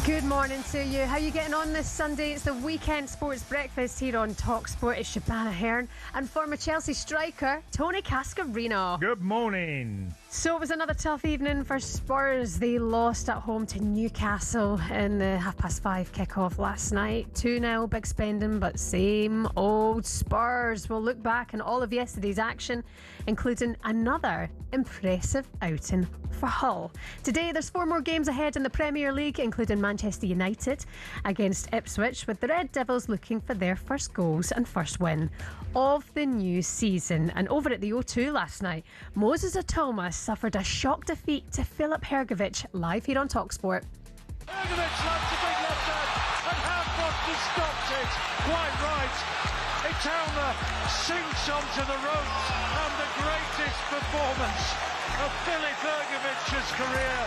Good morning to you. How are you getting on this Sunday? It's the weekend sports breakfast here on talkSPORT. It's Shebahn Aherne and former Chelsea striker Tony Cascarino. Good morning. So it was another tough evening for Spurs. They lost at home to Newcastle in the 5:30 kick-off last night. 2-0, big spending, but same old Spurs. We'll look back on all of yesterday's action, including another impressive outing for Hull. Today there's 4 more games ahead in the Premier League, including Manchester United against Ipswich, with the Red Devils looking for their first goals and first win of the new season. And over at the O2 last night, Moses Atoma suffered a shock defeat to Filip Hrgović, live here on talkSPORT. Hrgović lands a big left hand, and Handbolt has stopped it. Quite right. Itaumer sinks onto the ropes, and the greatest performance of Filip Hrgovic's career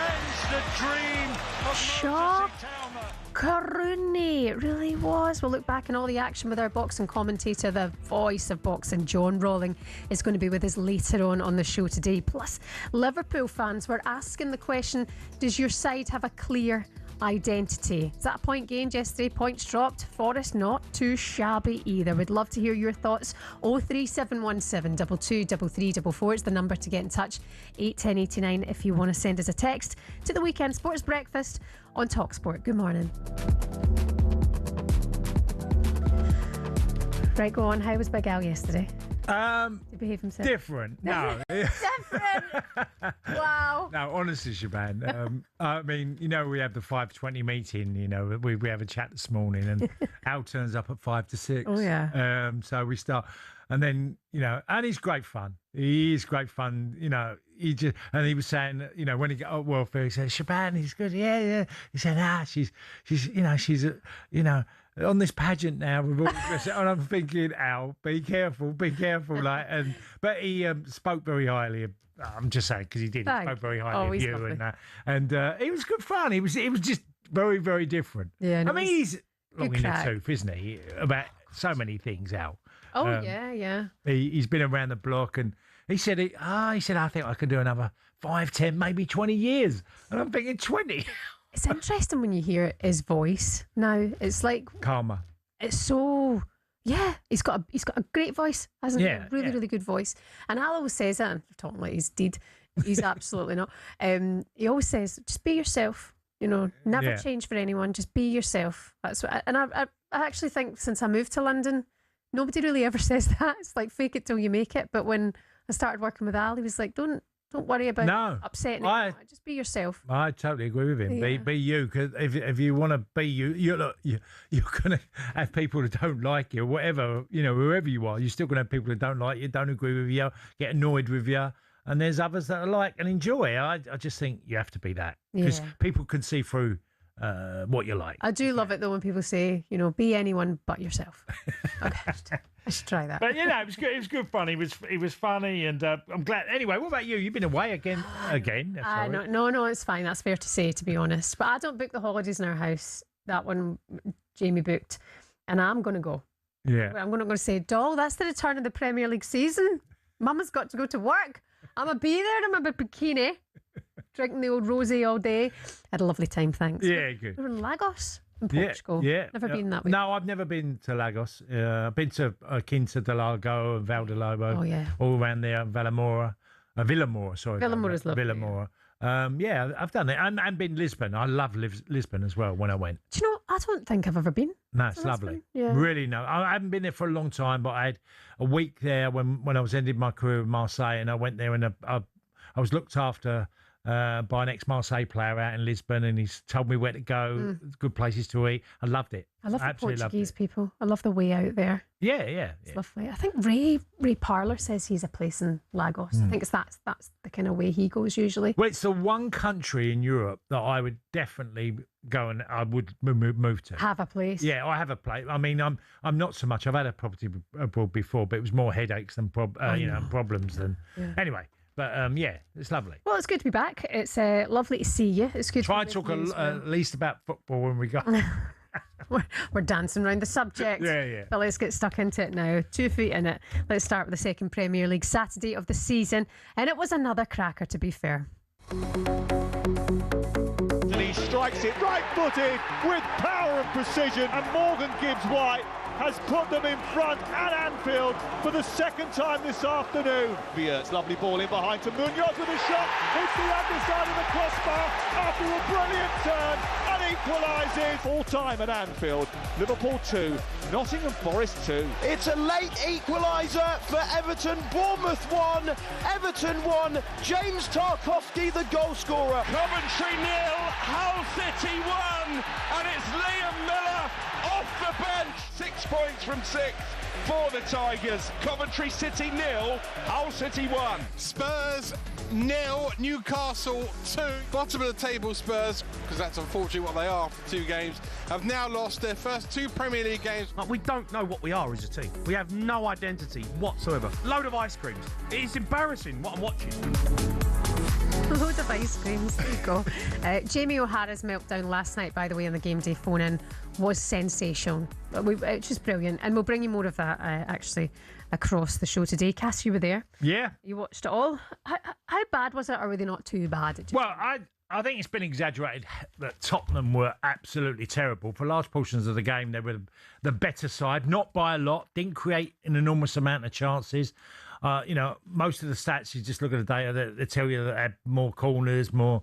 ends the dream of Moses Itaumer. Karuni, it really was. We'll look back on all the action with our boxing commentator, the voice of boxing, John Rawling, is going to be with us later on the show today. Plus, Liverpool fans were asking the question, does your side have a clear identity? Is that a point gained yesterday? Points dropped. Forest not too shabby either. We'd love to hear your thoughts. 03717 223344 is the number to get in touch. 81089 if you want to send us a text to the Weekend Sports Breakfast on talkSPORT. Good morning. Right, go on. How was Big Al yesterday? Did he behave himself? Different. No. Different. Wow. No, honestly, Shebahn. I mean, you know, we have the 5:20 meeting. You know, we have a chat this morning, and Al turns up at 5 to 6. Oh yeah. So we start, and then and he's great fun. He is great fun. And he was saying, when he got up welfare, he said, Shebahn, he's good. Yeah. He said, she's on this pageant now with all this, and I'm thinking, Al, be careful, but he spoke very highly of, I'm just saying because he did. He spoke very highly of you, lovely. and it was good fun. It was just very, very different. Yeah, I mean, he's long in the tooth, isn't he? About so many things, Al. Oh yeah. He's been around the block, and he said, I think I can do another 5, 10, maybe 20 years, and I'm thinking 20. It's interesting when you hear his voice now. It's like calmer. It's so He's got a great voice, hasn't he? Really good voice. And Al always says that. I'm talking like he's dead. He's absolutely not. He always says, just be yourself. Never change for anyone. Just be yourself. That's what. I actually think since I moved to London, nobody really ever says that. It's like fake it till you make it. But when I started working with Al, he was like, don't worry about upsetting anyone. Just be yourself. I totally agree with him. Yeah. Be you, because if you want to be you, you're going to have people that don't like you, whatever, whoever you are. You're still going to have people that don't like you, don't agree with you, get annoyed with you. And there's others that are like and enjoy. I just think you have to be that, because people can see through what you like. I do love it though when people say, be anyone but yourself. Okay, I should try that. But it was good. It was good fun. He was funny, and I'm glad. Anyway, what about you? You've been away again. No, it's fine. That's fair to say, to be honest. But I don't book the holidays in our house. That one Jamie booked, and I'm going to go. Yeah. I'm not going to say, doll, that's the return of the Premier League season. Mama's got to go to work. I'm a be there in my bikini, drinking the old rosé all day. Had a lovely time, thanks. Yeah, good. We were in Lagos in Portugal. Yeah. Never been that way. No, I've never been to Lagos. I've been to Quinta del Lago and Val de Lobo. Oh, yeah. All around there, Villamora, sorry. Villamora's lovely. Villamora. I've done it. And been Lisbon. I love Lisbon as well when I went. Do you know, I don't think I've ever been. No, it's lovely. Yeah. Really, no. I haven't been there for a long time, but I had a week there when I was ending my career in Marseille, and I went there, and I was looked after by an ex-Marseille player out in Lisbon, and he's told me where to go, good places to eat. I loved it. I love the Portuguese people. I love the way out there. Yeah. It's lovely. I think Ray Parlour says he's a place in Lagos. I think that's the kind of way he goes usually. Well, it's the one country in Europe that I would definitely go and I would move to. Have a place. Yeah, I have a place. I mean, I'm not so much. I've had a property abroad before, but it was more headaches than problems than anyway. But it's lovely. Well, it's good to be back. It's lovely to see you. It's good. Try and talk at least about football when we go. We're dancing around the subject. Yeah. But let's get stuck into it now. 2 feet in it. Let's start with the second Premier League Saturday of the season, and it was another cracker, to be fair. He strikes strikes it right-footed with power and precision, and Morgan Gibbs-White has put them in front at Anfield for the second time this afternoon. Viert's lovely ball in behind to Munoz with a shot. Hits the underside of the crossbar after a brilliant turn and equalises. Full time at Anfield. Liverpool 2, Nottingham Forest 2. It's a late equaliser for Everton. Bournemouth 1, Everton 1. James Tarkowski, the goal scorer. Coventry 0, Hull City 1, and it's Liam Miller off the bench. 6 points from 6 for the Tigers. Coventry City 0, Hull City 1. Spurs 0, Newcastle 2. Bottom of the table Spurs, because that's unfortunately what they are for 2 games, have now lost their first 2 Premier League games. We don't know what we are as a team. We have no identity whatsoever. Load of ice creams. It's embarrassing what I'm watching. Loads of ice creams. There you go. Jamie O'Hara's meltdown last night, by the way, on the GameDay phone-in was sensational. It's just brilliant. And we'll bring you more of that, actually, across the show today. Cass, you were there. Yeah. You watched it all. How bad was it, or were they not too bad? Well, I think it's been exaggerated that Tottenham were absolutely terrible. For large portions of the game, they were the better side, not by a lot, didn't create an enormous amount of chances. Most of the stats, you just look at the data, they tell you that they had more corners, more,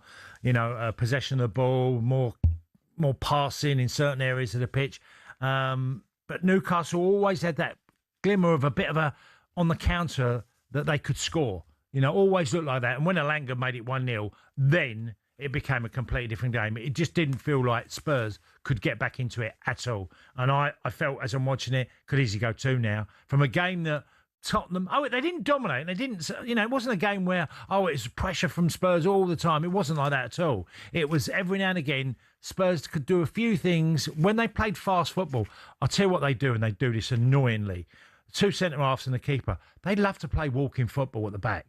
possession of the ball, more passing in certain areas of the pitch. But Newcastle always had that glimmer of a bit of a, on the counter, that they could score. Always looked like that. And when Elanga made it 1-0, then it became a completely different game. It just didn't feel like Spurs could get back into it at all. And I felt, as I'm watching it, could easily go 2 now. From a game that Tottenham, they didn't dominate. They didn't, it wasn't a game where, it's pressure from Spurs all the time. It wasn't like that at all. It was every now and again, Spurs could do a few things. When they played fast football, I'll tell you what they do, and they do this annoyingly. 2 centre-halves and the keeper, they love to play walking football at the back.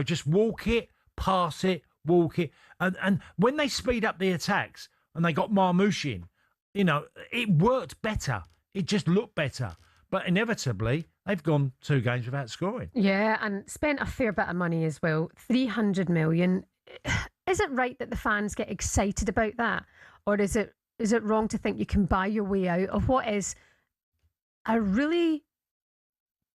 Just walk it, pass it, walk it. And when they speed up the attacks and they got Marmoush in, it worked better. It just looked better. But inevitably, they've gone 2 games without scoring. Yeah, and spent a fair bit of money as well. 300 million. Is it right that the fans get excited about that? Or is it wrong to think you can buy your way out of what is a really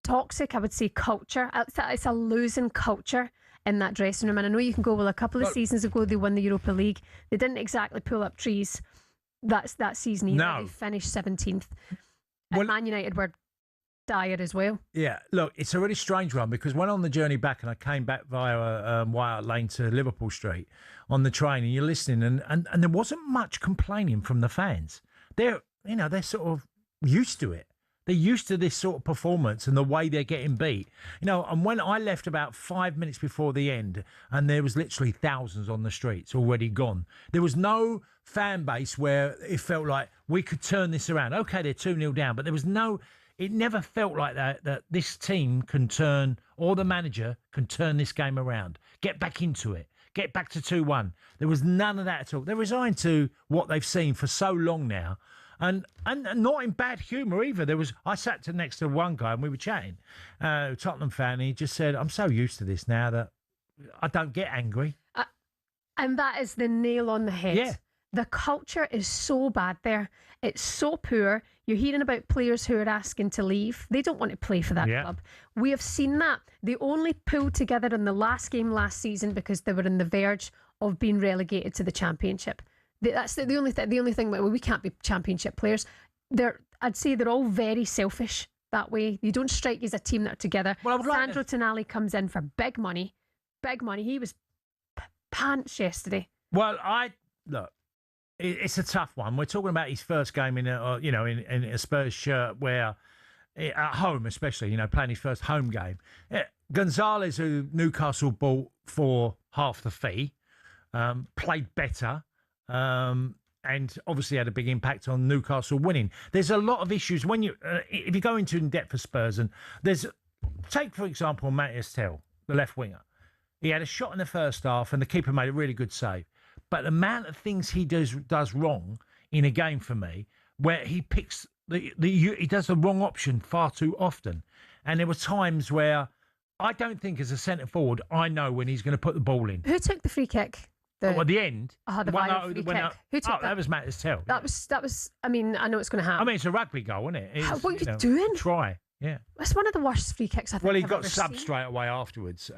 toxic, I would say, culture? It's a losing culture in that dressing room. And I know you can go, well, a couple of seasons ago, they won the Europa League. They didn't exactly pull up trees that season either. No. They finished 17th. And Man United were dire as well. Yeah, look, it's a really strange one, because when on the journey back, and I came back via White Hart Lane to Liverpool Street on the train, and you're listening, and there wasn't much complaining from the fans. They're sort of used to it. They're used to this sort of performance and the way they're getting beat. And when I left about 5 minutes before the end, and there was literally thousands on the streets already gone, there was no fan base where it felt like we could turn this around. Okay, they're 2-0 down, but there was it never felt like that this team can turn, or the manager can turn this game around, get back into it, get back to 2-1. There was none of that at all. They're resigned to what they've seen for so long now. And not in bad humour either. I sat next to one guy and we were chatting, Tottenham fan, and he just said, I'm so used to this now that I don't get angry. And that is the nail on the head. Yeah. The culture is so bad there. It's so poor. You're hearing about players who are asking to leave. They don't want to play for that club. We have seen that. They only pulled together in the last game last season because they were on the verge of being relegated to the Championship. That's the only thing. We can't be Championship players. I'd say they're all very selfish that way. You don't strike as a team that are together. Well, Sandro Tonali comes in for big money. Big money. He was pants yesterday. Well, look, it's a tough one. We're talking about his first game in a Spurs shirt, where at home, especially, playing his first home game. Gonzalez, who Newcastle bought for half the fee, played better. And obviously had a big impact on Newcastle winning. There's a lot of issues when if you go into in depth for Spurs, and take for example Matthias Tell, the left winger. He had a shot in the first half, and the keeper made a really good save. But the amount of things he does wrong in a game for me, where he picks he does the wrong option far too often, and there were times where I don't think as a centre forward I know when he's going to put the ball in. Who took the free kick? At the end. The viral free kick. Who took that? That was Matt Estelle. That was. I mean, I know it's going to happen. I mean, it's a rugby goal, isn't it? It's, what are you doing? Try. Yeah. It's one of the worst free kicks I think. Well, he I've got ever subbed seen. straight away afterwards.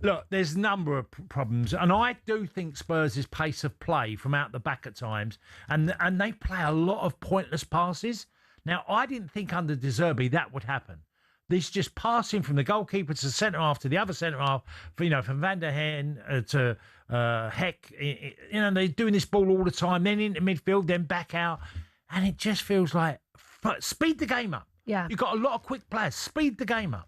Look, there's a number of problems, and I do think Spurs' pace of play from out the back at times, and they play a lot of pointless passes. Now, I didn't think under De Zerbi that would happen. This just passing from the goalkeeper to the centre half to the other centre half, from Van der Heijn to Heck. They're doing this ball all the time, then into midfield, then back out, and it just feels like speed the game up. Yeah, you've got a lot of quick players. Speed the game up.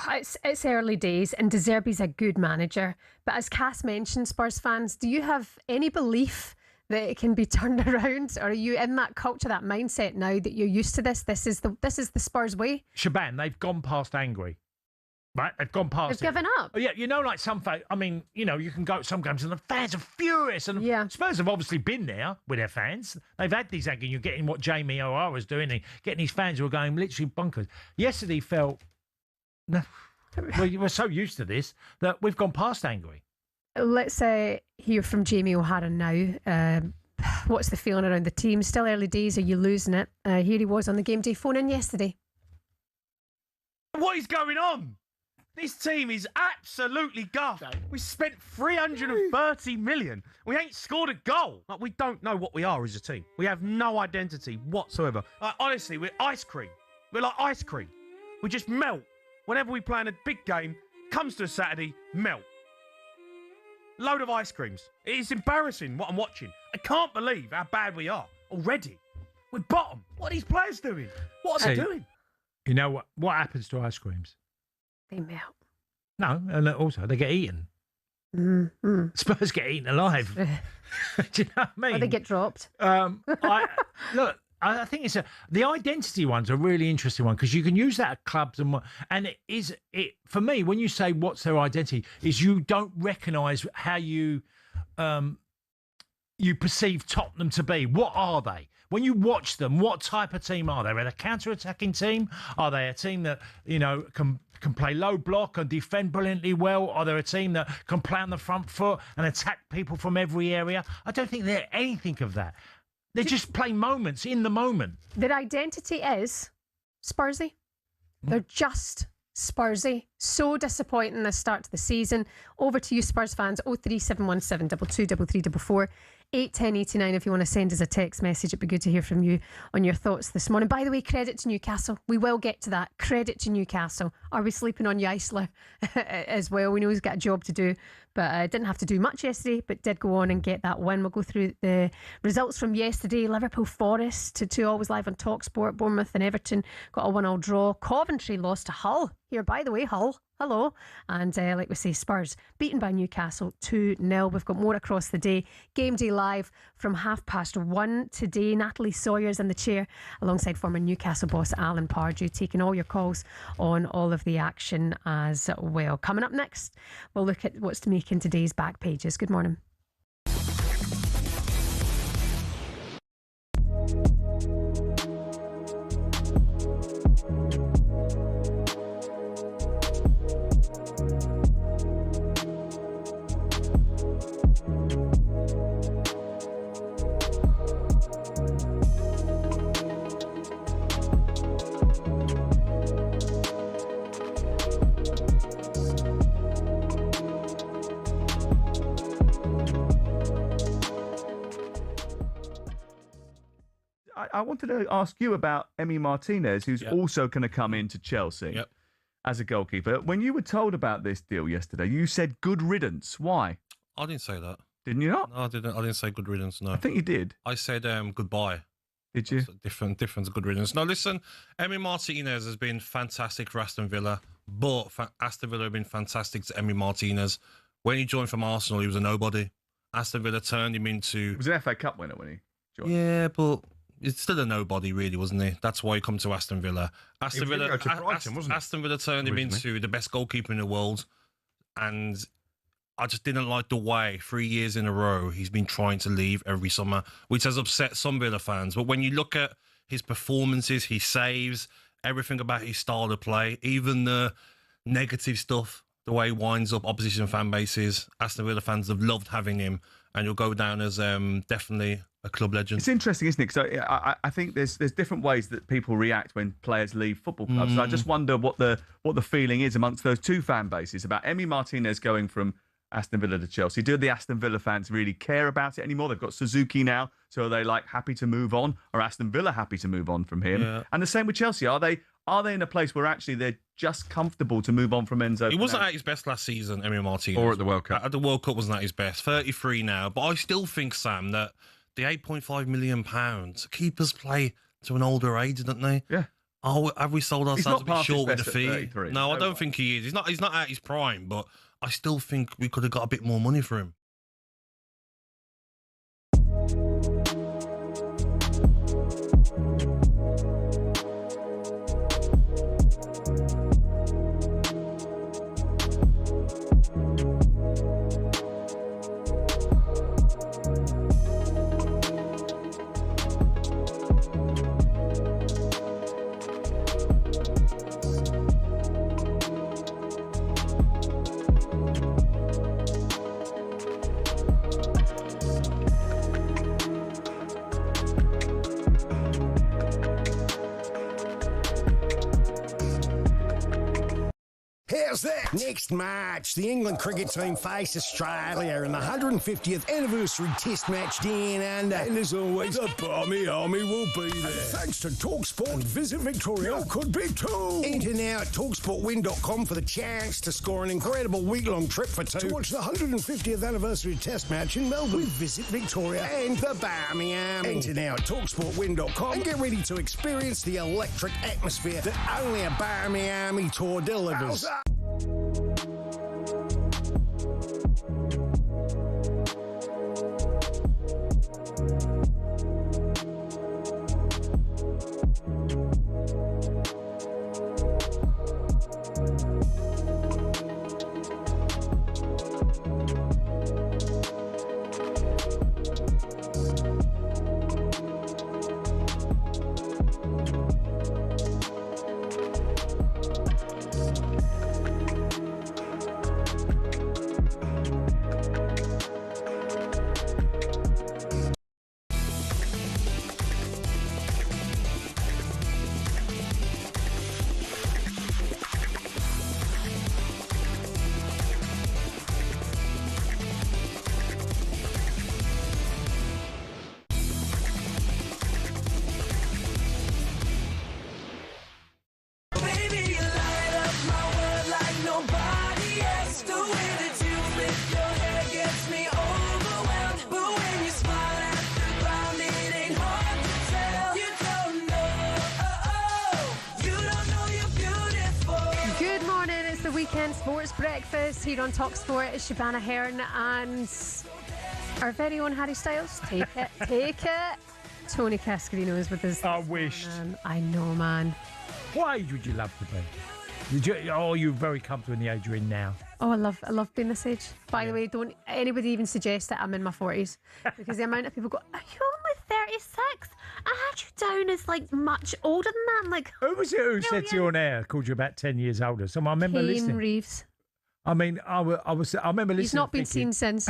It's early days, and De Zerbi's a good manager. But as Cass mentioned, Spurs fans, do you have any belief that it can be turned around, or are you in that culture, that mindset now that you're used to this? This is the Spurs way. Shebahn, they've gone past angry. Right, they've gone past. They've given up. Oh, yeah, like some fans. I mean, you can go to some games and the fans are furious. And Spurs have obviously been there with their fans. They've had these angry. You're getting what Jamie O'Hara's doing, and getting these fans who are going literally bonkers. Yesterday felt. We're so used to this that we've gone past angry. Let's hear from Jamie O'Hara now. What's the feeling around the team? Still early days. Are you losing it? Here he was on the GameDay phone-in yesterday. What is going on? This team is absolutely guffed. We spent 330 million. We ain't scored a goal. Like, we don't know what we are as a team. We have no identity whatsoever. Like, honestly, we're ice cream. We're like ice cream. We just melt. Whenever we play in a big game, comes to a Saturday, melt. Load of ice creams. It is embarrassing what I'm watching. I can't believe how bad we are already. We're bottom. What are these players doing? What are they doing? You know what happens to ice creams? They melt. No, and also they get eaten. Mm-hmm. Spurs get eaten alive. Do you know what I mean? Or they get dropped. I think the identity one's a really interesting one because you can use that at clubs and it for me when you say what's their identity is you don't recognise how you perceive Tottenham to be. What are they? When you watch them, what type of team are they? Are they a counter-attacking team? Are they a team that can play low block and defend brilliantly well? Are they a team that can play on the front foot and attack people from every area? I don't think they're anything of that. They just play moments in the moment. Their identity is Spursy. They're just Spursy. So disappointing this start to the season. Over to you, Spurs fans. 03717 223344 81089. If you want to send us a text message, it'd be good to hear from you on your thoughts this morning. By the way, credit to Newcastle. We will get to that. Credit to Newcastle. Are we sleeping on Eisler as well? We know he's got a job to do, but didn't have to do much yesterday, but did go on and get that win. We'll go through the results from yesterday. Liverpool Forest to 2 always live on talkSPORT. Bournemouth and Everton got a 1-1 draw. Coventry lost to Hull. Here, by the way, Hull. Hello. And like we say, Spurs beaten by Newcastle 2-0. We've got more across the day. GameDay live from 1:30 today. Natalie Sawyer's in the chair alongside former Newcastle boss Alan Pardew, taking all your calls on all of the action as well. Coming up next, we'll look at what's to make in today's back pages. Good morning. I wanted to ask you about Emi Martinez, who's also going to come into Chelsea as a goalkeeper. When you were told about this deal yesterday, you said good riddance. Why? I didn't say that. Didn't you not? No, I didn't. I didn't say good riddance. No, I think you did. I said goodbye. Did you? Different good riddance. No, listen, Emi Martinez has been fantastic for Aston Villa, but Aston Villa have been fantastic to Emi Martinez. When he joined from Arsenal, he was a nobody. Aston Villa turned him into... He was an FA Cup winner when he joined. Yeah, but it's still a nobody, really, wasn't he? That's why he come to Aston Villa. Aston Villa turned him into the best goalkeeper in the world, and I just didn't like the way 3 years in a row he's been trying to leave every summer, which has upset some Villa fans. But when you look at his performances, his saves, everything about his style of play, even the negative stuff the way he winds up opposition fan bases. Aston Villa fans have loved having him, and he'll go down as definitely a club legend. It's interesting, isn't it? So I think there's different ways that people react when players leave football clubs. So I just wonder what the feeling is amongst those two fan bases about Emi Martinez going from Aston Villa to Chelsea. Do the Aston Villa fans really care about it anymore? They've got Suzuki now, so are they like happy to move on? Or Aston Villa happy to move on from him? Yeah. And the same with Chelsea. Are they in a place where actually they're just comfortable to move on from Enzo? He wasn't at his best last season, Emi Martinez. Or at the World Cup. At the World Cup wasn't at his best. 33 now. But I still think, Sam, that the £8.5 million, keepers play to an older age, don't they? Yeah. Oh, have we sold ourselves a bit short with the fee? 33. No, I don't think he is. He's not at his prime, but I still think we could have got a bit more money for him. How's that? Next March, the England cricket team face Australia in the 150th anniversary test match down under. And as always, the Barmy Army will be there. And thanks to talkSPORT, Visit Victoria could be too. Enter now at talksportwin.com for the chance to score an incredible week-long trip for two to watch the 150th anniversary test match in Melbourne with Visit Victoria and the Barmy Army. Enter now at talksportwin.com and get ready to experience the electric atmosphere that only a Barmy Army tour delivers. Sports Breakfast here on talkSPORT. It's Shebahn Aherne and our very own Harry Styles. Take it. Tony Cascarino is with us. I wished. I know, man. What age would you love to be? You're very comfortable in the age you're in now. Oh, I love being this age. By the way, don't anybody even suggest that I'm in my 40s, because the amount of people go, "Are you only 36? I had you down as like much older than that." I'm like, who was it who said to you on air, called you about 10 years older? So I remember listening. Reeves. I mean, I remember listening. He's not been seen since.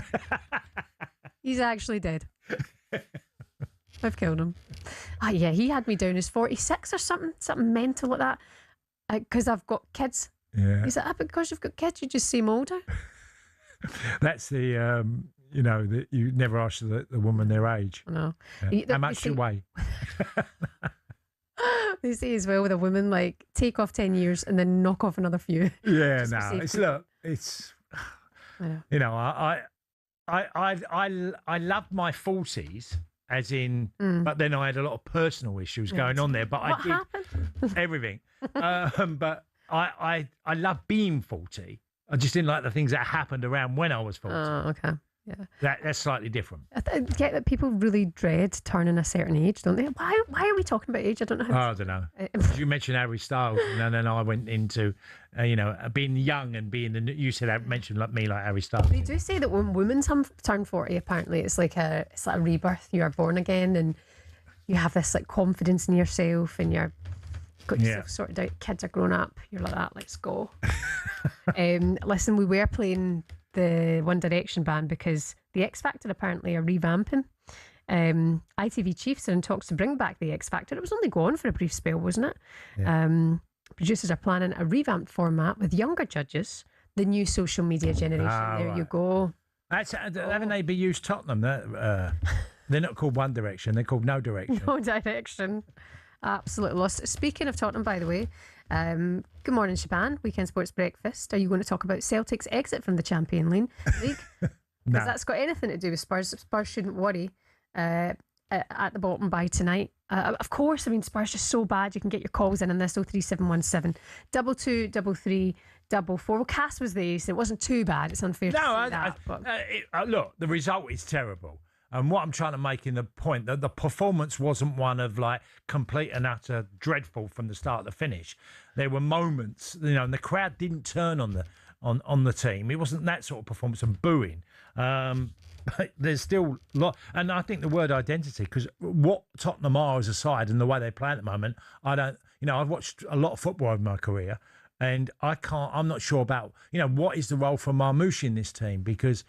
He's actually dead. I've killed him. Yeah, he had me down as 46 or something mental like that. Because I've got kids. Yeah. Is that because you've got kids, you just seem older? That's the, that you never ask the woman their age. No. Yeah. How much do you weigh? They say as well with a woman, like, take off 10 years and then knock off another few. Yeah, no. I loved my 40s. As in, but then I had a lot of personal issues going on there. But what happened? Everything. But I love being 40. I just didn't like the things that happened around when I was 40. Oh, okay. Yeah. That's slightly different. I get that people really dread turning a certain age, don't they? Why are we talking about age? I don't know how. I don't know. You mentioned Harry Styles, and then I went into, being young and being you said mentioned like me, like Harry Styles. They do say that when women turn 40, apparently it's like a rebirth. You are born again, and you have this like confidence in yourself, and you're got yourself sorted out. Kids are grown up. You're like that. Let's go. Listen, we were playing the One Direction band because the X Factor apparently are revamping. ITV Chiefs are in talks to bring back the X Factor. It was only going for a brief spell, wasn't it? Yeah. Producers are planning a revamped format with younger judges, the new social media generation. You go. Haven't they been used Tottenham? They're not called One Direction. They're called No Direction. No Direction. Absolute loss. Speaking of Tottenham, by the way, good morning, Shebahn. Weekend Sports Breakfast. Are you going to talk about Celtic's exit from the Champions League? Because that's got anything to do with Spurs. Spurs shouldn't worry at the bottom by tonight. Of course, I mean, Spurs just so bad. You can get your calls in on this 03717 22 33 44. Well, Cass was the ace. It wasn't too bad. It's unfair to say that. Look, the result is terrible. And what I'm trying to make in the point that the performance wasn't one of like complete and utter dreadful from the start to finish. There were moments, and the crowd didn't turn on the team. It wasn't that sort of performance and booing. But there's still a lot, and I think the word identity, because what Tottenham are as a side and the way they play at the moment, I've watched a lot of football in my career, and I'm not sure about, what is the role for Marmoush in this team, because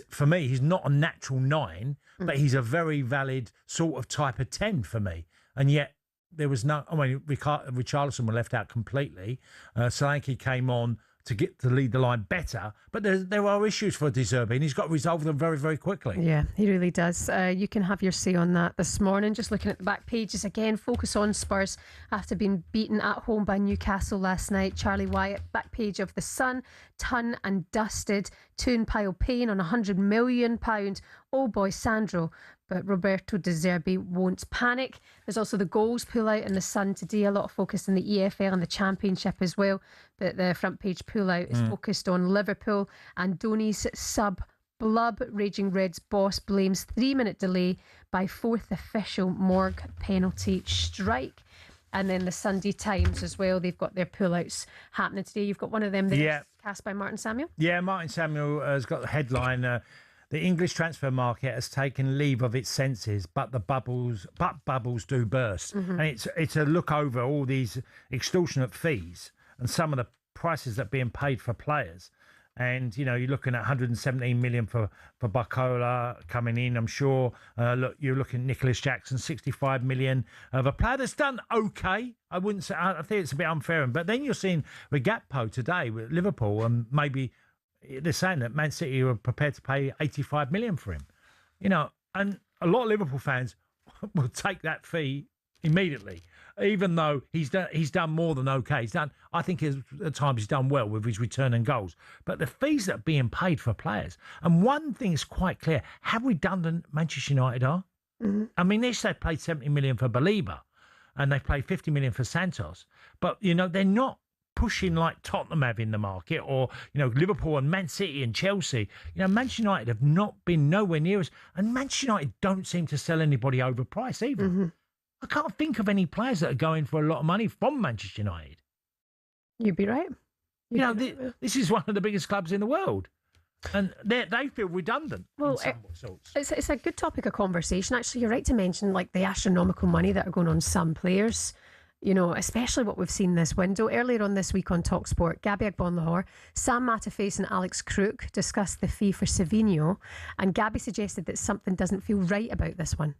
for me, he's not a natural 9, but he's a very valid sort of type of 10 for me, and yet there was Richarlison were left out completely. Solanke came on to lead the line better, but there are issues for De Zerbi, and he's got to resolve them very, very quickly. Yeah, he really does. You can have your say on that this morning. Just looking at the back pages again, focus on Spurs after being beaten at home by Newcastle last night. Charlie Wyatt, back page of The Sun, ton and dusted. Two-pile pain on £100 million. Oh boy, Sandro. But Roberto De Zerbi won't panic. There's also the goals pullout in The Sun today. A lot of focus in the EFL and the Championship as well. But the front page pullout is focused on Liverpool. And Donny's sub Blub, Raging Red's boss, blames 3-minute delay by fourth official morgue penalty strike. And then the Sunday Times as well. They've got their pullouts happening today. You've got one of them there, cast by Martin Samuel. Yeah, Martin Samuel has got the headline... The English transfer market has taken leave of its senses, but bubbles do burst. And it's a look over all these extortionate fees and some of the prices that are being paid for players. And, you're looking at 117 million for Barcola coming in, I'm sure. You're looking at Nicholas Jackson, 65 million of a player that's done okay. I wouldn't say, I think it's a bit unfair. But then you're seeing Gakpo today with Liverpool, and maybe they're saying that Man City are prepared to pay 85 million for him. And a lot of Liverpool fans will take that fee immediately, even though he's done more than okay. I think at times he's done well with his return and goals. But the fees that are being paid for players, and one thing is quite clear: how redundant Manchester United are. I mean, they paid 70 million for Baliba, and they paid 50 million for Santos. But they're not pushing like Tottenham have in the market, or Liverpool and Man City and Chelsea. Manchester United have not been nowhere near us, and Manchester United don't seem to sell anybody overpriced either. I can't think of any players that are going for a lot of money from Manchester United. You'd be right. This is one of the biggest clubs in the world, and they feel redundant. Well, it's a good topic of conversation. Actually, you're right to mention like the astronomical money that are going on some players. Especially what we've seen this window. Earlier on this week on talkSPORT, Gabby Agbonlahor, Sam Matterface and Alex Crook discussed the fee for Savinho, and Gabby suggested that something doesn't feel right about this one.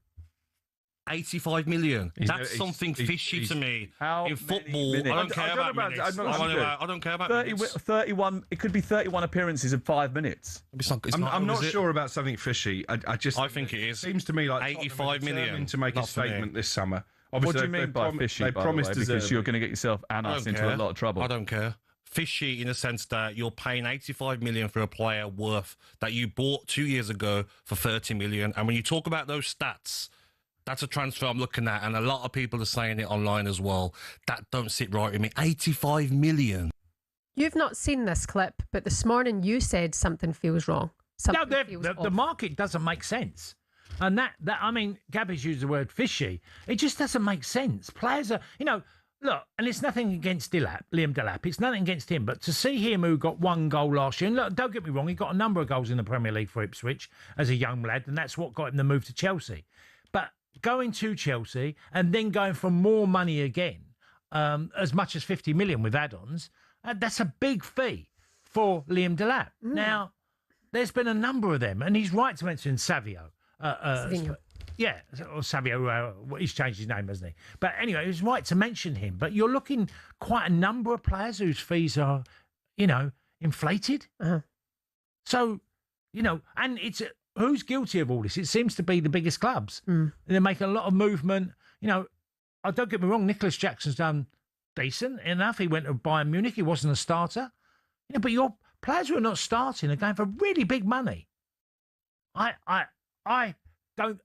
85 million. That's something fishy to me. In football, I don't care about minutes. I don't care about 31. It could be 31 appearances in 5 minutes. I'm not sure about something fishy. I think it is. Seems to me like 85 million to make a statement this summer. Obviously, what do you mean by fishy? They promised because you're going to get yourself and us into a lot of trouble. I don't care. Fishy in the sense that you're paying 85 million for a player worth that you bought 2 years ago for 30 million. And when you talk about those stats, that's a transfer I'm looking at, and a lot of people are saying it online as well. That don't sit right with me. 85 million. You've not seen this clip, but this morning you said something feels wrong. The market doesn't make sense. And that I mean, Gabby's used the word fishy. It just doesn't make sense. Players are, look, and it's nothing against Liam Delap. It's nothing against him. But to see him who got 1 goal last year, and look, don't get me wrong, he got a number of goals in the Premier League for Ipswich as a young lad, and that's what got him the move to Chelsea. But going to Chelsea and then going for more money again, as much as 50 million with add-ons. That's a big fee for Liam Delap. Now, there's been a number of them, and he's right to mention Savio. Yeah, or Savio, he's changed his name, hasn't he? But anyway, he's right to mention him. But you're looking quite a number of players whose fees are, inflated. So, and it's who's guilty of all this? It seems to be the biggest clubs. They make a lot of movement. Don't get me wrong, Nicholas Jackson's done decent enough. He went to Bayern Munich. He wasn't a starter. But your players who are not starting are going for really big money. I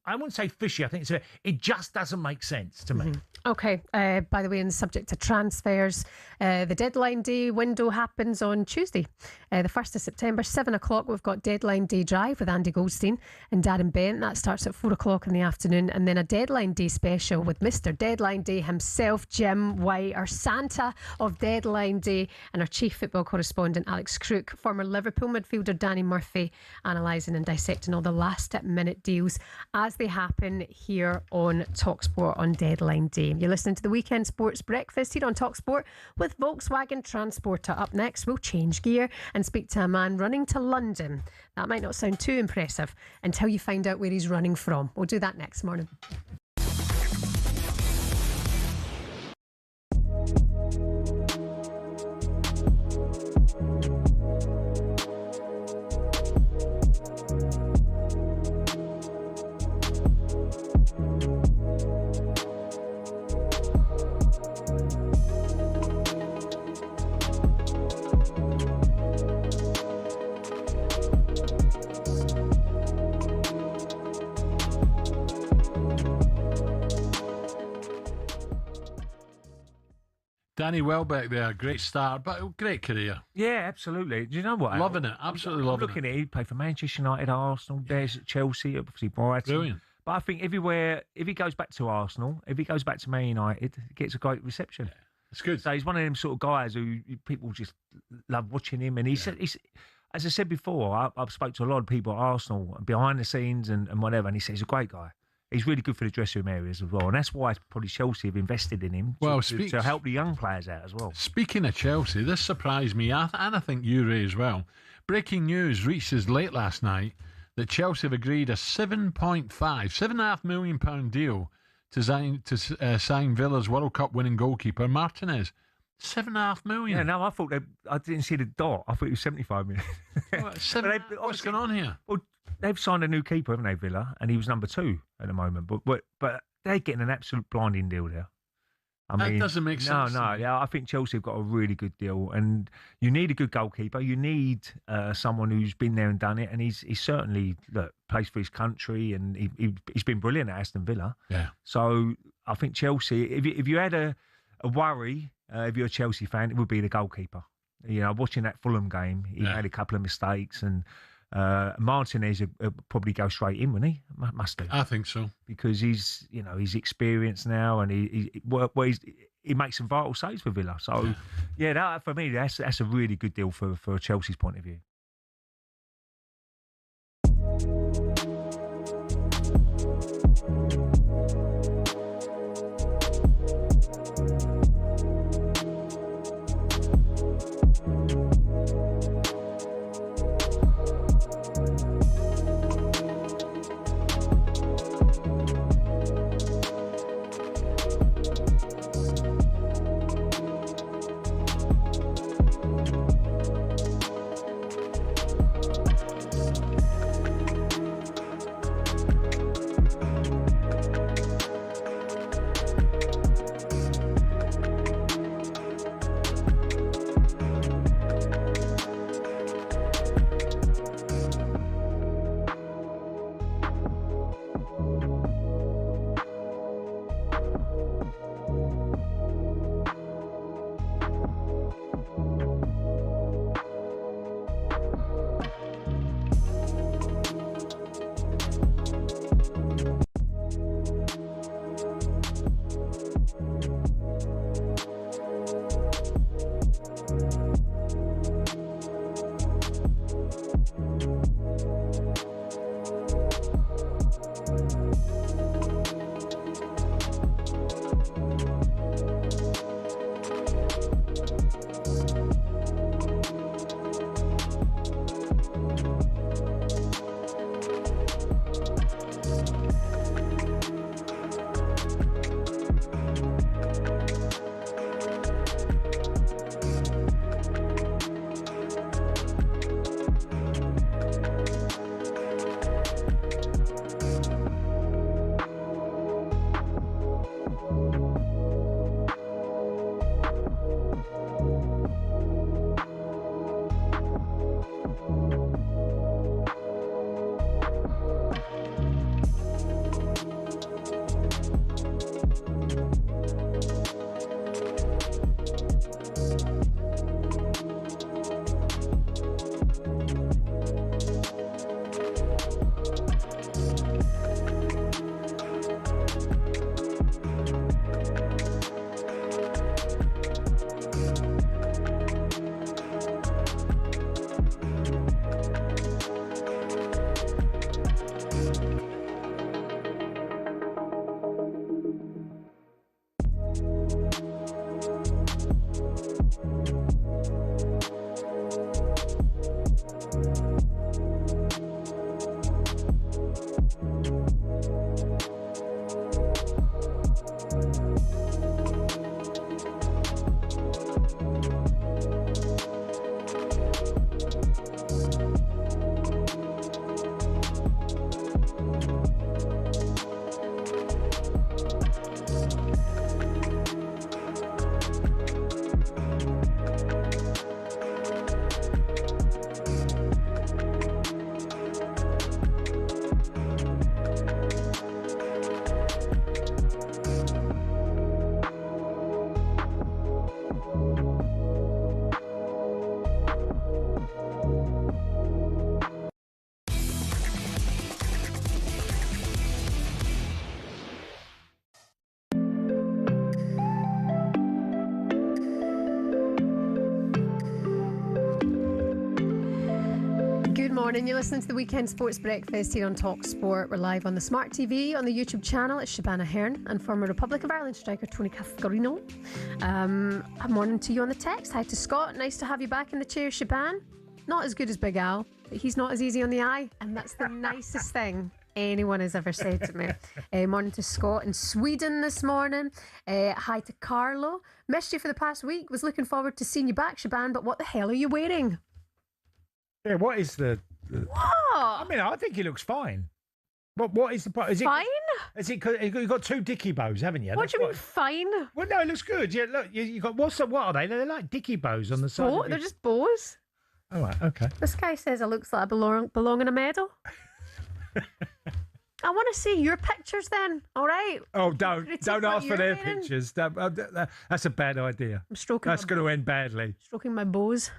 wouldn't say fishy. I think it just doesn't make sense to me. Okay. By the way, on the subject of transfers, the deadline day window happens on Tuesday, the 1st of September, 7 o'clock. We've got Deadline Day Drive with Andy Goldstein and Darren Bent. That starts at 4 o'clock in the afternoon. And then a Deadline Day special with Mr. Deadline Day himself, Jim White, our Santa of Deadline Day, and our chief football correspondent, Alex Crook, former Liverpool midfielder Danny Murphy, analysing and dissecting all the last-minute deals as they happen here on talkSPORT on Deadline Day. You're listening to the Weekend Sports Breakfast here on talkSPORT with Volkswagen Transporter. Up next, we'll change gear and speak to a man running to London. That might not sound too impressive until you find out where he's running from. We'll do that next morning. Danny Welbeck there, great start, but great career. Yeah, absolutely. Do you know what? Loving it, absolutely loving it. Looking at it, he played for Manchester United, Arsenal, there's at Chelsea, obviously Brighton. Brilliant. But I think everywhere, if he goes back to Arsenal, if he goes back to Man United, he gets a great reception. Yeah, it's good. So he's one of them sort of guys who people just love watching him. And he's as I said before, I've spoke to a lot of people at Arsenal behind the scenes and whatever, and he says he's a great guy. He's really good for the dressing room areas as well. And that's why probably Chelsea have invested in him to help the young players out as well. Speaking of Chelsea, this surprised me, and I think you, Ray, as well. Breaking news reached us late last night that Chelsea have agreed a £7.5 million deal to sign Villa's World Cup winning goalkeeper, Martinez. $7.5 million. Yeah, no, I thought I didn't see the dot. I thought it was 75 million. What's going on here? Well, they've signed a new keeper, haven't they, Villa? And he was number 2 at the moment. But they're getting an absolute blinding deal there. That doesn't make sense. No. Yeah, I think Chelsea have got a really good deal, and you need a good goalkeeper. You need someone who's been there and done it, and he's certainly plays for his country, and he's been brilliant at Aston Villa. Yeah. So I think Chelsea, if you had a worry, if you're a Chelsea fan, it would be the goalkeeper. Watching that Fulham game, he made a couple of mistakes, and Martinez would probably go straight in, wouldn't he? Must do. I think so, because he's experienced now, and he makes some vital saves for Villa. So that for me, that's a really good deal for Chelsea's point of view. morning. You're listening to the Weekend Sports Breakfast here on talkSPORT. We're live on the Smart TV, on the YouTube channel. It's Shebahn Aherne and former Republic of Ireland striker Tony Cascarino. A morning to you on the text. Hi to Scott. Nice to have you back in the chair, Shebahn. Not as good as Big Al, but he's not as easy on the eye, and that's the nicest thing anyone has ever said to me. Morning to Scott in Sweden this morning. Hi to Carlo. Missed you for the past week. Was looking forward to seeing you back, Shebahn, but what the hell are you wearing? Yeah, what is the What? I mean, I think he looks fine. What is the point? Is fine? Is it? You've got two dicky bows, haven't you? What do you mean fine? Well, no, it looks good. Yeah, look, you got what are they? They're like dicky bows on the side. They're just bows. Oh, right, okay. This guy says it looks like I belong in a medal. I want to see your pictures then, all right? Oh, don't ask for their pictures. That's a bad idea. I'm stroking. That's going to end badly. Stroking my bows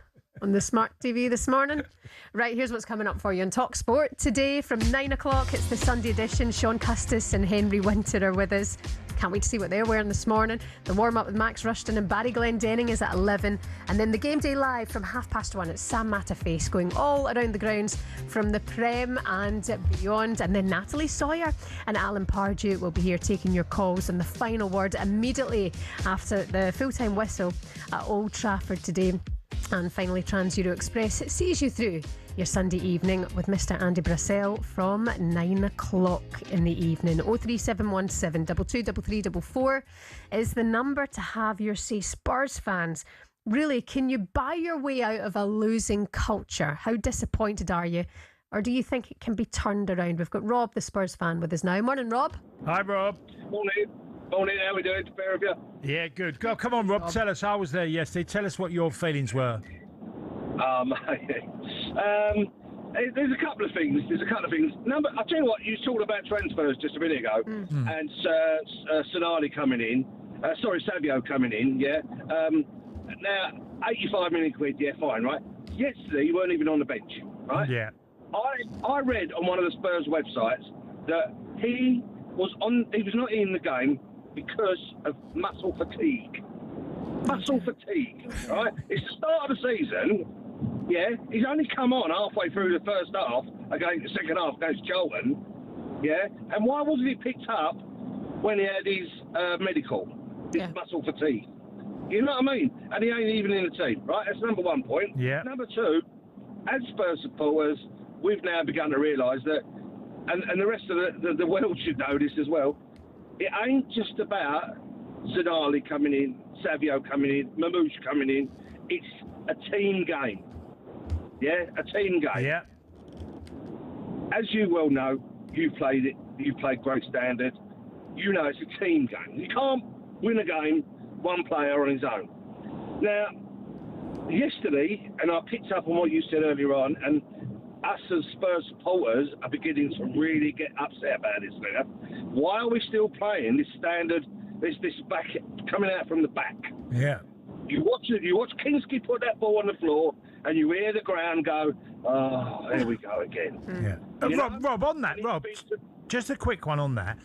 on the Smart TV this morning. Right, here's what's coming up for you on talkSPORT today from 9 o'clock. It's the Sunday edition. Sean Custis and Henry Winter are with us. Can't wait to see what they're wearing this morning. The warm-up with Max Rushton and Barry Glendenning is at 11. And then the Game Day Live from 1:30. It's Sam Matterface going all around the grounds from the Prem and beyond. And then Natalie Sawyer and Alan Pardew will be here taking your calls. And the final word immediately after the full-time whistle at Old Trafford today. And finally, Trans Euro Express sees you through your Sunday evening with Mr. Andy Brassell from 9 o'clock in the evening. 03717 223344 is the number to have your say. Spurs fans, really, can you buy your way out of a losing culture? How disappointed are you? Or do you think it can be turned around? We've got Rob, the Spurs fan, with us now. Morning, Rob. Hi, Rob. Morning, how are we doing? Fair of you? Yeah, good. Go, come on, Rob. Tell us. I was there yesterday. Tell us what your feelings were. There's a couple of things. I'll tell you what, you talked about transfers just a minute ago, and Sonali coming in. Savio coming in, yeah. Now, 85 million quid, yeah, fine, right? Yesterday, you weren't even on the bench, right? Yeah. I read on one of the Spurs websites that he was not in the game because of muscle fatigue. Muscle fatigue, right? It's the start of the season. Yeah, he's only come on halfway through the first half against the second half against Charlton. Yeah, and why wasn't he picked up when he had his medical? His muscle fatigue. You know what I mean? And he ain't even in the team, right? That's number 1 point. Yeah. Number two, as Spurs supporters, we've now begun to realise that, and the rest of the world should know this as well. It ain't just about Sonali coming in, Savio coming in, Mamouche coming in. It's a team game. Yeah, a team game. Yeah. As you well know, you played it. You played Great Standard. You know it's a team game. You can't win a game one player on his own. Now, yesterday, and I picked up on what you said earlier on, and us as Spurs supporters are beginning to really get upset about this now. Why are we still playing this standard, this back coming out from the back? Yeah. You watch Kingsley put that ball on the floor, and you hear the ground go, oh, there we go again. Yeah. Rob, on that, Rob, just a quick one on that.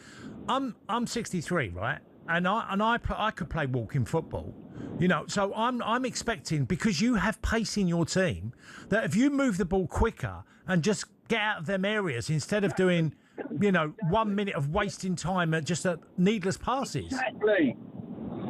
I'm 63, right? And I could play walking football, you know. So I'm expecting, because you have pace in your team, that if you move the ball quicker and just get out of them areas instead of doing, 1 minute of wasting time at just needless passes. Exactly.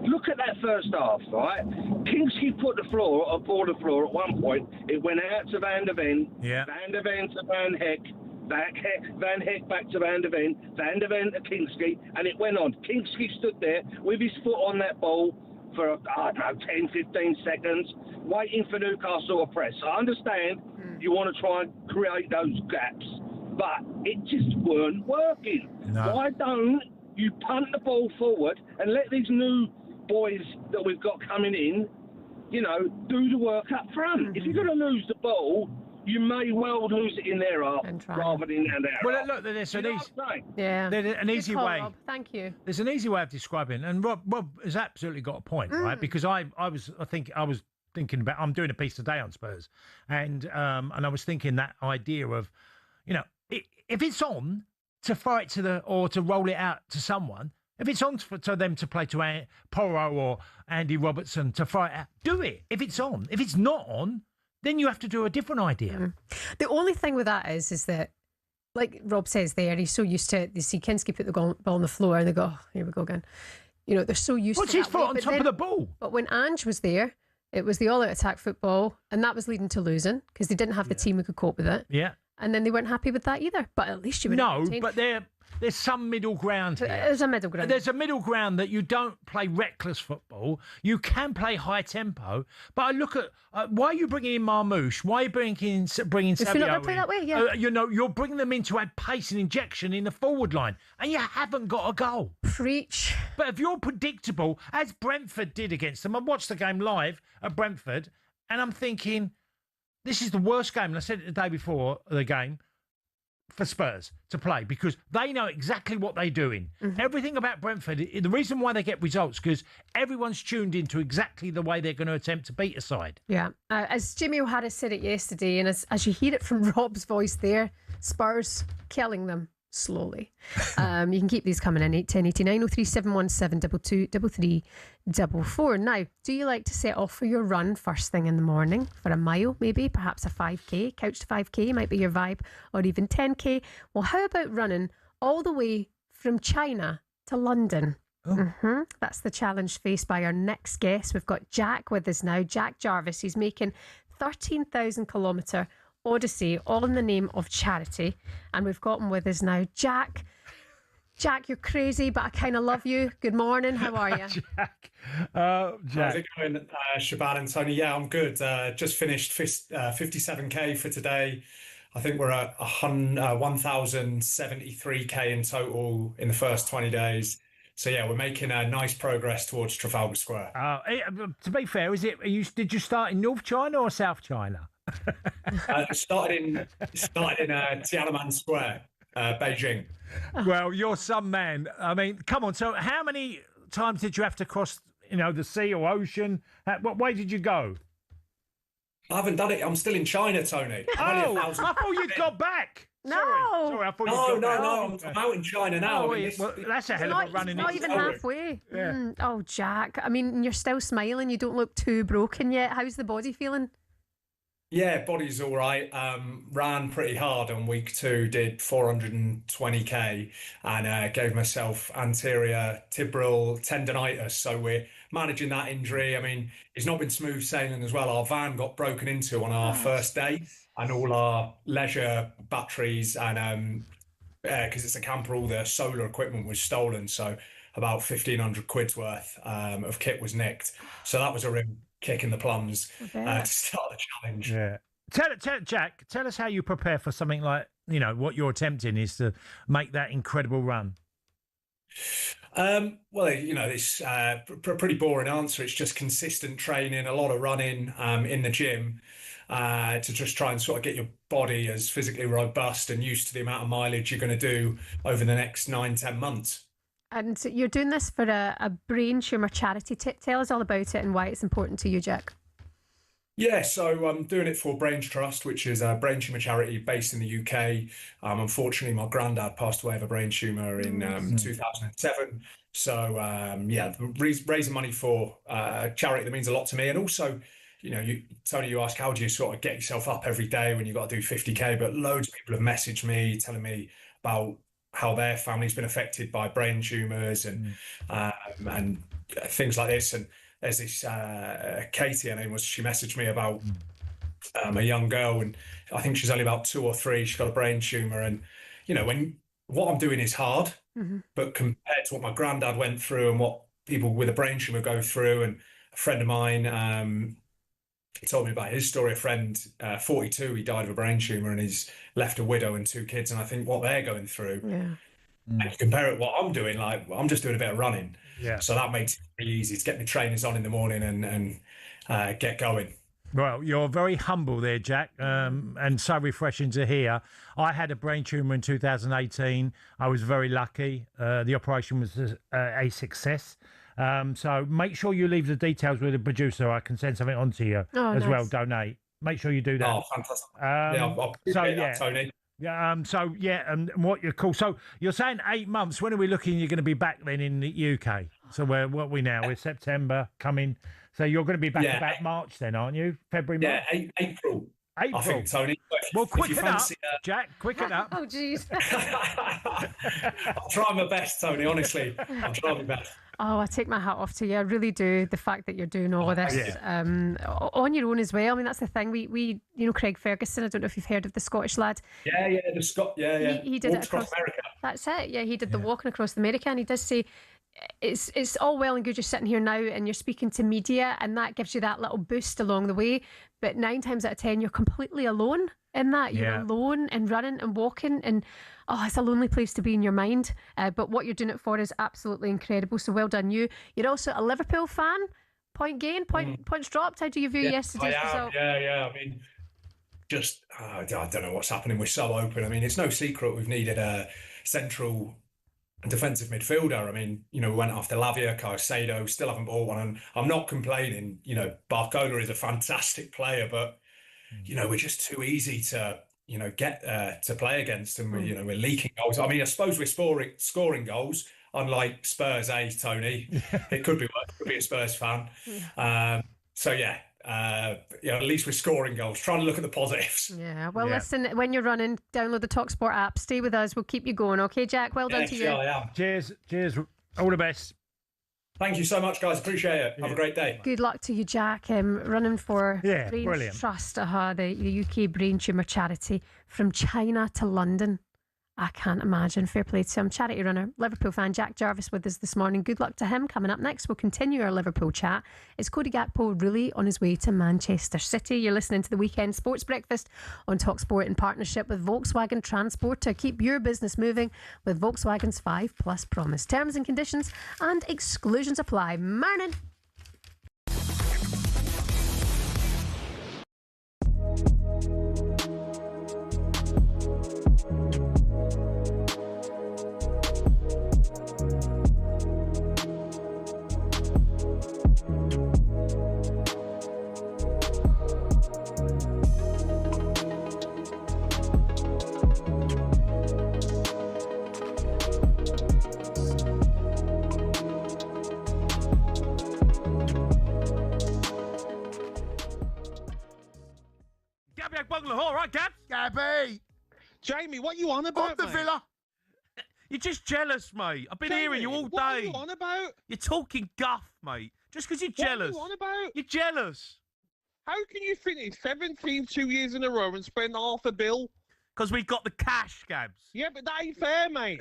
Look at that first half, right? Kingsley put the ball on the floor at one point. It went out to Van der Ven. Yeah. Van der Ven to Van Heck. Van Heck back to Van der Ven. Van der Ven to Kingsley. And it went on. Kingsley stood there with his foot on that ball for, 10, 15 seconds, waiting for Newcastle to press. I understand you want to try and create those gaps, but it just weren't working. No. Why don't you punt the ball forward and let these new boys that we've got coming in, do the work up front? If you're going to lose the ball, you may well lose it in their half rather than in their half. Well, look, there's an easy way. Rob. Thank you. There's an easy way of describing it, and Rob has absolutely got a point, right? Because I was thinking about, I'm doing a piece today on Spurs, and I was thinking that idea of, if it's on to throw it to roll it out to someone. If it's on to them to play to Porro or Andy Robertson to throw it out, do it. If it's on. If it's not on, then you have to do a different idea. The only thing with that is that, like Rob says there, he's so used to it. They see Kinski put the ball on the floor and they go, oh, here we go again. You know, they're so used What's to his that foot way. on But top of the ball? But when Ange was there, it was the all-out attack football, and that was leading to losing because they didn't have the team who could cope with it. Yeah. And then they weren't happy with that either. But at least you were entertained. But there's some middle ground here. There's a middle ground. There's a middle ground that you don't play reckless football. You can play high tempo. But I look at why are you bringing in Marmouche? Why are you bringing Savio If you're not going to play that way, yeah. you know, you're bringing them in to add pace and injection in the forward line, and you haven't got a goal. Preach. But if you're predictable, as Brentford did against them, I watched the game live at Brentford, and I'm thinking, this is the worst game. And I said it the day before the game, for Spurs to play because they know exactly what they're doing. Everything about Brentford, the reason why they get results because everyone's tuned into exactly the way they're going to attempt to beat a side. Yeah. As Jimmy O'Hara said it yesterday, and as you hear it from Rob's voice there, Spurs killing them slowly. You can keep these coming in 81089 03717 223344. Now, do you like to set off for your run first thing in the morning for a mile, maybe perhaps a 5k, couch to 5k might be your vibe, or even 10k? Well, how about running all the way from China to London? That's the challenge faced by our next guest. We've got Jack with us now, Jack Jarvis. He's making 13,000 kilometre odyssey, all in the name of charity, and we've got him with us now. Jack, you're crazy, but I kind of love you. Good morning, how are you? Jack. How's it going, Shebahn and Tony? Yeah, I'm good. Just finished 57k for today. I think we're at 1,073k in total in the first 20 days. So yeah, we're making nice progress towards Trafalgar Square. To be fair, did you start in North China or South China? Started in Tiananmen Square, Beijing. Well, you're some man. I mean, come on. So, how many times did you have to cross, the sea or ocean? What way did you go? I haven't done it. I'm still in China, Tony. I thought you'd got back. No. Sorry, I thought you got back. I'm out in China now. That's a hell of a running. Not even halfway. Yeah. Oh, Jack. I mean, you're still smiling. You don't look too broken yet. How's the body feeling? Yeah, body's all right. Ran pretty hard on week 2, did 420k and gave myself anterior tibial tendonitis. So we're managing that injury. I mean, it's not been smooth sailing as well. Our van got broken into on our first day and all our leisure batteries and because it's a camper, all the solar equipment was stolen. So about 1,500 quid's worth of kit was nicked. So that was a real kick in the plums to start the challenge. Yeah. Jack, tell us how you prepare for something like, what you're attempting is to make that incredible run. Well, it's a pretty boring answer. It's just consistent training, a lot of running in the gym to just try and sort of get your body as physically robust and used to the amount of mileage you're going to do over the next 9-10 months. And you're doing this for a brain tumour charity. Tell us all about it and why it's important to you, Jack. Yeah, so I'm doing it for Brains Trust, which is a brain tumour charity based in the UK. Unfortunately, my granddad passed away of a brain tumour in 2007. So, raising money for a charity that means a lot to me. And also, Tony, you ask, how do you sort of get yourself up every day when you've got to do 50k? But loads of people have messaged me telling me about how their family's been affected by brain tumours and things like this. And there's this Katie, her name was, she messaged me about a young girl, and I think she's only about 2 or 3. She's got a brain tumour, and what I'm doing is hard, but compared to what my granddad went through and what people with a brain tumour go through, and a friend of mine told me about his story. A friend, 42, he died of a brain tumour, and he's left a widow and 2 kids. And I think what they're going through, and you compare it to what I'm doing, like I'm just doing a bit of running. Yeah. So that makes it pretty easy to get my trainers on in the morning and get going. Well, you're very humble there, Jack, and so refreshing to hear. I had a brain tumour in 2018. I was very lucky. The operation was a success. So make sure you leave the details with the producer. I can send something on to you as well. Donate. Make sure you do that. Oh, fantastic. I'll appreciate that, Tony. And what you're cool. So you're saying 8 months. When are we looking? You're going to be back then in the UK? So what are we now? We're September coming. So you're going to be back about March then, aren't you? February, March? Yeah, April. April. I think, Tony. Well, quicken up, Jack. Quicken up. Oh, jeez. I'll try my best, Tony. Honestly, I'll try my best. Oh, I take my hat off to you. I really do. The fact that you're doing all of this on your own as well. I mean, that's the thing. We Craig Ferguson. I don't know if you've heard of the Scottish lad. Yeah, the Scot. Yeah. He did Walked it across America. That's it. Yeah, he did the walking across America, and he does say it's all well and good you're sitting here now and you're speaking to media, and that gives you that little boost along the way. But 9 times out of 10, you're completely alone in that. You're alone and running and walking, and it's a lonely place to be in your mind. But what you're doing it for is absolutely incredible. So well done, you. You're also a Liverpool fan. Point gained, points dropped. How do you view yesterday's result? Yeah. I mean, just I don't know what's happening. We're so open. I mean, it's no secret we've needed a central defensive midfielder. I mean, we went after Lavia, Caicedo, still haven't bought one, and I'm not complaining. Barcola is a fantastic player, but we're just too easy to get to play against, and we're leaking goals. I mean, I suppose we're scoring goals, unlike Spurs, Tony? It could be worse. Could be a Spurs fan. At least we're scoring goals. Trying to look at the positives. Yeah. Well, listen, when you're running, download the talkSPORT app. Stay with us. We'll keep you going. Okay, Jack? Well done to you. I am. Cheers. All the best. Thank you so much, guys. Appreciate it. Have a great day. Good luck to you, Jack. Running for Brain brilliant. Trust, the UK brain tumour charity, from China to London. I can't imagine. Fair play to him. Charity runner, Liverpool fan Jack Jarvis with us this morning. Good luck to him. Coming up next, we'll continue our Liverpool chat. Is Cody Gakpo really on his way to Manchester City? You're listening to the Weekend Sports Breakfast on talkSPORT in partnership with Volkswagen Transporter. Keep your business moving with Volkswagen's 5+ promise. Terms and conditions and exclusions apply. Morning. All right, Gab? Gabby! Jamie, what you on about, On the mate? Villa! You're just jealous, mate. I've been Jamie, hearing you all day. What are you on about? You're talking guff, mate. Just because you're jealous. What are you on about? You're jealous. How can you finish 17 2 years in a row and spend half a bill? Because we've got the cash, Gabs. Yeah, but that ain't fair, mate.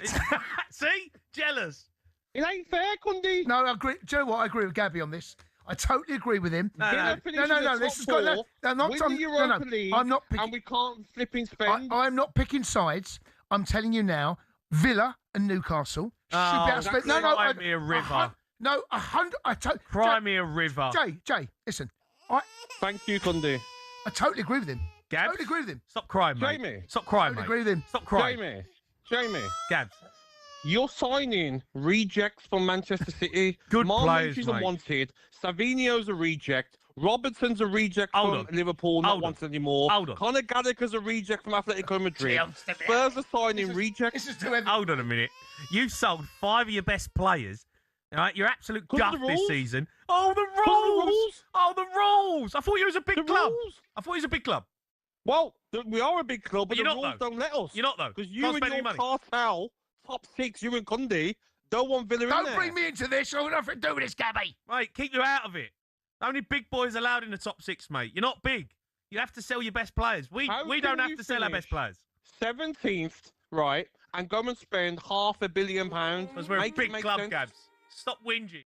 See? Jealous. It ain't fair, Cundy. No, I agree. Do you know what? I agree with Gabby on this. I totally agree with him. No. This has got no. I'm not. Win the Europa League, I'm not picking. and we can't flipping spend. I'm not picking sides. I'm telling you now. Villa and Newcastle should be able to spend. Cry me a river. 100. Cry me a river. Jay, listen. Thank you, Cundy. I totally agree with him. Gabs? Totally agree with him. Stop crying, mate. Jamie. Stop crying, Totally mate. agree with him. Stop crying. Jamie. Gabs. You're signing rejects from Manchester City. Good Marmouche players, is mate. unwanted. Savino's a reject. Robertson's a reject from Liverpool, not wanted anymore. Conor Gallagher's a reject from Atletico Madrid. Spurs are signing rejects. Hold on a minute. You sold 5 of your best players. All right, you're absolute guff this season. Oh, the rules! Oh, the rules! I thought you was a big club. I thought you was a big club. Well, we are a big club, but the you're rules not, don't let us. You're not, though. Because you and your cartel, top 6, you and Cundy, don't want Villa in there. Don't bring me into this. I've got nothing to do with this, Gabby. Mate, keep you out of it. Only big boys allowed in the top 6, mate. You're not big. You have to sell your best players. We don't have to sell our best players. 17th, right, and go and spend £500 million. Because we're a big club, Gabs. Stop whinging.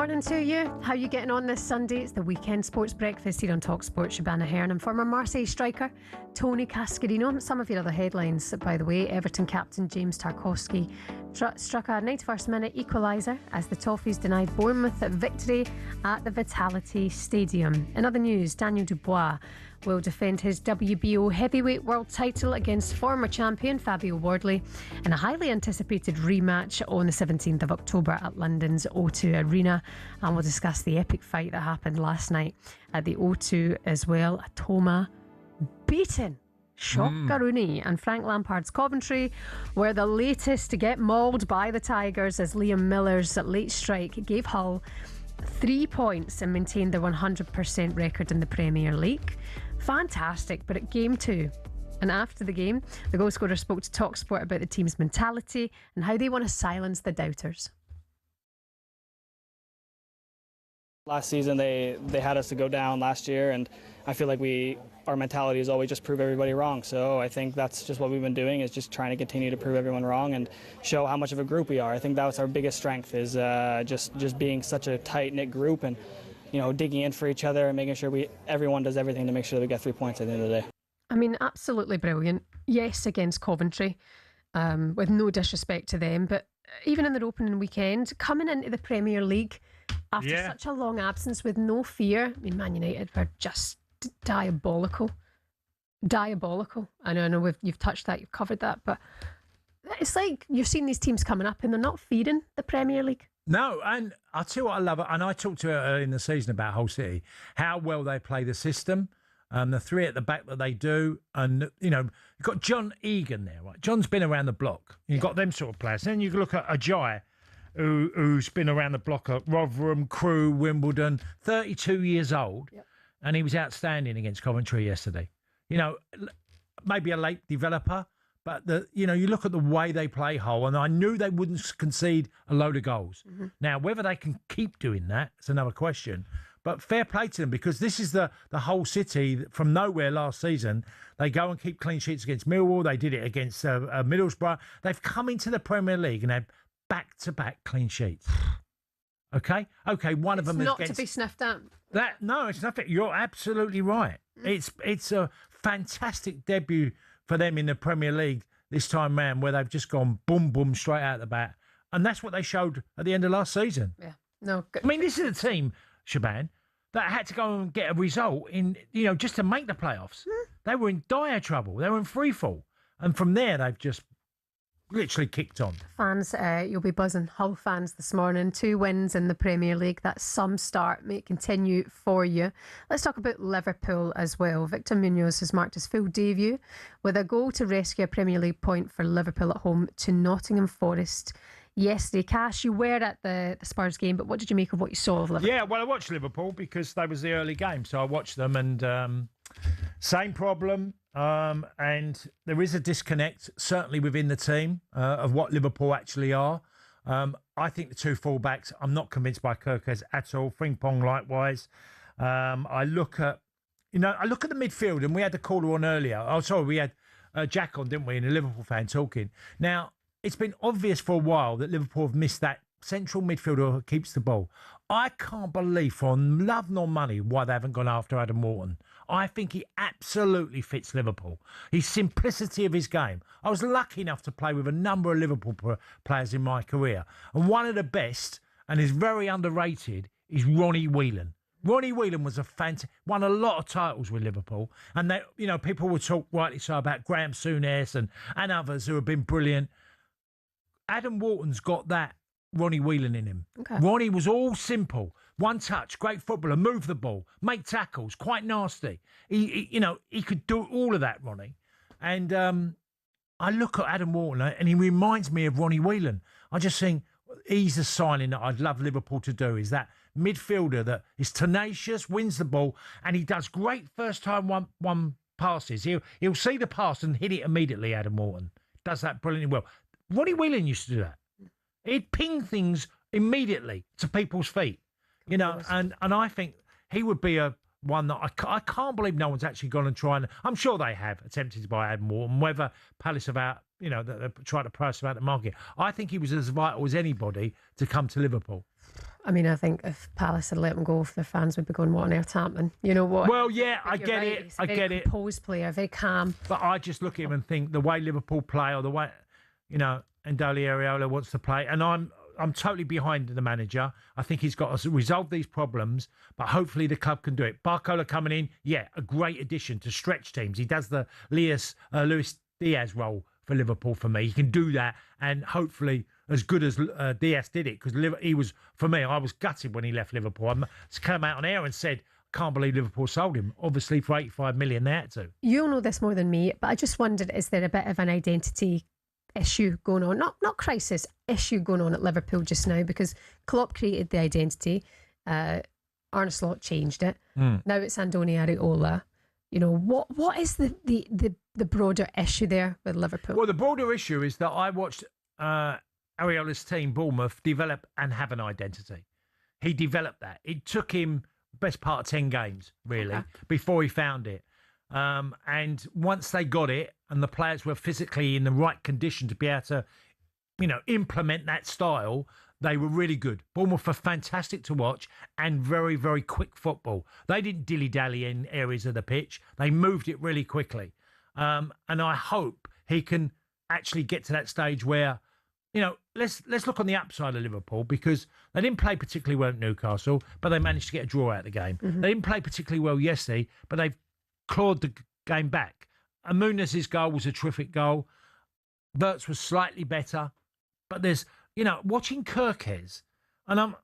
morning to you. How are you getting on this Sunday? It's the weekend sports breakfast here on talkSPORT. Shebahn Aherne and former Marseille striker Tony Cascarino. Some of your other headlines, by the way. Everton captain James Tarkowski struck a 91st minute equaliser as the Toffees denied Bournemouth a victory at the Vitality Stadium. In other news, Daniel Dubois will defend his WBO heavyweight world title against former champion Fabio Wardley in a highly anticipated rematch on the 17th of October at London's O2 Arena. And we'll discuss the epic fight that happened last night at the O2 as well. Atoma beaten Shockaroonie and Frank Lampard's Coventry were the latest to get mauled by the Tigers as Liam Miller's late strike gave Hull 3 points and maintained their 100% record in the Premier League. Fantastic. But at game 2 and after the game, the goal scorer spoke to talkSPORT about the team's mentality and how they want to silence the doubters. Last season they had us to go down last year, and I feel like our mentality is always just prove everybody wrong. So I think that's just what we've been doing, is just trying to continue to prove everyone wrong and show how much of a group we are. I think that was our biggest strength, is just being such a tight-knit group and, you know, digging in for each other and making sure everyone does everything to make sure that we get 3 points at the end of the day. I mean, absolutely brilliant. Yes, against Coventry, with no disrespect to them, but even in their opening weekend, coming into the Premier League after such a long absence with no fear. I mean, Man United were just diabolical. I know you've touched that, you've covered that, but it's like you've seen these teams coming up and they're not feeding the Premier League. No, and I'll tell you what I love, and I talked to her early in the season about Hull City, how well they play the system, the three at the back that they do, and, you know, you've got John Egan there, right? John's been around the block. You've got them sort of players. Then you look at Ajay, who's been around the block at Rotherham, Crewe, Wimbledon, 32 years old, and he was outstanding against Coventry yesterday. You know, maybe a late developer, but you look at the way they play Hull, and I knew they wouldn't concede a load of goals. Mm-hmm. Now, whether they can keep doing that, it's another question. But fair play to them, because this is the Hull City from nowhere last season. They go and keep clean sheets against Millwall. They did it against Middlesbrough. They've come into the Premier League and had back-to-back clean sheets. Okay, one of them is not to be sniffed at. No, it's nothing. You're absolutely right. It's a fantastic debut for them in the Premier League this time round, where they've just gone boom, boom, straight out the bat. And that's what they showed at the end of last season. Yeah. No. I mean, this is a team, Shebahn, that had to go and get a result in, just to make the playoffs. They were in dire trouble. They were in free fall. And from there, they've just literally kicked on. Fans, you'll be buzzing. Hull fans this morning. 2 wins in the Premier League. That's some start. May it continue for you. Let's talk about Liverpool as well. Victor Munoz has marked his full debut with a goal to rescue a Premier League point for Liverpool at home to Nottingham Forest yesterday. Cash, you were at the Spurs game, but what did you make of what you saw of Liverpool? Yeah, well, I watched Liverpool because they was the early game, so I watched them, and same problem. And there is a disconnect, certainly within the team, of what Liverpool actually are. I think the 2 fullbacks, I'm not convinced by Kirkes at all. Frimpong likewise. I look at the midfield, and we had the caller on earlier. Oh, sorry, we had Jack on, didn't we? And a Liverpool fan talking. Now, it's been obvious for a while that Liverpool have missed that central midfielder who keeps the ball. I can't believe, for love nor money, why they haven't gone after Adam Wharton. I think he absolutely fits Liverpool. His simplicity of his game. I was lucky enough to play with a number of Liverpool players in my career. And one of the best, and is very underrated, is Ronnie Whelan. Ronnie Whelan was won a lot of titles with Liverpool. And they, people would talk rightly so about Graham Souness and others who have been brilliant. Adam Wharton's got that Ronnie Whelan in him. Okay. Ronnie was all simple. One touch, great footballer, move the ball, make tackles, quite nasty. He could do all of that, Ronnie. And I look at Adam Wharton and he reminds me of Ronnie Whelan. I just think he's the signing that I'd love Liverpool to do, is that midfielder that is tenacious, wins the ball, and he does great first time one passes. He'll see the pass and hit it immediately, Adam Wharton. Does that brilliantly well. Ronnie Whelan used to do that. He'd ping things immediately to people's feet, and I think he would be a one that I can't believe no one's actually gone and tried. I'm sure they have attempted to buy Adam Wharton, whether Palace about, they tried to price him out the market. I think he was as vital as anybody to come to Liverpool. I mean, I think if Palace had let him go, if their fans would be going, what on earth's happening? You know what? Well, yeah, I get it. He's a very composed player, very calm. But I just look at him and think the way Liverpool play, or the way, Ndoli Areola wants to play, and I'm totally behind the manager. I think he's got to resolve these problems, but hopefully the club can do it. Barcola coming in, a great addition to stretch teams. He does the Luis Diaz role for Liverpool for me. He can do that, and hopefully as good as Diaz did it, because he was, for me, I was gutted when he left Liverpool. I came out on air and said, can't believe Liverpool sold him. Obviously for 85 million they had to. You'll know this more than me, but I just wondered, is there a bit of an identity issue going on? Not crisis, issue going on at Liverpool just now, because Klopp created the identity, Arne Slot changed it. Now it's Andoni Areola. What is the broader issue there with Liverpool? Well, the broader issue is that I watched Areola's team, Bournemouth, develop and have an identity. He developed that. It took him best part of 10 games, really, before he found it. And once they got it and the players were physically in the right condition to be able to, implement that style, they were really good. Bournemouth were fantastic to watch and very, very quick football. They didn't dilly-dally in areas of the pitch. They moved it really quickly. And I hope he can actually get to that stage where, let's look on the upside of Liverpool, because they didn't play particularly well at Newcastle, but they managed to get a draw out of the game. They didn't play particularly well yesterday, but they've clawed the game back. Amunez's goal was a terrific goal. Wirtz was slightly better, but there's, watching Kirkes, and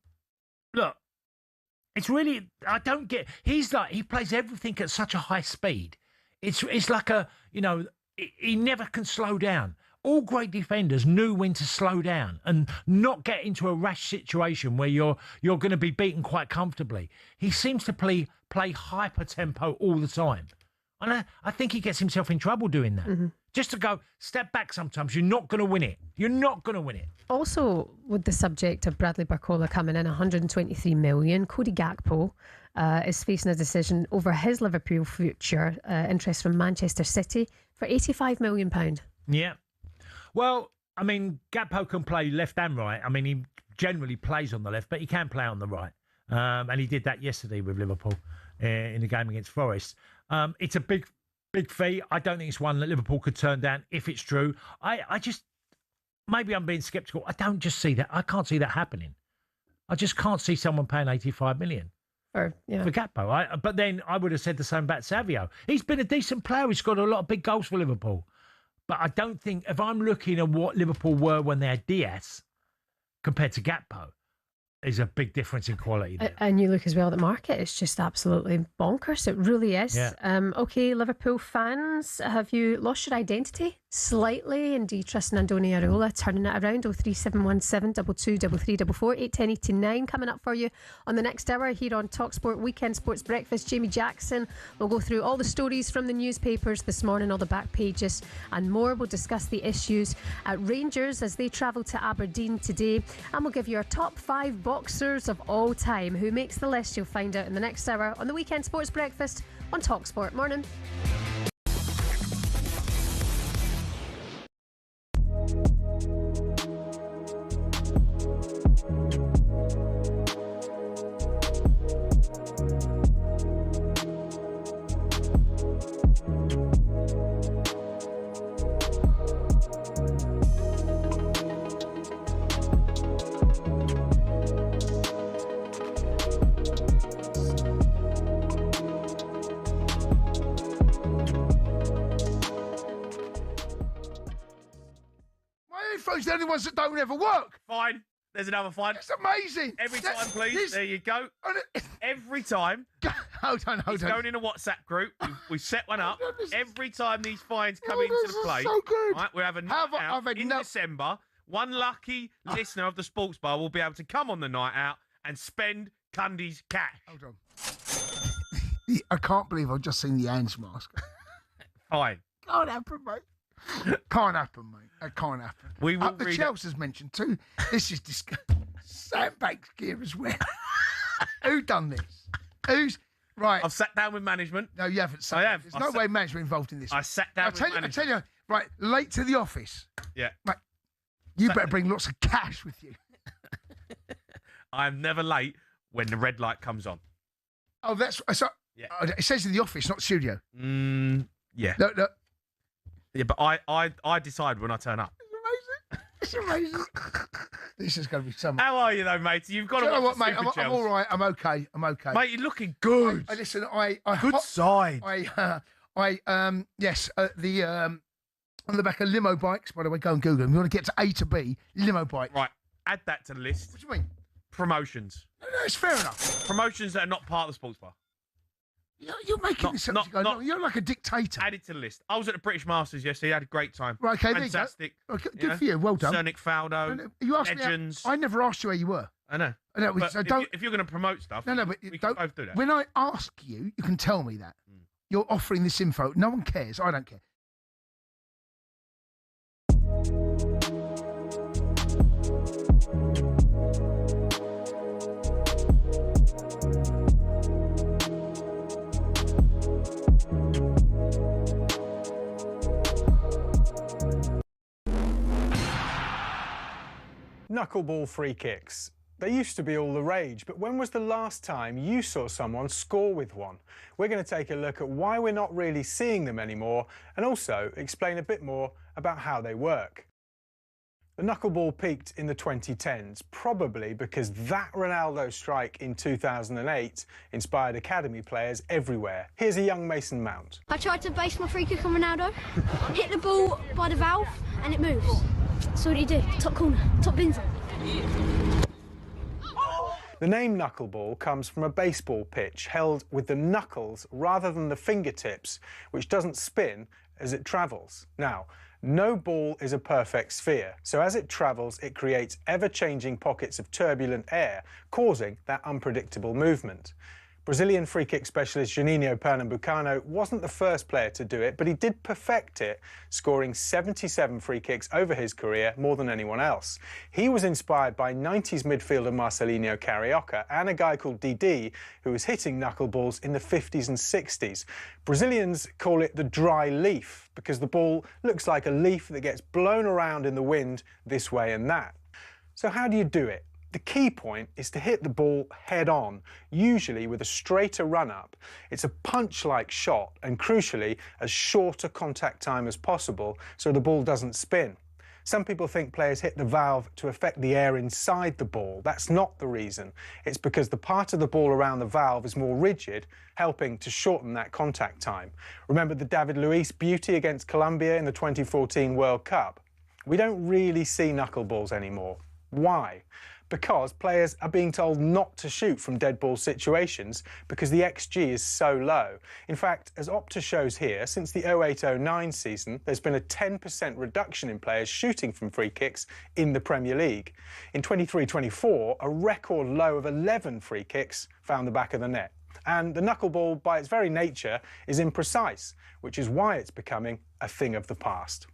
it's really, I don't get, he plays everything at such a high speed. It's like he never can slow down. All great defenders knew when to slow down and not get into a rash situation where you're going to be beaten quite comfortably. He seems to play hyper tempo all the time. And I think he gets himself in trouble doing that. Just to go, step back sometimes. You're not going to win it. You're not going to win it. Also, with the subject of Bradley Barcola coming in, 123 million, Cody Gakpo is facing a decision over his Liverpool future, interest from Manchester City, for £85 million. Yeah. Well, I mean, Gakpo can play left and right. I mean, he generally plays on the left, but he can play on the right. And he did that yesterday with Liverpool in the game against Forest. It's a big fee. I don't think it's one that Liverpool could turn down if it's true. I just, maybe I'm being sceptical. I don't just see that. I can't see that happening. I just can't see someone paying 85 million for Gakpo. But then I would have said the same about Savio. He's been a decent player. He's got a lot of big goals for Liverpool. But I don't think, if I'm looking at what Liverpool were when they had Diaz compared to Gakpo, there's a big difference in quality there. And you look as well at the market, it's just absolutely bonkers. It really is. Yeah. Okay, Liverpool fans, have you lost your identity slightly? And do you trust Andoni Areola turning it around? 03717 223344 81089 coming up for you on the next hour here on talkSPORT Weekend Sports Breakfast. Jamie Jackson will go through all the stories from the newspapers this morning, all the back pages and more. We'll discuss the issues at Rangers as they travel to Aberdeen today, and we'll give you our top 5 boxers of all time. Who makes the list? You'll find out in the next hour on the Weekend Sports Breakfast on talkSPORT. Morning. The only ones that don't ever work. Fine. There's another fine. It's amazing. Every time, please. There you go. Every time. Hold on. It's going in a WhatsApp group. We set one up. Every time these fines come into the play. So good. Right, we'll have a night out in December. One lucky listener of the Sports Bar will be able to come on the night out and spend Cundy's cash. Hold on. I can't believe I've just seen the Ange mask. Fine. Can't happen, mate. Can't happen, mate. It can't happen. We will the Chelsea's mentioned too. This is disgusting. Sandbags gear as well. Who done this? Right. I've sat down with management. No, you haven't. I have. There's no way management involved in this. I sat down with management. I tell you, right, late to the office. Yeah. Right. You better bring lots of cash with you. I'm never late when the red light comes on. Oh, that's so. Yeah. It says in the office, not studio. Yeah. No. Yeah, but I decide when I turn up. It's amazing. This is going to be so much. How are you though, mate? You've got to watch what, the mate? Super I'm all right. I'm okay. Mate, you're looking good. Listen, good side. Yes, on the back of limo bikes. By the way, go and Google them. You want to get to A to B, limo bikes. Right, add that to the list. What do you mean? Promotions. No, it's fair enough. Promotions that are not part of the sports bar. You're making this up. You're like a dictator. Add it to the list. I was at the British Masters yesterday. Had a great time. Right, okay, fantastic. There you go. Good for you. Well done. Cernic Faldo. You asked Legends. me. I never asked you where you were. I know. But so if you're going to promote stuff, but we can both do that. When I ask you, you can tell me that. You're offering this info. No one cares. I don't care. Knuckleball free kicks. They used to be all the rage, but when was the last time you saw someone score with one? We're going to take a look at why we're not really seeing them anymore and also explain a bit more about how they work. The knuckleball peaked in the 2010s, probably because that Ronaldo strike in 2008 inspired academy players everywhere. Here's a young Mason Mount. I tried to base my free kick on Ronaldo, hit the ball by the valve and it moves. So what do? Top corner, top bins. The name knuckleball comes from a baseball pitch held with the knuckles rather than the fingertips, which doesn't spin as it travels. Now, no ball is a perfect sphere, so as it travels, it creates ever-changing pockets of turbulent air, causing that unpredictable movement. Brazilian free-kick specialist Juninho Pernambucano wasn't the first player to do it, but he did perfect it, scoring 77 free kicks over his career, more than anyone else. He was inspired by 90s midfielder Marcelinho Carioca and a guy called Didi, who was hitting knuckleballs in the 50s and 60s. Brazilians call it the dry leaf, because the ball looks like a leaf that gets blown around in the wind this way and that. So how do you do it? The key point is to hit the ball head on, usually with a straighter run-up. It's a punch-like shot and, crucially, as short a contact time as possible so the ball doesn't spin. Some people think players hit the valve to affect the air inside the ball. That's not the reason. It's because the part of the ball around the valve is more rigid, helping to shorten that contact time. Remember the David Luiz beauty against Colombia in the 2014 World Cup? We don't really see knuckleballs anymore. Why? Because players are being told not to shoot from dead ball situations because the XG is so low. In fact, as Opta shows here, since the 08-09 season, there's been a 10% reduction in players shooting from free kicks in the Premier League. In 23-24, a record low of 11 free kicks found the back of the net. And the knuckleball, by its very nature, is imprecise, which is why it's becoming a thing of the past.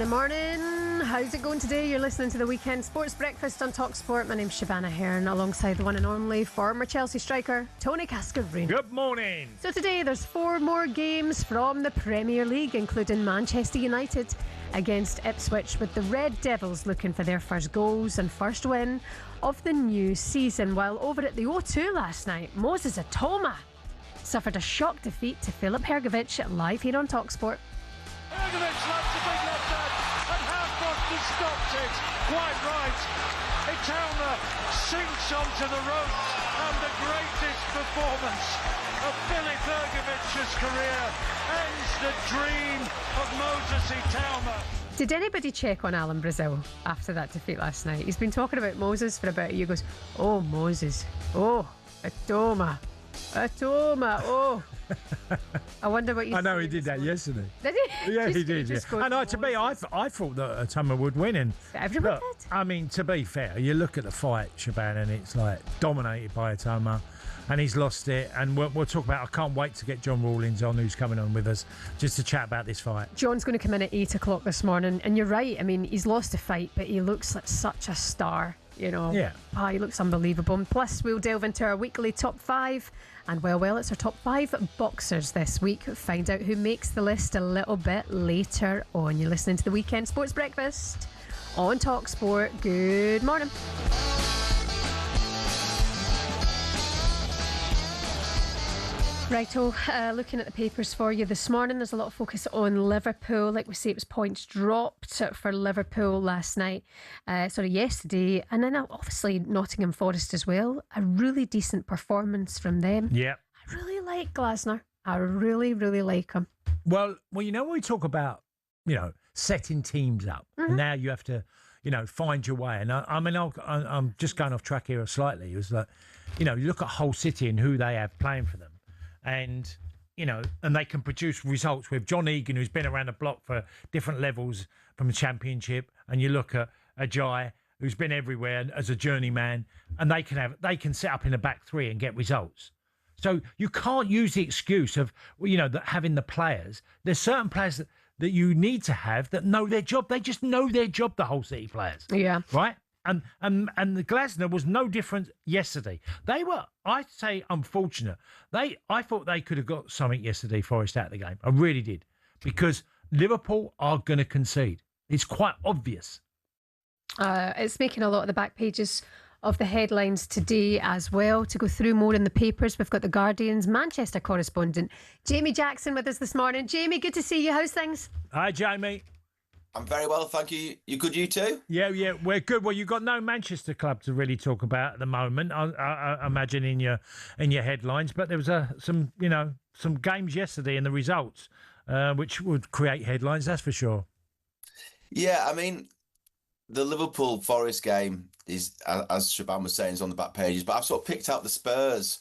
Morning. how's it going today? You're listening to the Weekend Sports Breakfast on talkSPORT. My name's Shebahn Aherne, alongside the one and only former Chelsea striker, Tony Cascarino. Good morning. So today there's 4 more games from the Premier League, including Manchester United against Ipswich, with the Red Devils looking for their first goals and first win of the new season. While over at the O2 last night, Moses Atoma suffered a shock defeat to Filip Hrgović, live here on talkSPORT. Hrgović left the big left hand, and Handbolt has stopped it. Quite right. Italma sinks onto the ropes, and the greatest performance of Filip Hrgovic's career ends the dream of Moses Italma. Did anybody check on Alan Brazil after that defeat last night? He's been talking about Moses for about a year. He goes, oh, Moses. Oh, Atoma. Oh. I wonder what you I know he did that yesterday. Did he? Yeah, he did. Yeah. And to me, I thought that Atoma would win. And everyone look, did. I mean, to be fair, you look at the fight, Shebahn, and it's like dominated by Atoma, and he's lost it. And we'll talk about. I can't wait to get John Rawlings on, who's coming on with us, just to chat about this fight. John's going to come in at 8 o'clock this morning, and you're right. I mean, he's lost a fight, but he looks like such a star. You know, yeah. He looks unbelievable. And plus, we'll delve into our weekly top 5. And well, it's our top 5 boxers this week. Find out who makes the list a little bit later on. You're listening to the Weekend Sports Breakfast on talkSPORT. Good morning. Righto, looking at the papers for you this morning, there's a lot of focus on Liverpool. Like we say, it was points dropped for Liverpool last night, yesterday, and then obviously Nottingham Forest as well. A really decent performance from them. Yeah. I really like Glasner. I really, really like him. Well, when we talk about, setting teams up, and now you have to, find your way. And I'm just going off track here slightly. It was like, you look at Hull City and who they have playing for them. And, and they can produce results with John Egan, who's been around the block for different levels from the Championship. And you look at Ajay, who's been everywhere as a journeyman, and they can set up in the back three and get results. So you can't use the excuse of, that having the players. There's certain players that you need to have that know their job. They just know their job, the Hull City players. Yeah. Right? And the Glasner was no different yesterday. They were, I'd say, unfortunate. I thought they could have got something yesterday, Forest, out of the game. I really did. Because Liverpool are going to concede. It's quite obvious. It's making a lot of the back pages of the headlines today as well. To go through more in the papers, we've got the Guardian's Manchester correspondent, Jamie Jackson, with us this morning. Jamie, good to see you. How's things? Hi, Jamie. I'm very well, thank you. You good, you too? Yeah, we're good. Well, you've got no Manchester club to really talk about at the moment, I imagine, in your headlines. But there was some games yesterday and the results, which would create headlines, that's for sure. Yeah, I mean, the Liverpool Forest game is, as Shebahn was saying, is on the back pages. But I've sort of picked out the Spurs.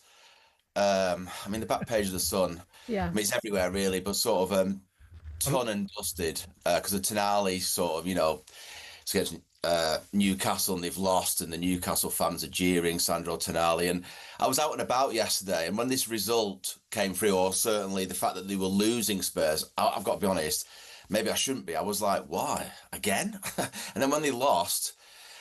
The back page of the Sun. Yeah. I mean, it's everywhere really, but sort of done and dusted because the Tonali sort of, it's against Newcastle and they've lost and the Newcastle fans are jeering Sandro Tonali. And I was out and about yesterday, and when this result came through, or certainly the fact that they were losing Spurs, I've got to be honest, maybe I shouldn't be. I was like, why? Again? And then when they lost,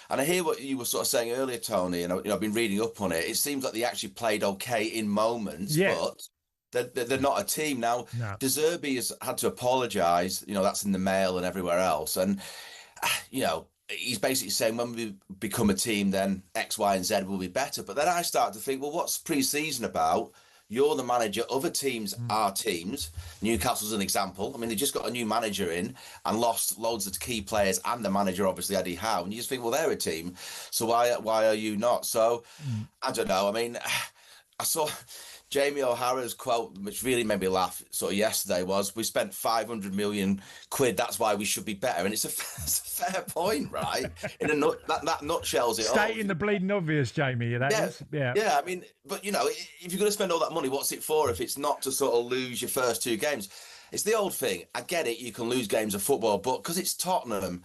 and I hear what you were sort of saying earlier, Tony, and I've been reading up on it, it seems like they actually played okay in moments, but they're not a team. Now, no. De Zerbi has had to apologise, that's in the Mail and everywhere else. And, he's basically saying when we become a team, then X, Y and Z will be better. But then I start to think, well, what's pre-season about? You're the manager. Other teams are teams. Newcastle's an example. I mean, they just got a new manager in and lost loads of key players and the manager, obviously, Eddie Howe. And you just think, well, they're a team. So why are you not? So, I don't know. I mean, I saw Jamie O'Hara's quote, which really made me laugh sort of yesterday, was, we spent 500 million quid, that's why we should be better. And it's a fair point, right? In that nutshells it all. Stating the bleeding obvious, Jamie. Yeah, I mean, but, if you're going to spend all that money, what's it for if it's not to sort of lose your first 2 games? It's the old thing. I get it, you can lose games of football, but because it's Tottenham,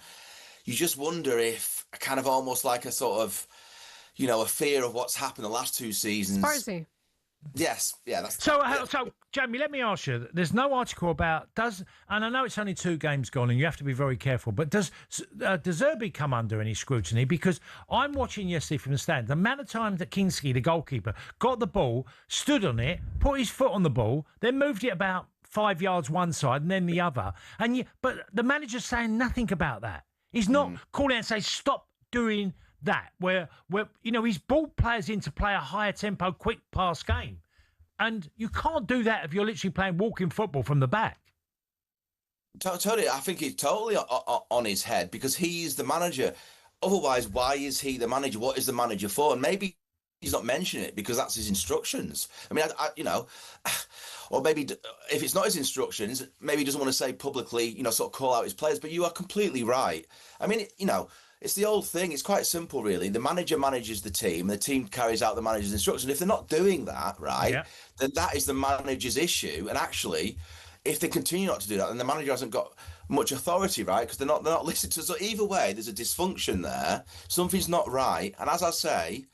you just wonder if kind of almost like a sort of, a fear of what's happened the last 2 seasons. Spursy. Yes, yeah, that's so. So, Jamie, let me ask you. There's no article about and I know it's only 2 games gone, and you have to be very careful. But does Zerbi come under any scrutiny? Because I'm watching yesterday from the stand. The amount of times that Kinski, the goalkeeper, got the ball, stood on it, put his foot on the ball, then moved it about 5 yards one side and then the other, but the manager's saying nothing about that. He's not calling out and saying stop doing that. Where he's brought players in to play a higher tempo, quick pass game. And you can't do that if you're literally playing walking football from the back. Totally, I think it's totally on his head because he's the manager. Otherwise, why is he the manager? What is the manager for? And maybe he's not mentioning it because that's his instructions. I mean, or maybe if it's not his instructions, maybe he doesn't want to say publicly, sort of call out his players. But you are completely right. I mean, it's the old thing. It's quite simple, really. The manager manages the team carries out the manager's instructions. If they're not doing that, right, then that is the manager's issue. And actually, if they continue not to do that, then the manager hasn't got much authority, right? Because they're not listening to. So either way, there's a dysfunction there. Something's not right. And as I say,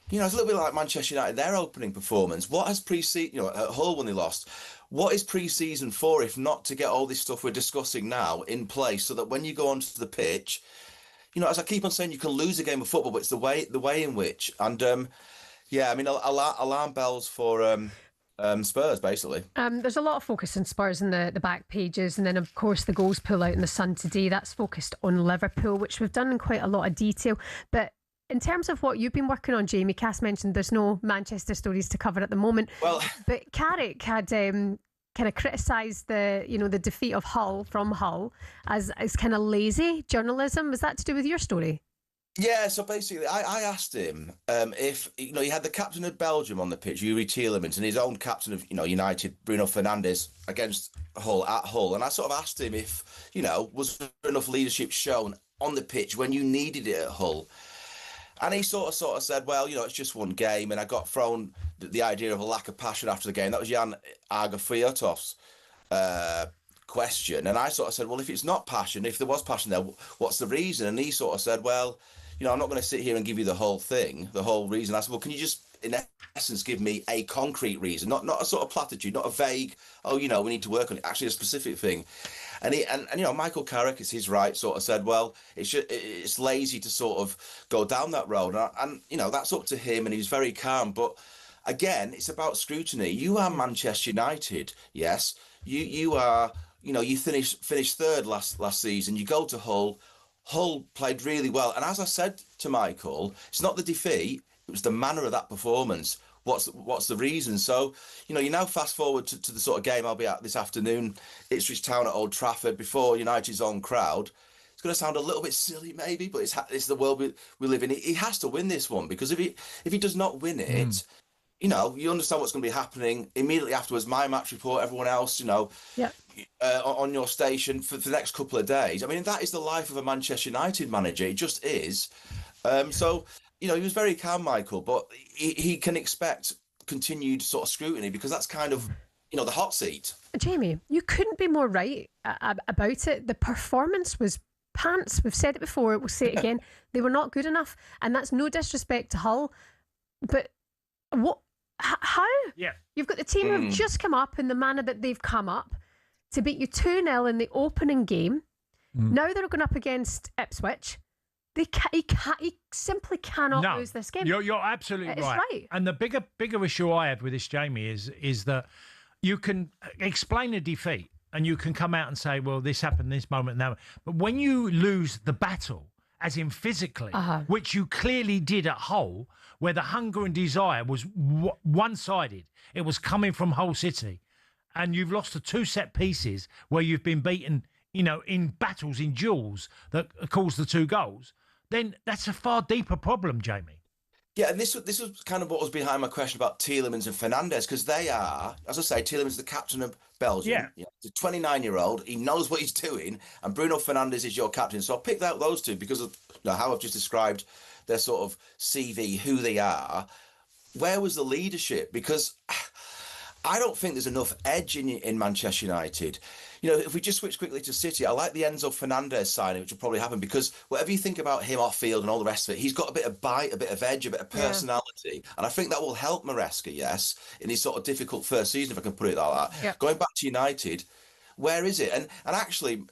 it's a little bit like Manchester United, their opening performance. What has pre-season, at Hull when they lost, what is pre-season for if not to get all this stuff we're discussing now in place so that when you go onto the pitch, as I keep on saying, you can lose a game of football, but it's the way in which. And, alarm bells for Spurs, basically. There's a lot of focus on Spurs in the back pages. And then, of course, the goals pull out in the Sun today. That's focused on Liverpool, which we've done in quite a lot of detail. But in terms of what you've been working on, Jamie, Cass mentioned there's no Manchester stories to cover at the moment. Well, but Carrick had kind of criticised the defeat of Hull as kind of lazy journalism. Was that to do with your story? Yeah, so basically, I asked him if he had the captain of Belgium on the pitch, Yuri Tielemans, and his own captain of United, Bruno Fernandes, against Hull at Hull, and I sort of asked him if was there enough leadership shown on the pitch when you needed it at Hull. And he sort of said, well, it's just one game. And I got thrown the idea of a lack of passion after the game. That was Jan Argafiotov's question. And I sort of said, well, if it's not passion, if there was passion there, what's the reason? And he sort of said, well, I'm not going to sit here and give you the whole thing, the whole reason. I said, well, can you just, in essence, give me a concrete reason, not a sort of platitude, not a vague, we need to work on it, actually a specific thing. And Michael Carrick, it's his right, sort of said, well, it's lazy to sort of go down that road. And that's up to him, and he was very calm. But again, it's about scrutiny. You are Manchester United, yes. You are, you finished third last season. You go to Hull. Hull played really well. And as I said to Michael, it's not the defeat, it was the manner of that performance. What's the reason? So, you now fast forward to the sort of game I'll be at this afternoon, Ipswich Town at Old Trafford, before United's own crowd. It's going to sound a little bit silly, maybe, but it's the world we live in. He has to win this one, because if he does not win it, you understand what's going to be happening immediately afterwards. My match report, everyone else, on your station for the next couple of days. I mean, that is the life of a Manchester United manager. It just is. He was very calm, Michael, but he can expect continued sort of scrutiny, because that's kind of, the hot seat. Jamie, you couldn't be more right about it. The performance was pants. We've said it before. We'll say it again. They were not good enough. And that's no disrespect to Hull. But what? How? Yeah. You've got the team who've just come up in the manner that they've come up to beat you 2-0 in the opening game. Now they're going up against Ipswich. He simply cannot lose this game. You're absolutely right. And the bigger issue I have with this, Jamie, is that you can explain a defeat and you can come out and say, well, this happened this moment now. But when you lose the battle, as in physically, which you clearly did at Hull, where the hunger and desire was one-sided, it was coming from Hull City, and you've lost the 2 set pieces where you've been beaten, in battles, in duels that caused the 2 goals, then that's a far deeper problem, Jamie. Yeah, and this was kind of what was behind my question about Tielemans and Fernandes, because they are, as I say, Tielemans is the captain of Belgium. Yeah. He's a 29-year-old. He knows what he's doing, and Bruno Fernandes is your captain. So I'll pick out those two because of how I've just described their sort of CV, who they are. Where was the leadership? Because I don't think there's enough edge in Manchester United. You know, if we just switch quickly to City, I like the Enzo Fernandez signing, which will probably happen because whatever you think about him off field and all the rest of it, he's got a bit of bite, a bit of edge, a bit of personality. And I think that will help Maresca, yes, in his sort of difficult first season, if I can put it like that. Going back to United, where is it? And actually,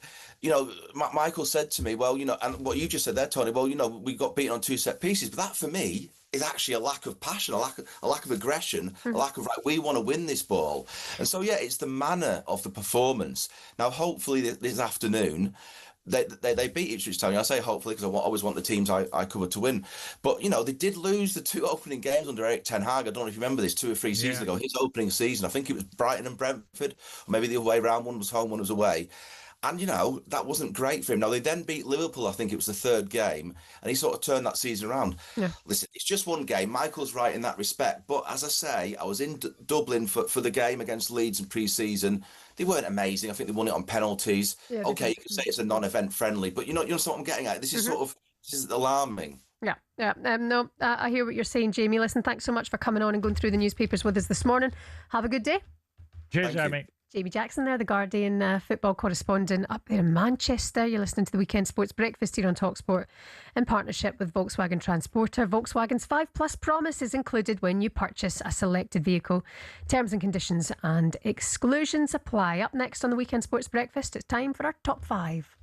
you know, Michael said to me, well, you know, and what you just said there, Tony, well, you know, we got beaten on 2 set pieces, but that for me is actually a lack of passion, a lack of aggression, a lack of, right, we want to win this ball. And so, yeah, it's the manner of the performance. Now, hopefully this afternoon, they beat Ipswich Town. I say hopefully because I always want the teams I cover to win. But, you know, they did lose the 2 opening games under Erik ten Hag. I don't know if you remember this, 2 or 3 seasons ago. His opening season, I think it was Brighton and Brentford, or maybe the other way around. One was home, one was away. And, you know, that wasn't great for him. Now, they then beat Liverpool, I think it was the 3rd game, and he sort of turned that season around. Yeah. Listen, it's just one game. Michael's right in that respect. But as I say, I was in Dublin for the game against Leeds in pre-season. They weren't amazing. I think they won it on penalties. Yeah, okay, you could say it's a non-event friendly, but you know what I'm getting at? This is this is alarming. Yeah. No, I hear what you're saying, Jamie. Listen, thanks so much for coming on and going through the newspapers with us this morning. Have a good day. Cheers, Jamie. Jamie Jackson there, the Guardian football correspondent up there in Manchester. You're listening to the Weekend Sports Breakfast here on talkSPORT in partnership with Volkswagen Transporter. Volkswagen's 5+ promise is included when you purchase a selected vehicle. Terms and conditions and exclusions apply. Up next on the Weekend Sports Breakfast, it's time for our top 5.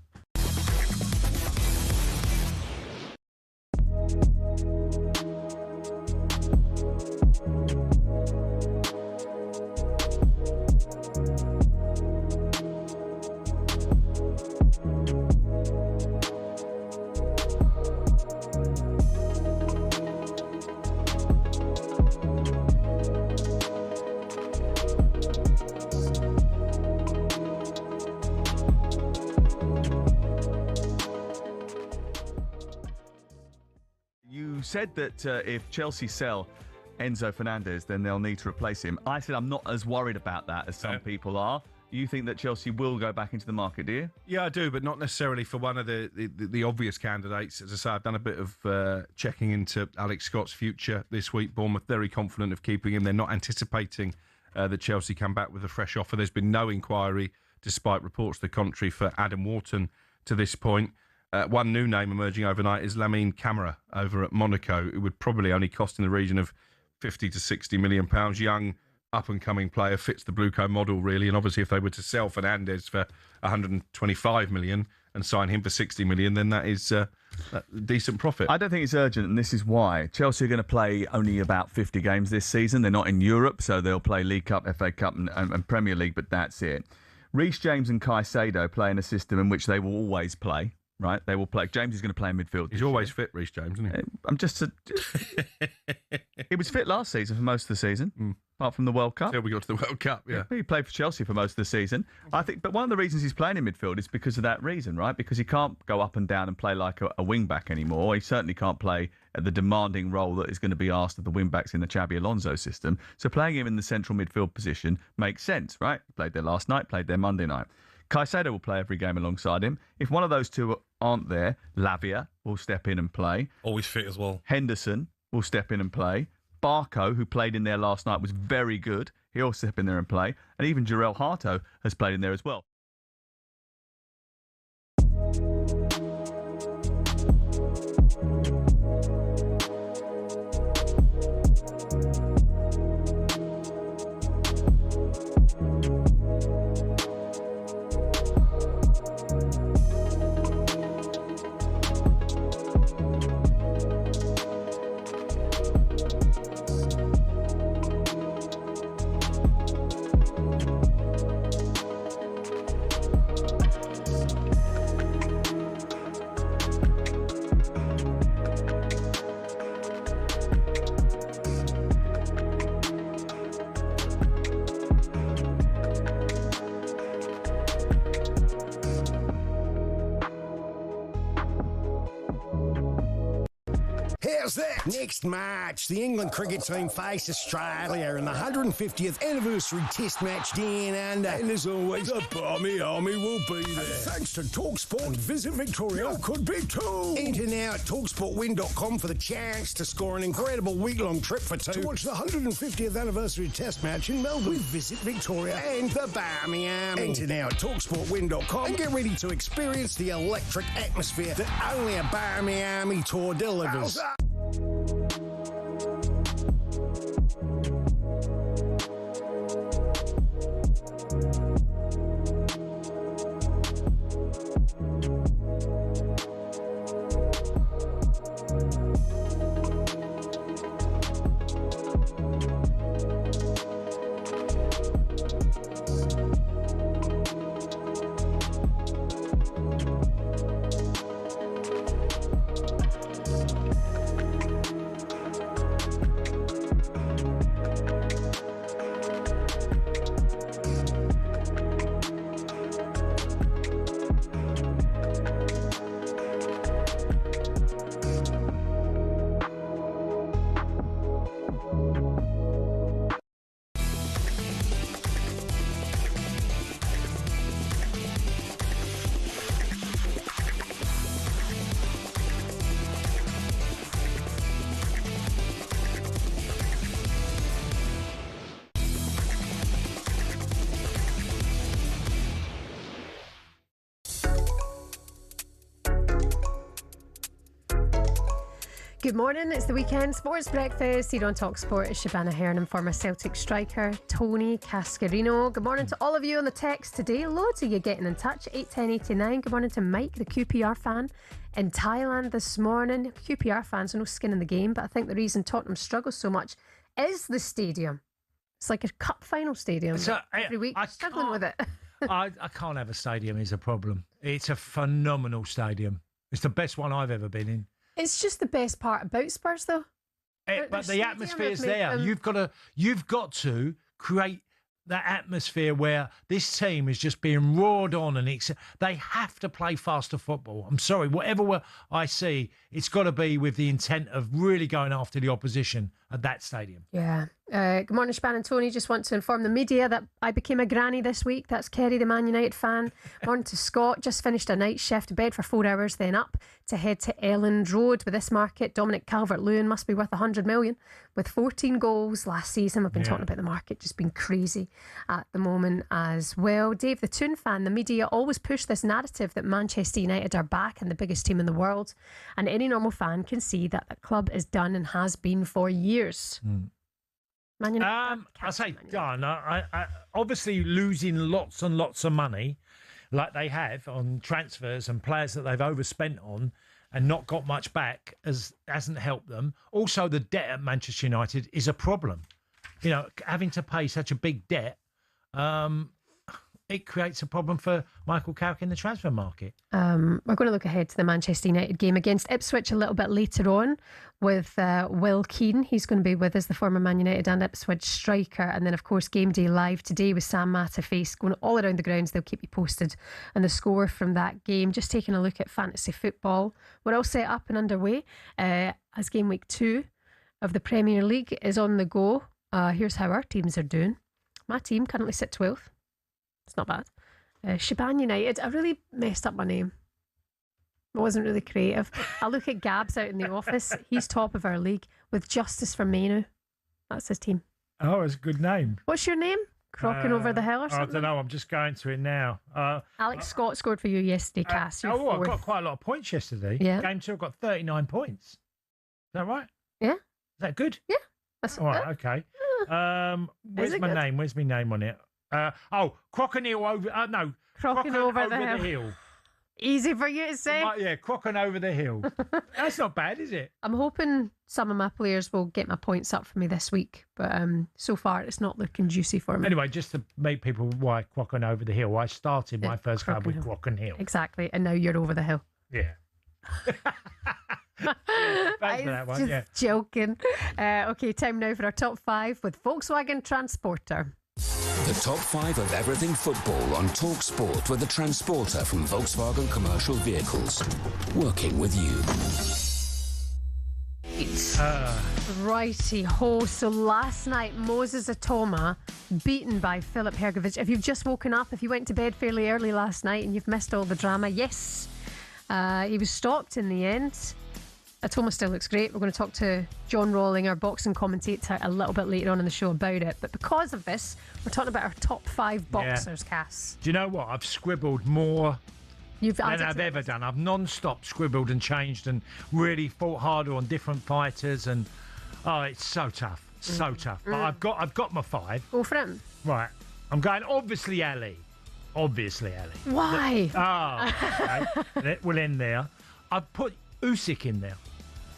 Said that if Chelsea sell Enzo Fernandez, then they'll need to replace him. I said I'm not as worried about that as some people are. You think that Chelsea will go back into the market, do you? Yeah, I do, but not necessarily for one of the obvious candidates. As I say, I've done a bit of checking into Alex Scott's future this week. Bournemouth very confident of keeping him. They're not anticipating that Chelsea come back with a fresh offer. There's been no inquiry, despite reports to the contrary, for Adam Wharton to this point. One new name emerging overnight is Lamine Camara over at Monaco. It would probably only cost in the region of £50 to £60 million. Young, up-and-coming player, fits the Blueco model, really. And obviously, if they were to sell Fernandes for £125 million and sign him for £60 million, then that is a decent profit. I don't think it's urgent, and this is why. Chelsea are going to play only about 50 games this season. They're not in Europe, so they'll play League Cup, FA Cup and Premier League, but that's it. Reece James and Caicedo play in a system in which they will always play. Right, they will play. James is going to play in midfield. He's always fit, Reece James, isn't he? I'm just. He was fit last season for most of the season, apart from the World Cup. Until we got to the World Cup, yeah. He played for Chelsea for most of the season. I think, but one of the reasons he's playing in midfield is because of that reason, right? Because he can't go up and down and play like a wing back anymore. He certainly can't play at the demanding role that is going to be asked of the wing backs in the Xabi Alonso system. So playing him in the central midfield position makes sense, right? He played there last night, played there Monday night. Caicedo will play every game alongside him. If one of those two aren't there, Lavia will step in and play. Always fit as well. Henderson will step in and play. Barco, who played in there last night, was very good. He'll step in there and play. And even Jarell Harto has played in there as well. How's that? Next March, the England cricket team face Australia in the 150th anniversary Test match down under. And as always, the Barmy Army will be there. Thanks to talkSPORT, Visit Victoria could be too. Enter now at talksportwin.com for the chance to score an incredible week-long trip for two to watch the 150th anniversary Test match in Melbourne with Visit Victoria and the Barmy Army. Enter now at talksportwin.com and get ready to experience the electric atmosphere that only a Barmy Army tour delivers. Good morning, it's the weekend sports breakfast here on talkSPORT. It's Shebahn Aherne and former Celtic striker Tony Cascarino. Good morning to all of you on the text today. Loads of you getting in touch. 81089. Good morning to Mike, the QPR fan in Thailand this morning. QPR fans are no skin in the game, but I think the reason Tottenham struggles so much is the stadium. It's like a cup final stadium. So, every week, struggling with it. I can't have a stadium is a problem. It's a phenomenal stadium. It's the best one I've ever been in. It's just the best part about Spurs, though. But the atmosphere's there. You've got to create that atmosphere where this team is just being roared on, and they have to play faster football. I'm sorry, whatever I see, it's got to be with the intent of really going after the opposition at that stadium. Yeah. Good morning, Shebahn and Tony. Just want to inform the media that I became a granny this week. That's Kerry, the Man United fan. Morning to Scott. Just finished a night shift, bed for 4 hours, then up to head to Elland Road. With this market, Dominic Calvert-Lewin must be worth 100 million with 14 goals last season. We've been talking about the market just being crazy at the moment as well. Dave, the Toon fan, the media always push this narrative that Manchester United are back and the biggest team in the world. And any normal fan can see that the club is done and has been for years. I say done. I obviously losing lots and lots of money, like they have on transfers and players that they've overspent on, and not got much back hasn't helped them. Also, the debt at Manchester United is a problem. You know, having to pay such a big debt, it creates a problem for Michael Carrick in the transfer market. We're going to look ahead to the Manchester United game against Ipswich a little bit later on with Will Keane. He's going to be with us, the former Man United and Ipswich striker. And then, of course, GameDay live today with Sam Matterface going all around the grounds. They'll keep you posted on the score from that game. Just taking a look at fantasy football. We're all set up and underway as game week 2 of the Premier League is on the go. Here's how our teams are doing. My team currently sit 12th. It's not bad. Shebahn United. I really messed up my name. I wasn't really creative. I look at Gabs out in the office. He's top of our league with Justice for Menu. That's his team. Oh, it's a good name. What's your name? Crocking over the hill or something? I don't know. I'm just going to it now. Alex Scott scored for you yesterday, Cass. I got quite a lot of points yesterday. Yeah. Game 2, I got 39 points. Is that right? Yeah. Is that good? Yeah. That's all right. Okay. Where's my name? Where's my name on it? Crocodile over. No, Crocking over the hill. Easy for you to say. Yeah, crocking over the hill. That's not bad, is it? I'm hoping some of my players will get my points up for me this week, but so far it's not looking juicy for me. Anyway, just to make people why crocking over the hill, I started my first club with Crocking Hill. Exactly, and now you're over the hill. Yeah. Thanks for that one. Yeah. Joking. Okay, time now for our top 5 with Volkswagen Transporter. The top 5 of everything football on talkSPORT with the Transporter from Volkswagen Commercial Vehicles. Working with you. Righty ho. So last night, Moses Atoma beaten by Filip Hrgović. If you've just woken up, if you went to bed fairly early last night and you've missed all the drama, yes, he was stopped in the end. Atoma still looks great. We're going to talk to John Rawling, our boxing commentator, a little bit later on in the show about it. But because of this, we're talking about our top 5 boxers, Cass. Do you know what? I've scribbled more than I've ever done. I've non-stop scribbled and changed and really fought harder on different fighters, and it's so tough, so tough. But I've got my 5. Go for him. Right, I'm going obviously Ali. Why? Okay. We'll end there. I've put Usyk in there.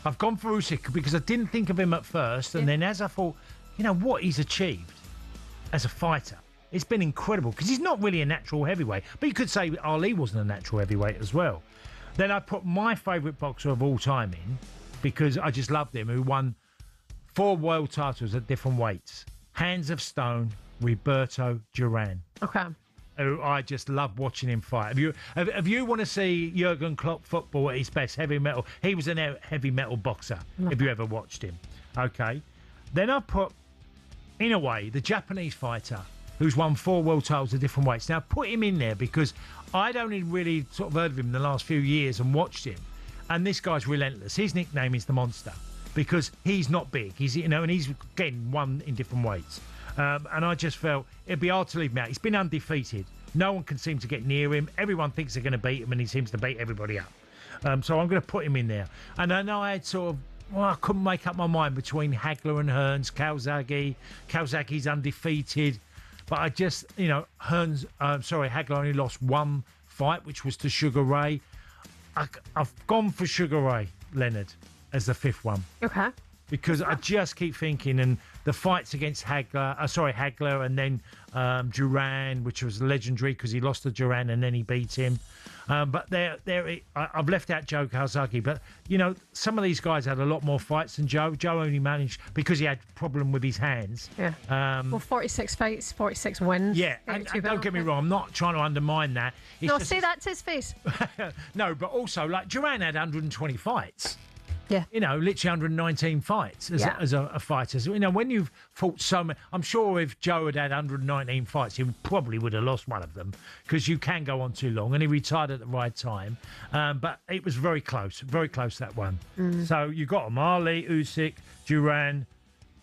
I've gone for Usyk because I didn't think of him at first, and then as I thought, you know what he's achieved as a fighter. It's been incredible because he's not really a natural heavyweight, but you could say Ali wasn't a natural heavyweight as well. Then I put my favourite boxer of all time in because I just loved him, who won 4 world titles at different weights. Hands of Stone, Roberto Duran. Okay. Who I just love watching him fight. If you want to see Jurgen Klopp football at his best, heavy metal, he was a heavy metal boxer, if you ever watched him. Okay. Then I put, in a way, the Japanese fighter who's won 4 world titles at different weights. Now, put him in there because I'd only really sort of heard of him in the last few years and watched him. And this guy's relentless. His nickname is the Monster because he's not big. And he's getting won in different weights. And I just felt it'd be hard to leave him out. He's been undefeated. No one can seem to get near him. Everyone thinks they're going to beat him, and he seems to beat everybody up. So I'm going to put him in there. And I know I had I couldn't make up my mind between Hagler and Hearns, Calzaghe. Calzaghe's undefeated. But I just, Hagler only lost 1 fight, which was to Sugar Ray. I've gone for Sugar Ray Leonard as the 5th one. Okay. Because I just keep thinking, and the fights against Hagler, and then Duran, which was legendary because he lost to Duran and then he beat him. But I've left out Joe Calzaghe, but some of these guys had a lot more fights than Joe. Joe only managed because he had a problem with his hands. Yeah. 46 fights, 46 wins. Yeah, and don't get me wrong, I'm not trying to undermine that. Say that to his face. No, but also like Duran had 120 fights. Yeah. Literally 119 fights as a fighter. So, when you've fought so many, I'm sure if Joe had 119 fights, he probably would have lost one of them because you can go on too long, and he retired at the right time. But it was very close, that one. So you got them, Ali, Usyk, Duran,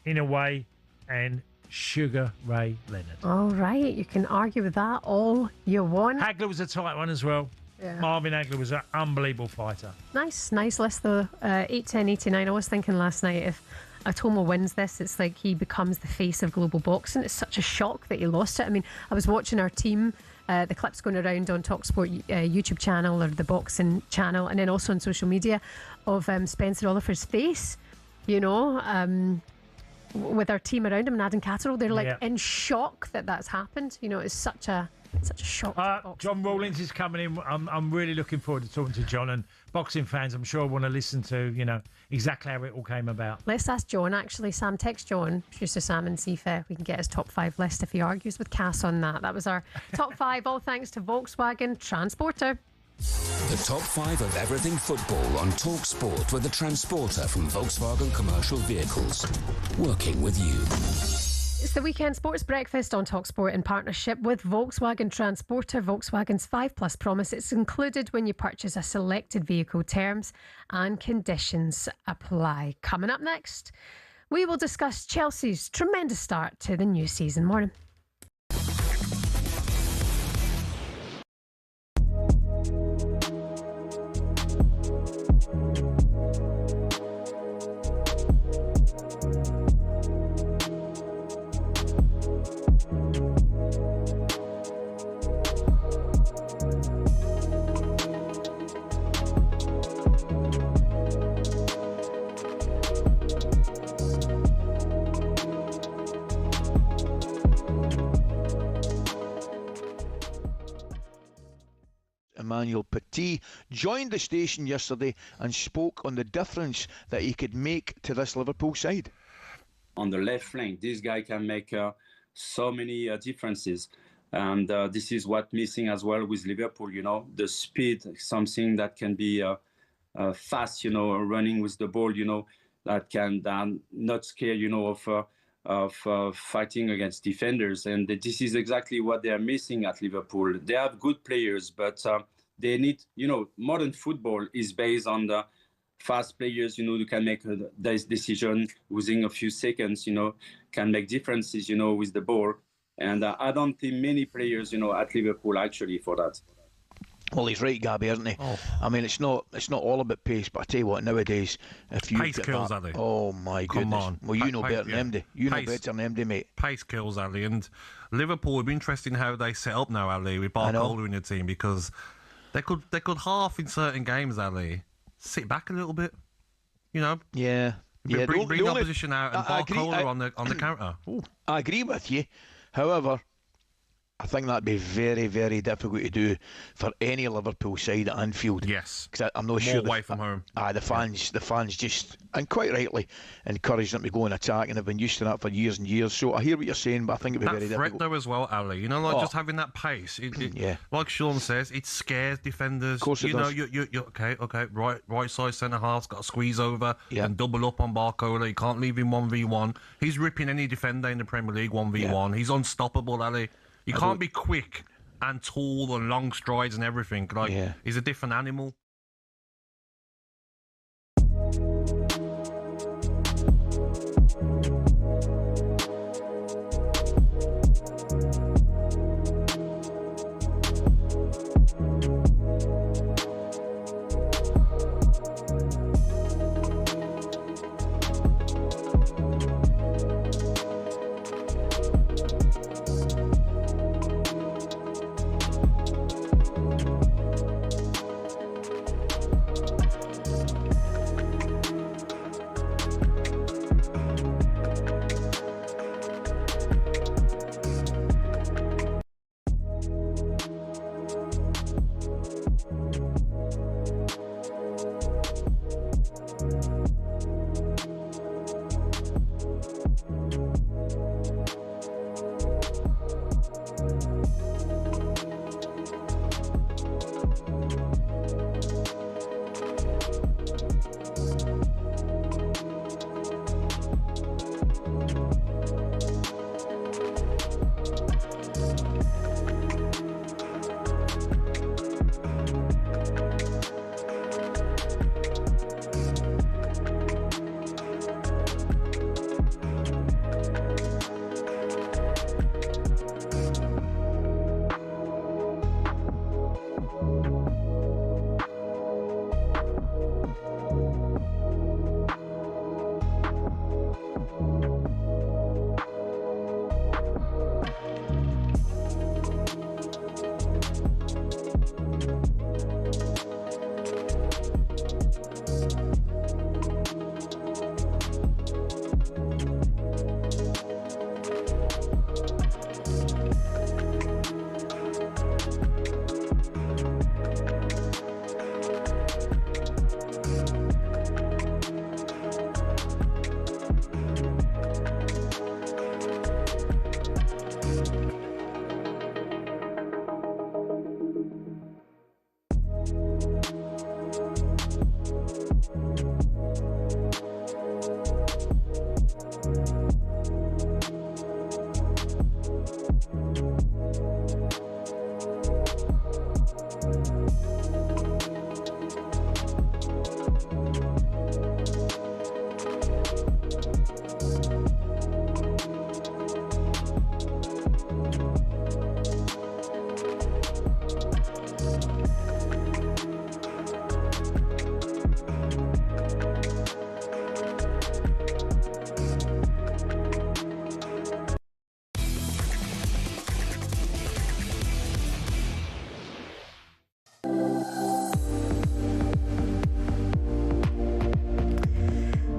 in a way, and Sugar Ray Leonard. All right, you can argue with that all you want. Hagler was a tight one as well. Yeah. Marvin Hagler was an unbelievable fighter. Nice list though. 8-10-89. I was thinking last night if Atoma wins this, it's like he becomes the face of global boxing. It's such a shock that he lost it. I mean, I was watching our team, the clips going around on talkSPORT YouTube channel or the boxing channel, and then also on social media of Spencer Oliver's face, with our team around him and Adam Catterall. They're like in shock that that's happened. It's such a shock. John Rawlings is coming in. I'm really looking forward to talking to John, and boxing fans I'm sure want to listen to exactly how it all came about. Let's ask John. Actually, Sam, text John, producer Sam, and see if we can get his top 5 list if he argues with Cass on that. That was our top 5, all thanks to Volkswagen Transporter. The top 5 of everything football on talkSPORT with the Transporter from Volkswagen Commercial Vehicles. Working with you. It's the Weekend Sports Breakfast on talkSPORT in partnership with Volkswagen Transporter. Volkswagen's 5+ promise. It's included when you purchase a selected vehicle. Terms and conditions apply. Coming up next, we will discuss Chelsea's tremendous start to the new season. Morning. Emmanuel Petit joined the station yesterday and spoke on the difference that he could make to this Liverpool side. On the left flank, this guy can make so many differences. And this is what's missing as well with Liverpool, the speed, something that can be fast, running with the ball, that can not scare, of fighting against defenders. And this is exactly what they are missing at Liverpool. They have good players, but they need, modern football is based on the fast players, who can make a decision within a few seconds, can make differences, with the ball. And I don't think many players, at Liverpool actually for that. Well, he's right, Gabby, isn't he? Oh. I mean, it's not all about pace, but I tell you what, nowadays, if you Pace get kills, that, Ali. oh my Come goodness. on. Well, you know better than MD. You know Pace. better than MD, mate. Pace kills, Ali. And Liverpool would be interesting how they set up now, Ali, with Barcola in the team, because they could half in certain games, Ali, sit back a little bit. Yeah. Bring the opposition out and Barcola on the counter. Ooh. I agree with you. However, I think that'd be very, very difficult to do for any Liverpool side at Anfield. Yes, because I'm not more sure away from home. The fans just, and quite rightly, encourage them to go and attack, and have been used to that for years and years. So I hear what you're saying, but I think it'd be very difficult. That threat difficult. though as well, Ali. Just having that pace. Like Sean says, it scares defenders. Of course it does. You're okay. Right side centre half's got to squeeze over and double up on Barcola. You can't leave him 1v1. He's ripping any defender in the Premier League 1v1. He's unstoppable, Ali. You can't be quick and tall and long strides and everything. He's a different animal.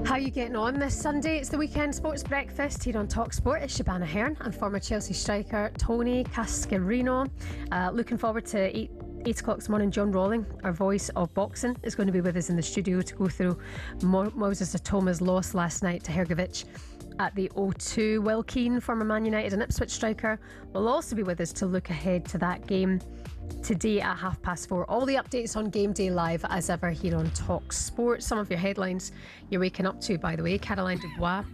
How are you getting on this Sunday? It's the Weekend Sports Breakfast here on talkSPORT. It's Shebahn Aherne and former Chelsea striker Tony Cascarino. Looking forward to 8 o'clock this morning. John Rawling, our voice of boxing, is going to be with us in the studio to go through Moses Atoma's loss last night to Hergovic at the O2. Will Keane, former Man United and Ipswich striker, will also be with us to look ahead to that game today at 4:30. All the updates on Game Day Live as ever here on talkSPORT. Some of your headlines you're waking up to, by the way. Caroline Dubois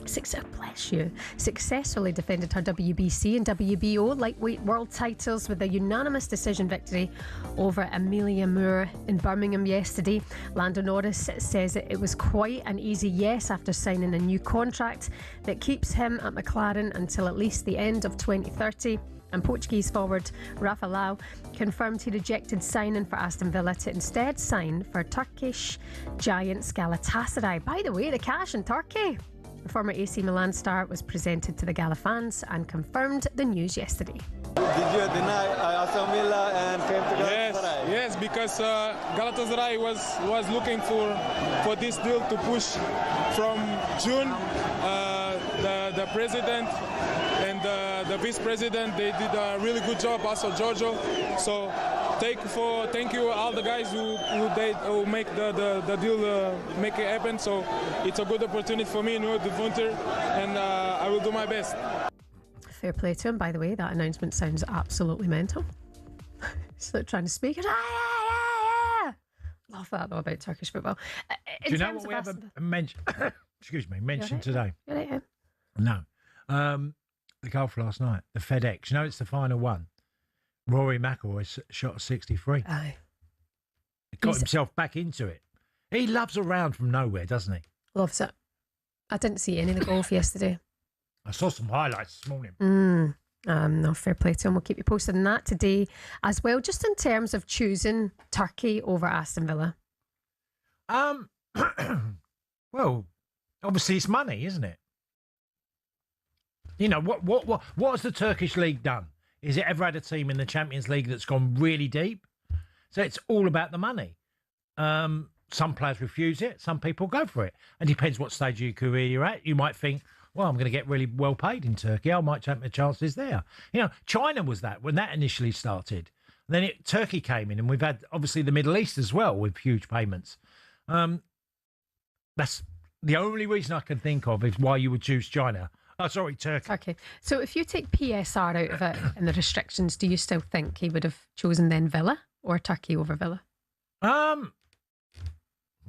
successfully defended her WBC and WBO lightweight world titles with a unanimous decision victory over Amelia Moore in Birmingham yesterday. Lando Norris says it was quite an easy yes after signing a new contract that keeps him at McLaren until at least the end of 2030. And Portuguese forward Rafa Leão confirmed he rejected signing for Aston Villa to instead sign for Turkish giants Galatasaray. By the way, the cash in Turkey. The former AC Milan star was presented to the Gala fans and confirmed the news yesterday. Did you deny Aston Villa and came to Galatasaray? Yes, because Galatasaray was looking for this deal to push from June. The president and the vice president, they did a really good job. Also Giorgio. So thank you all the guys who make the deal make it happen. So it's a good opportunity for me, the winter, and I will do my best. Fair play to him, by the way. That announcement sounds absolutely mental. He's like trying to speak. Love that though about Turkish football. Do you know what we have mentioned today? Yeah. No. The golf last night, the FedEx. You know, it's the final one. Rory McIlroy shot a 63. Aye. He got himself back into it. He loves a round from nowhere, doesn't he? Loves it. I didn't see any of the golf yesterday. I saw some highlights this morning. No, fair play to him. We'll keep you posted on that today as well, just in terms of choosing Turkey over Aston Villa. Well, obviously it's money, isn't it? You know, what has the Turkish league done? Is it ever had a team in the Champions League that's gone really deep? So it's all about the money. Some players refuse it. Some people go for it. And depends what stage of your career you're at. You might think, well, I'm going to get really well paid in Turkey. I might take my chances there. You know, China was that when that initially started. Then Turkey came in, and we've had, obviously, the Middle East as well with huge payments. That's the only reason I can think of is why you would choose China. Oh, sorry, Turkey. Okay. So if you take PSR out of it and the restrictions, do you still think he would have chosen then Villa or Turkey over Villa? Well,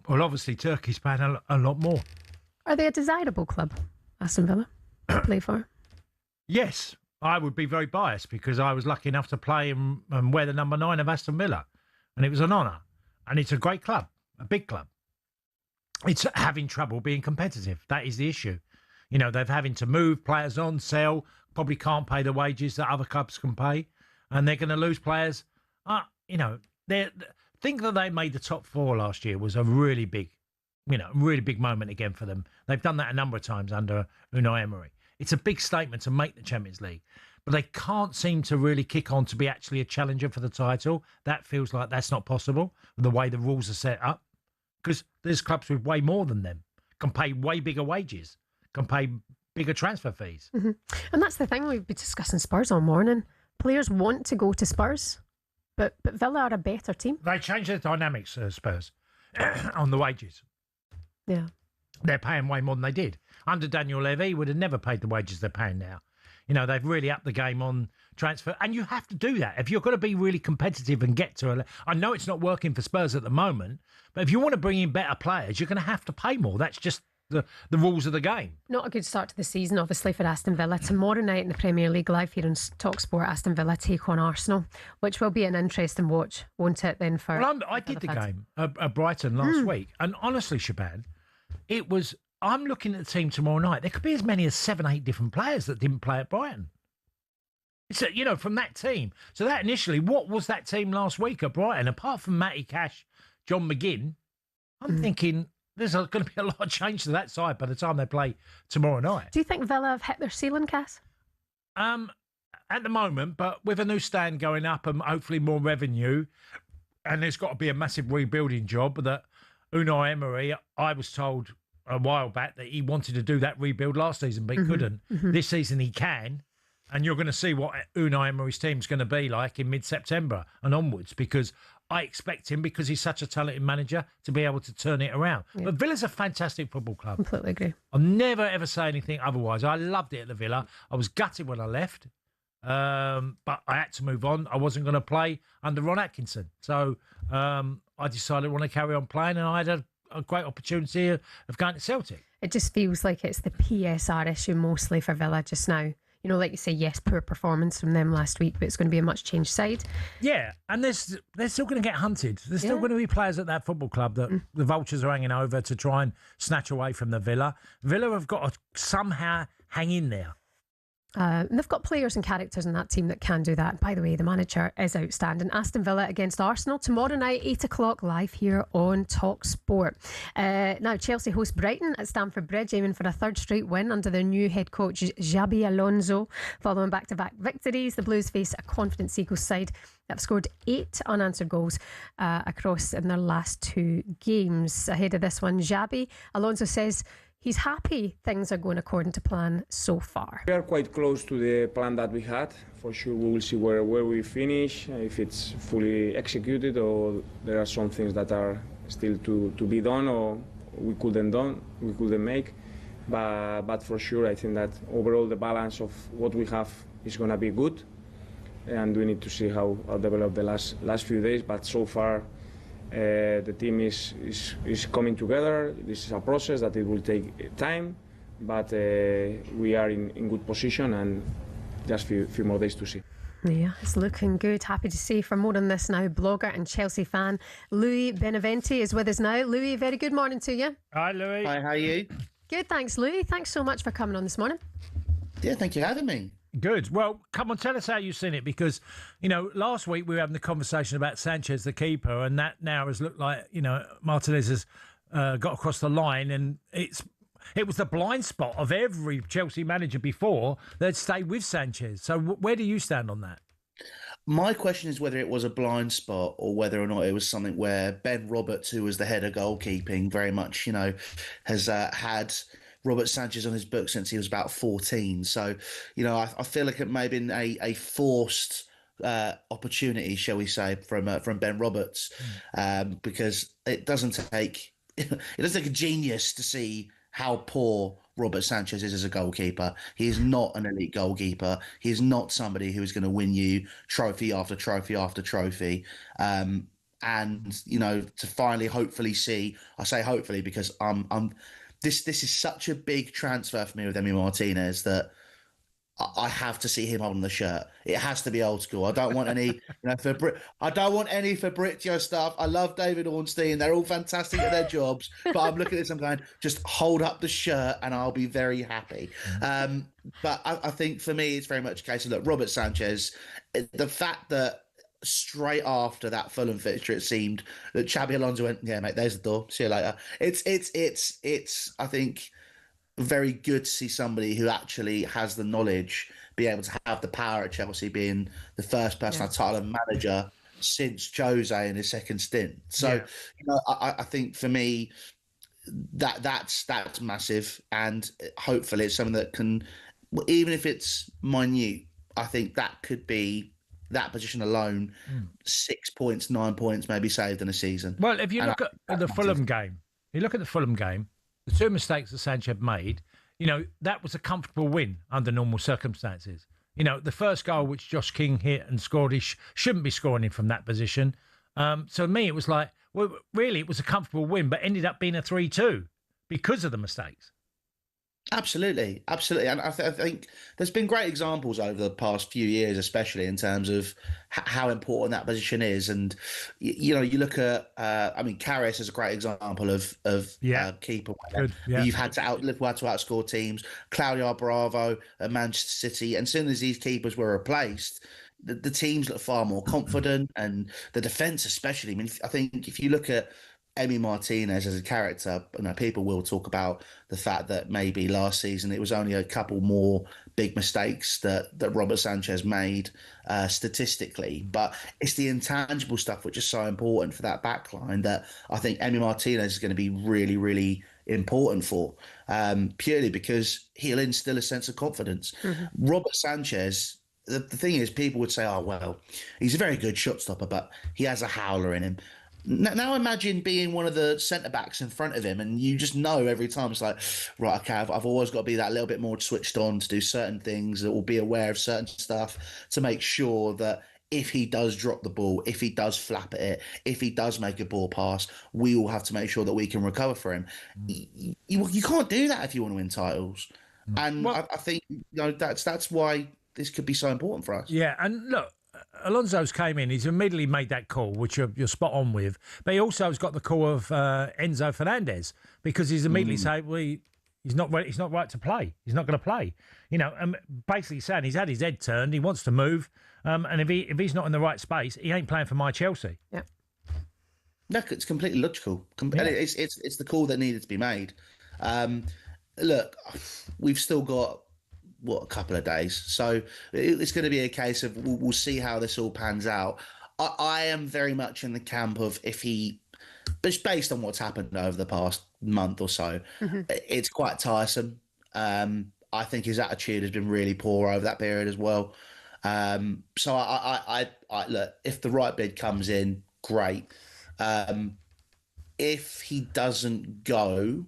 obviously, Turkey's paying a lot more. Are they a desirable club, Aston Villa, to play for? Yes. I would be very biased because I was lucky enough to play and wear the number 9 of Aston Villa. And it was an honour. And it's a great club, a big club. It's having trouble being competitive. That is the issue. You know, they're having to move players on, sell, probably can't pay the wages that other clubs can pay. And they're going to lose players. You know, think that they made the top 4 last year was a really big moment again for them. They've done that a number of times under Unai Emery. It's a big statement to make the Champions League, but they can't seem to really kick on to be actually a challenger for the title. That feels like that's not possible with the way the rules are set up, because there's clubs with way more than them, can pay way bigger wages, can pay bigger transfer fees. Mm-hmm. And that's the thing, we've been discussing Spurs all morning. Players want to go to Spurs, but Villa are a better team. They changed the dynamics, Spurs, on the wages. Yeah. They're paying way more than they did. Under Daniel Levy, would have never paid the wages they're paying now. You know, they've really upped the game on transfer. And you have to do that. If you're going to be really competitive and get to I know it's not working for Spurs at the moment, but if you want to bring in better players, you're going to have to pay more. That's just the rules of the game. Not a good start to the season, obviously, for Aston Villa. Tomorrow night in the Premier League live here on talkSPORT, Aston Villa take on Arsenal, which will be an interesting watch, won't it, then, for... Well, I did the game at Brighton last week, and honestly, Shebahn, it was... I'm looking at the team tomorrow night. There could be as many as 7-8 different players that didn't play at Brighton. It's you know, from that team. So that initially, what was that team last week at Brighton? Apart from Matty Cash, John McGinn, I'm thinking there's going to be a lot of change to that side by the time they play tomorrow night. Do you think Villa have hit their ceiling, Cass? At the moment, but with a new stand going up and hopefully more revenue, and there's got to be a massive rebuilding job that Unai Emery, I was told a while back that he wanted to do that rebuild last season, but he couldn't. This season he can, and you're going to see what Unai Emery's team's going to be like in mid-September and onwards, because I expect him, because he's such a talented manager, to be able to turn it around. Yeah. But Villa's a fantastic football club. Completely agree. I'll never, ever say anything otherwise. I loved it at the Villa. I was gutted when I left, But I had to move on. I wasn't going to play under Ron Atkinson. So I decided I want to carry on playing, and I had a great opportunity of going to Celtic. It just feels like it's the PSR issue mostly for Villa just now. You know, like you say, yes, poor performance from them last week, but it's going to be a much changed side. Yeah, and they're still going to get hunted. There's still going to be players at that football club that the vultures are hanging over to try and snatch away from the Villa. Villa have got to somehow hang in there. And they've got players and characters in that team that can do that. By the way, the manager is outstanding. Aston Villa against Arsenal tomorrow night, 8 o'clock, live here on talkSPORT. Now, Chelsea host Brighton at Stamford Bridge, aiming for a third straight win under their new head coach, Xabi Alonso. Following back-to-back victories, the Blues face a confident Seagulls side that have scored 8 unanswered goals across in their last 2 games. Ahead of this one, Xabi Alonso says he's happy things are going according to plan so far. We are quite close to the plan that we had. For sure, we will see where we finish, if it's fully executed or there are some things that are still to be done or we couldn't make. But for sure, I think that overall the balance of what we have is going to be good. And we need to see how I'll develop the last few days. But so far, the team is coming together. This is a process that it will take time, but we are in good position and just a few more days to see. Yeah, it's looking good. Happy to see. For more on this now, blogger and Chelsea fan Louis Beneventi is with us now. Louis, very good morning to you. Hi, Louis. Hi, how are you? Good, thanks, Louis. Thanks so much for coming on this morning. Yeah, thank you for having me. Good. Well, come on, tell us how you've seen it, because, you know, last week we were having the conversation about Sanchez, the keeper, and that now has looked like, you know, Martinez has got across the line, and it was the blind spot of every Chelsea manager before that stayed with Sanchez. So where do you stand on that? My question is whether it was a blind spot or whether or not it was something where Ben Roberts, who was the head of goalkeeping, very much, you know, has had Robert Sanchez on his book since he was about 14. So, you know, I feel like it may have been a forced opportunity, shall we say, from Ben Roberts, because it doesn't take a genius to see how poor Robert Sanchez is as a goalkeeper. He is not an elite goalkeeper. He is not somebody who is going to win you trophy after trophy after trophy. And, you know, to finally hopefully see, I say hopefully because this is such a big transfer for me with Emi Martinez that I have to see him on the shirt. It has to be old school. I don't want any, you know, I don't want any Fabrizio stuff. I love David Ornstein. They're all fantastic at their jobs. But I'm looking at this, I'm going, just hold up the shirt and I'll be very happy. But I think for me, it's very much a case of, look, Robert Sanchez, the fact that straight after that Fulham fixture, it seemed that Xabi Alonso went, yeah, mate, there's the door. See you later. It's I think, very good to see somebody who actually has the knowledge be able to have the power at Chelsea, being the first person to title of manager since Jose in his second stint. So, you know, I think for me, that's massive, and hopefully it's something that can, even if it's minute, I think that could be, that position alone, 6 points, 9 points maybe saved in a season. Well, if you look at the Fulham game, the 2 mistakes that Sanchez made, you know, that was a comfortable win under normal circumstances. You know, the first goal which Josh King hit and scored, he shouldn't be scoring him from that position. So to me, it was like, well, really, it was a comfortable win, but ended up being a 3-2 because of the mistakes. Absolutely. And I think there's been great examples over the past few years, especially in terms of how important that position is. And, you know, you look at, Karius is a great example of keeper. You've had to outscore teams. Claudio Bravo at Manchester City. And as soon as these keepers were replaced, the teams look far more confident, and the defence especially. I mean, I think if you look at Emi Martinez as a character, you know, people will talk about the fact that maybe last season it was only a couple more big mistakes that Robert Sanchez made statistically, but it's the intangible stuff which is so important for that back line that I think Emi Martinez is going to be really, really important for, purely because he'll instill a sense of confidence. Robert Sanchez, the thing is, people would say, oh, well, he's a very good shot stopper, but he has a howler in him. Now imagine being one of the centre-backs in front of him, and you just know every time it's like, right, okay, I've always got to be that little bit more switched on to do certain things, that will be aware of certain stuff to make sure that if he does drop the ball, if he does flap at it, if he does make a ball pass, we all have to make sure that we can recover for him. You can't do that if you want to win titles. And I think that's why this could be so important for us. Yeah, and look, Alonso's came in. He's immediately made that call, which you're spot on with. But he also has got the call of Enzo Fernandez, because he's immediately saying, well, he's not ready, he's not right to play. He's not going to play. And basically saying he's had his head turned. He wants to move. And if he's not in the right space, he ain't playing for my Chelsea. Yeah. No, it's completely logical. It's the call that needed to be made. Look, we've still got a couple of days, so it's going to be a case of we'll see how this all pans out. I am very much in the camp of just based on what's happened over the past month or so, it's quite tiresome. I think his attitude has been really poor over that period as well. So I look, if the right bid comes in, great. If he doesn't go,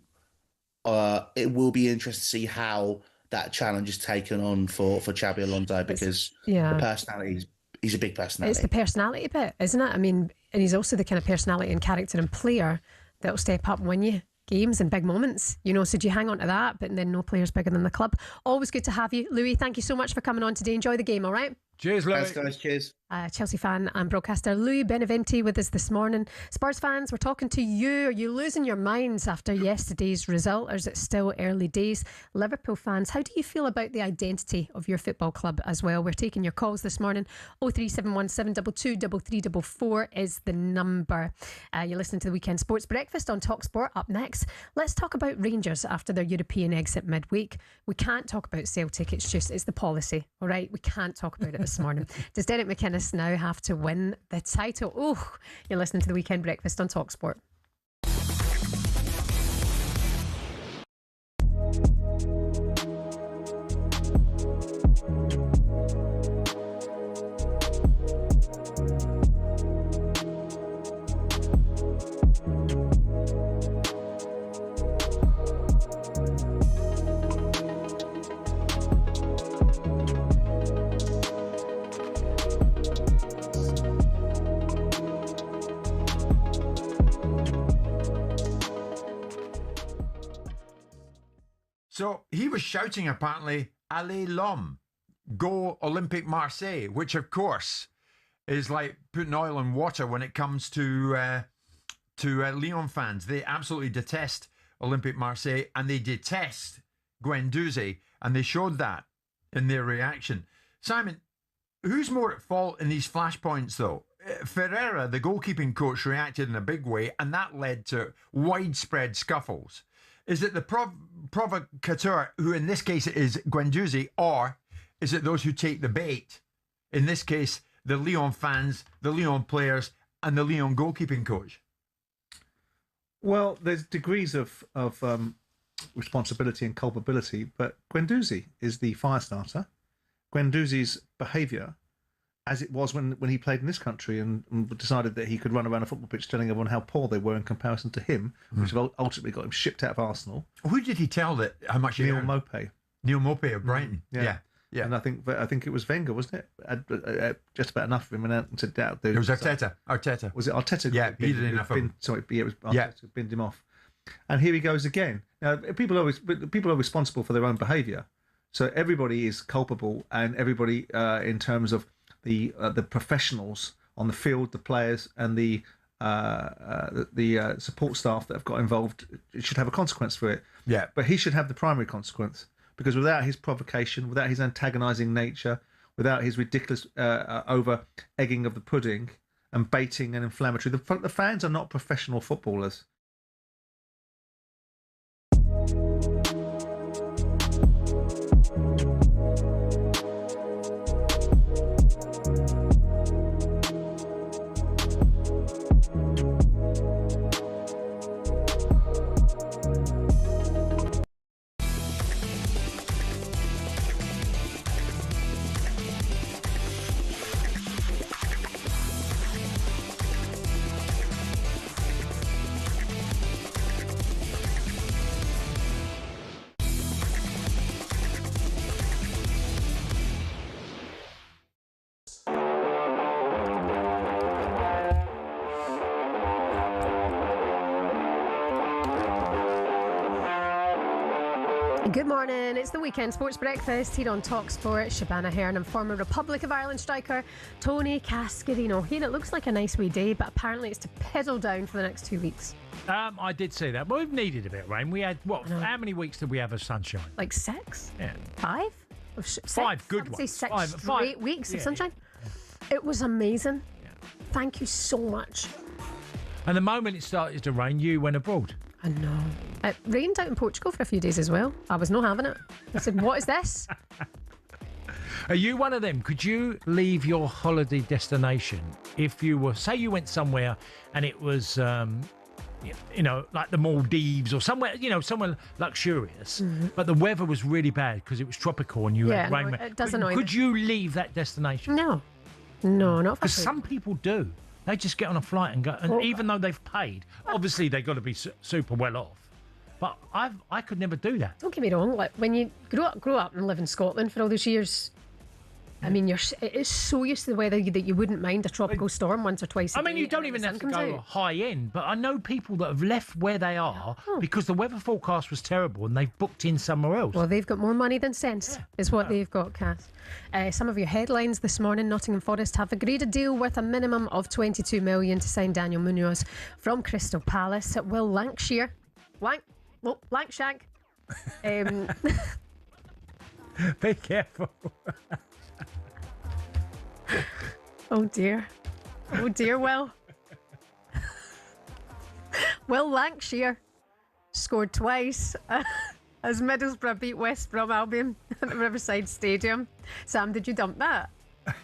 it will be interesting to see how that challenge is taken on for Xabi Alonso, because the personality, he's a big personality. It's the personality bit, isn't it? I mean, and he's also the kind of personality and character and player that'll step up and win you games and big moments, so do you hang on to that? But then no player's bigger than the club. Always good to have you, Louis. Thank you so much for coming on today. Enjoy the game, all right? Cheers, Louis. Thanks, guys. Cheers. Chelsea fan and broadcaster Louis Beneventi with us this morning. Spurs fans, we're talking to you. Are you losing your minds after yesterday's result, or is it still early days? Liverpool fans, how do you feel about the identity of your football club as well? We're taking your calls this morning. 03717223344 is the number. You're listening to the Weekend Sports Breakfast on talkSPORT. Up next, let's talk about Rangers after their European exit midweek. We can't talk about Celtic. It's the policy, all right? We can't talk about it this morning. Does Derek McInnes now have to win the title? Oh, you're listening to the Weekend Breakfast on talkSPORT. So he was shouting, apparently, Allez l'homme, go Olympique Marseille, which of course is like putting oil in water when it comes to Lyon fans. They absolutely detest Olympique Marseille, and they detest Guendouzi, and they showed that in their reaction. Simon, who's more at fault in these flashpoints, though? Ferreira, the goalkeeping coach, reacted in a big way, and that led to widespread scuffles. Is it the provocateur, who in this case is Guendouzi, or is it those who take the bait? In this case, the Lyon fans, the Lyon players, and the Lyon goalkeeping coach. Well, there's degrees of responsibility and culpability, but Guendouzi is the fire starter. Guendouzi's behaviour, as it was when he played in this country and decided that he could run around a football pitch telling everyone how poor they were in comparison to him, which ultimately got him shipped out of Arsenal. Who did he tell that how much he Neil earned? Maupay. Neil Maupay of Brighton. Yeah. And I think it was Wenger, wasn't it? Just about enough of him, and said that. It was Arteta. Was it Arteta? Yeah, he did enough of him. Sorry, it was Arteta who binned him off. And here he goes again. Now, people are responsible for their own behaviour, so everybody is culpable, and everybody in terms of the professionals on the field, the players, and the support staff that have got involved, it should have a consequence for it. Yeah. But he should have the primary consequence, because without his provocation, without his antagonising nature, without his ridiculous over egging of the pudding and baiting and inflammatory, the fans are not professional footballers. Good morning, it's the Weekend Sports Breakfast here on talkSPORT. Shebahn Aherne and former Republic of Ireland striker Tony Cascarino here. It looks like a nice wee day, but apparently it's to pedal down for the next 2 weeks. I did see that. Well, we've needed a bit of rain. We had, how many weeks did we have of sunshine? Like 6? Yeah. 5? 5 good ones. ones. Say 6 straight weeks of sunshine. Yeah. It was amazing. Yeah. Thank you so much. And the moment it started to rain, you went abroad. I know. It rained out in Portugal for a few days as well. I was not having it. I said, what is this? Are you one of them? Could you leave your holiday destination if you were, say you went somewhere and it was, like the Maldives or somewhere, somewhere luxurious, but the weather was really bad because it was tropical and you had rain. It does annoy me. Could you leave that destination? No, not because some people do. They just get on a flight and go, and even though they've paid, obviously they've got to be super well off. But I could never do that. Don't get me wrong. Like when you grow up and live in Scotland for all those years, I mean, it's so used to the weather that you wouldn't mind a tropical storm once or twice. I mean, you don't even have to go high end, but I know people that have left where they are because the weather forecast was terrible and they've booked in somewhere else. Well, they've got more money than sense, is what they've got, Cass. Some of your headlines this morning: Nottingham Forest have agreed a deal worth a minimum of 22 million to sign Daniel Munoz from Crystal Palace. Will Lancashire, Lankshank. Be careful. Oh dear, Will. Will Lancashire scored twice as Middlesbrough beat West Brom Albion at the Riverside Stadium. Sam, did you dump that?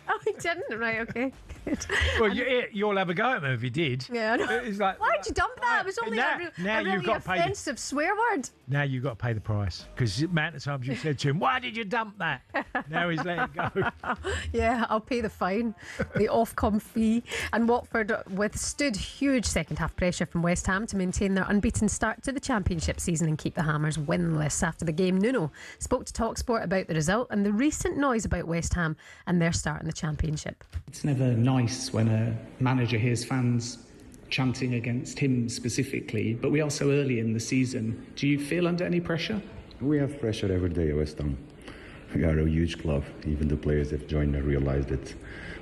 Oh, he didn't. Right, okay. Good. Well, you'll have a go at him if you did. Yeah, I know. It's like, why'd you dump that? It was only a really offensive swear word. Now you've got to pay the price because the amount of times you said to him, why did you dump that? Now he's let it go. Yeah, I'll pay the fine, the Ofcom fee. And Watford withstood huge second half pressure from West Ham to maintain their unbeaten start to the Championship season and keep the Hammers winless. After the game, Nuno spoke to talkSPORT about the result and the recent noise about West Ham and their start in the Championship. It's never nice when a manager hears fans chanting against him specifically, but we are so early in the season. Do you feel under any pressure? We have pressure every day at West Ham. We are a huge club. Even the players that joined realize that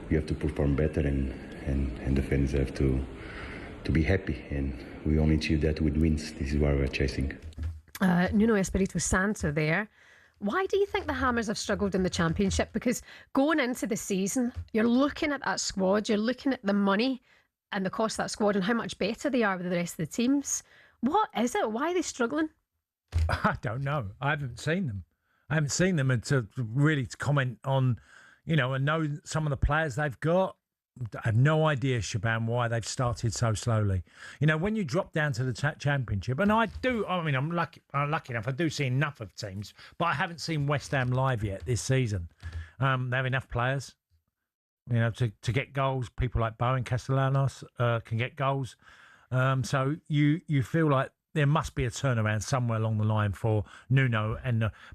we have to perform better and the fans have to be happy, and we only achieve that with wins. This is what we're chasing. Nuno Espirito Santo there. Why do you think the Hammers have struggled in the Championship? Because going into the season, you're looking at that squad, you're looking at the money and the cost of that squad and how much better they are with the rest of the teams. What is it? Why are they struggling? I don't know. I haven't seen them. And to really comment on, and know some of the players they've got. I have no idea, Shebahn, why they've started so slowly. When you drop down to the Championship, and I'm lucky enough, I do see enough of teams, but I haven't seen West Ham live yet this season. They have enough players, to get goals. People like Bowen Castellanos can get goals. So you feel like there must be a turnaround somewhere along the line for Nuno.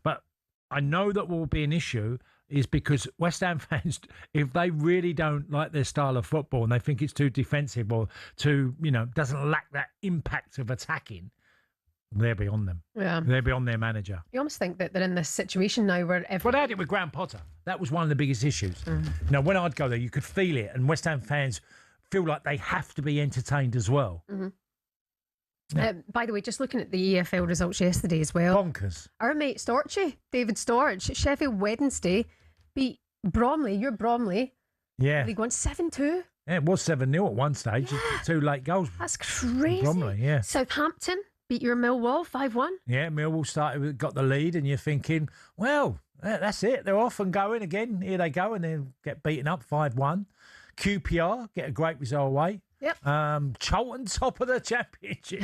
But I know that will be an issue is because West Ham fans, if they really don't like their style of football and they think it's too defensive or too, doesn't lack that impact of attacking, they'll be on them. Yeah. They'll be on their manager. You almost think that they're in this situation now where Well, they had it with Graham Potter. That was one of the biggest issues. When I'd go there, you could feel it, and West Ham fans feel like they have to be entertained as well. Mm-hmm. Yeah. By the way, just looking at the EFL results yesterday as well. Bonkers. Our mate Storchy, David Storch, Sheffield Wednesday beat Bromley. You're Bromley. Yeah. League One 7-2. Yeah, it was 7-0 at one stage. Yeah. 2 late goals. That's crazy. Bromley, yeah. Southampton beat your Millwall 5-1. Yeah, Millwall got the lead, and you're thinking, well, that's it. They're off and going again. Here they go, and they get beaten up 5-1. QPR get a great result away. Yep. Charlton top of the Championship.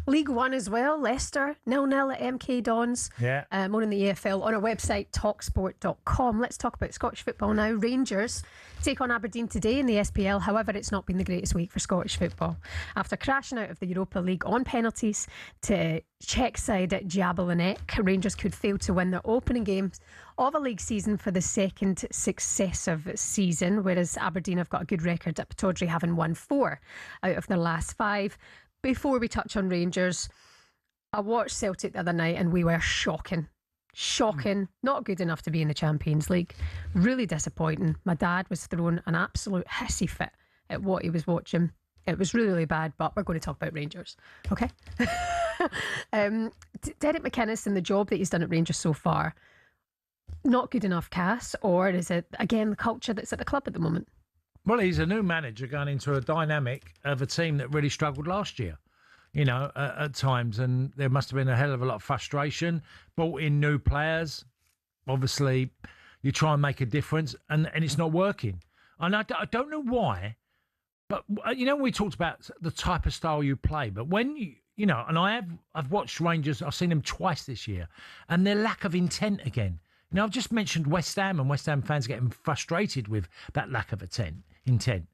League One as well. Leicester 0-0 at MK Dons. Yeah. More in the EFL on our website talksport.com. Let's talk about Scottish football now. Rangers take on Aberdeen today in the SPL. However, it's not been the greatest week for Scottish football. After crashing out of the Europa League on penalties to Czech side at Jablonec, Rangers could fail to win their opening games of a league season for the second successive season, whereas Aberdeen have got a good record at Pittodrie, having won 4 out of their last 5. Before we touch on Rangers, I watched Celtic the other night and we were shocking. Shocking. Not good enough to be in the Champions League. Really disappointing. My dad was throwing an absolute hissy fit at what he was watching. It was really, really bad, but we're going to talk about Rangers. Okay? Derek McInnes and the job that he's done at Rangers so far, not good enough, Cass? Or is it, again, the culture that's at the club at the moment? Well, he's a new manager going into a dynamic of a team that really struggled last year, you know, at times. And there must have been a hell of a lot of frustration. Brought in new players. Obviously, you try and make a difference, and it's not working. And I don't know why, but, you know, we talked about the type of style you play. But when you know, and I've watched Rangers, I've seen them twice this year, and their lack of intent again. Now, I've just mentioned West Ham, and West Ham fans getting frustrated with that lack of intent.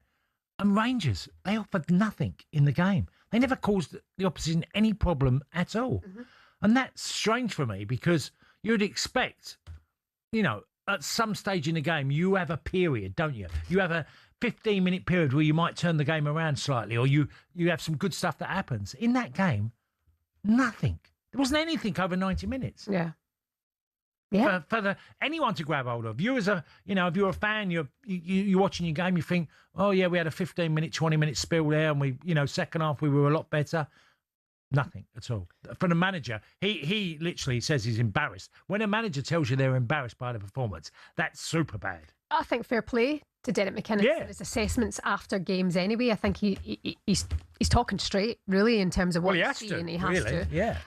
And Rangers, they offered nothing in the game. They never caused the opposition any problem at all. Mm-hmm. And that's strange for me, because you'd expect, you know, at some stage in the game, you have a period, don't you? You have a 15-minute period where you might turn the game around slightly, or you have some good stuff that happens. In that game, nothing. There wasn't anything over 90 minutes. Yeah. For anyone to grab hold of. You as a, you know, if you're a fan, you're watching your game, you think, oh yeah, we had a 15-minute, 20-minute spill there, and we, you know, second half we were a lot better. Nothing at all. For the manager, he literally says he's embarrassed. When a manager tells you they're embarrassed by the performance, that's super bad. I think fair play to Derek McInnes and his assessments after games anyway. I think he's talking straight, really, in terms of what he's seeing. He has to. Yeah.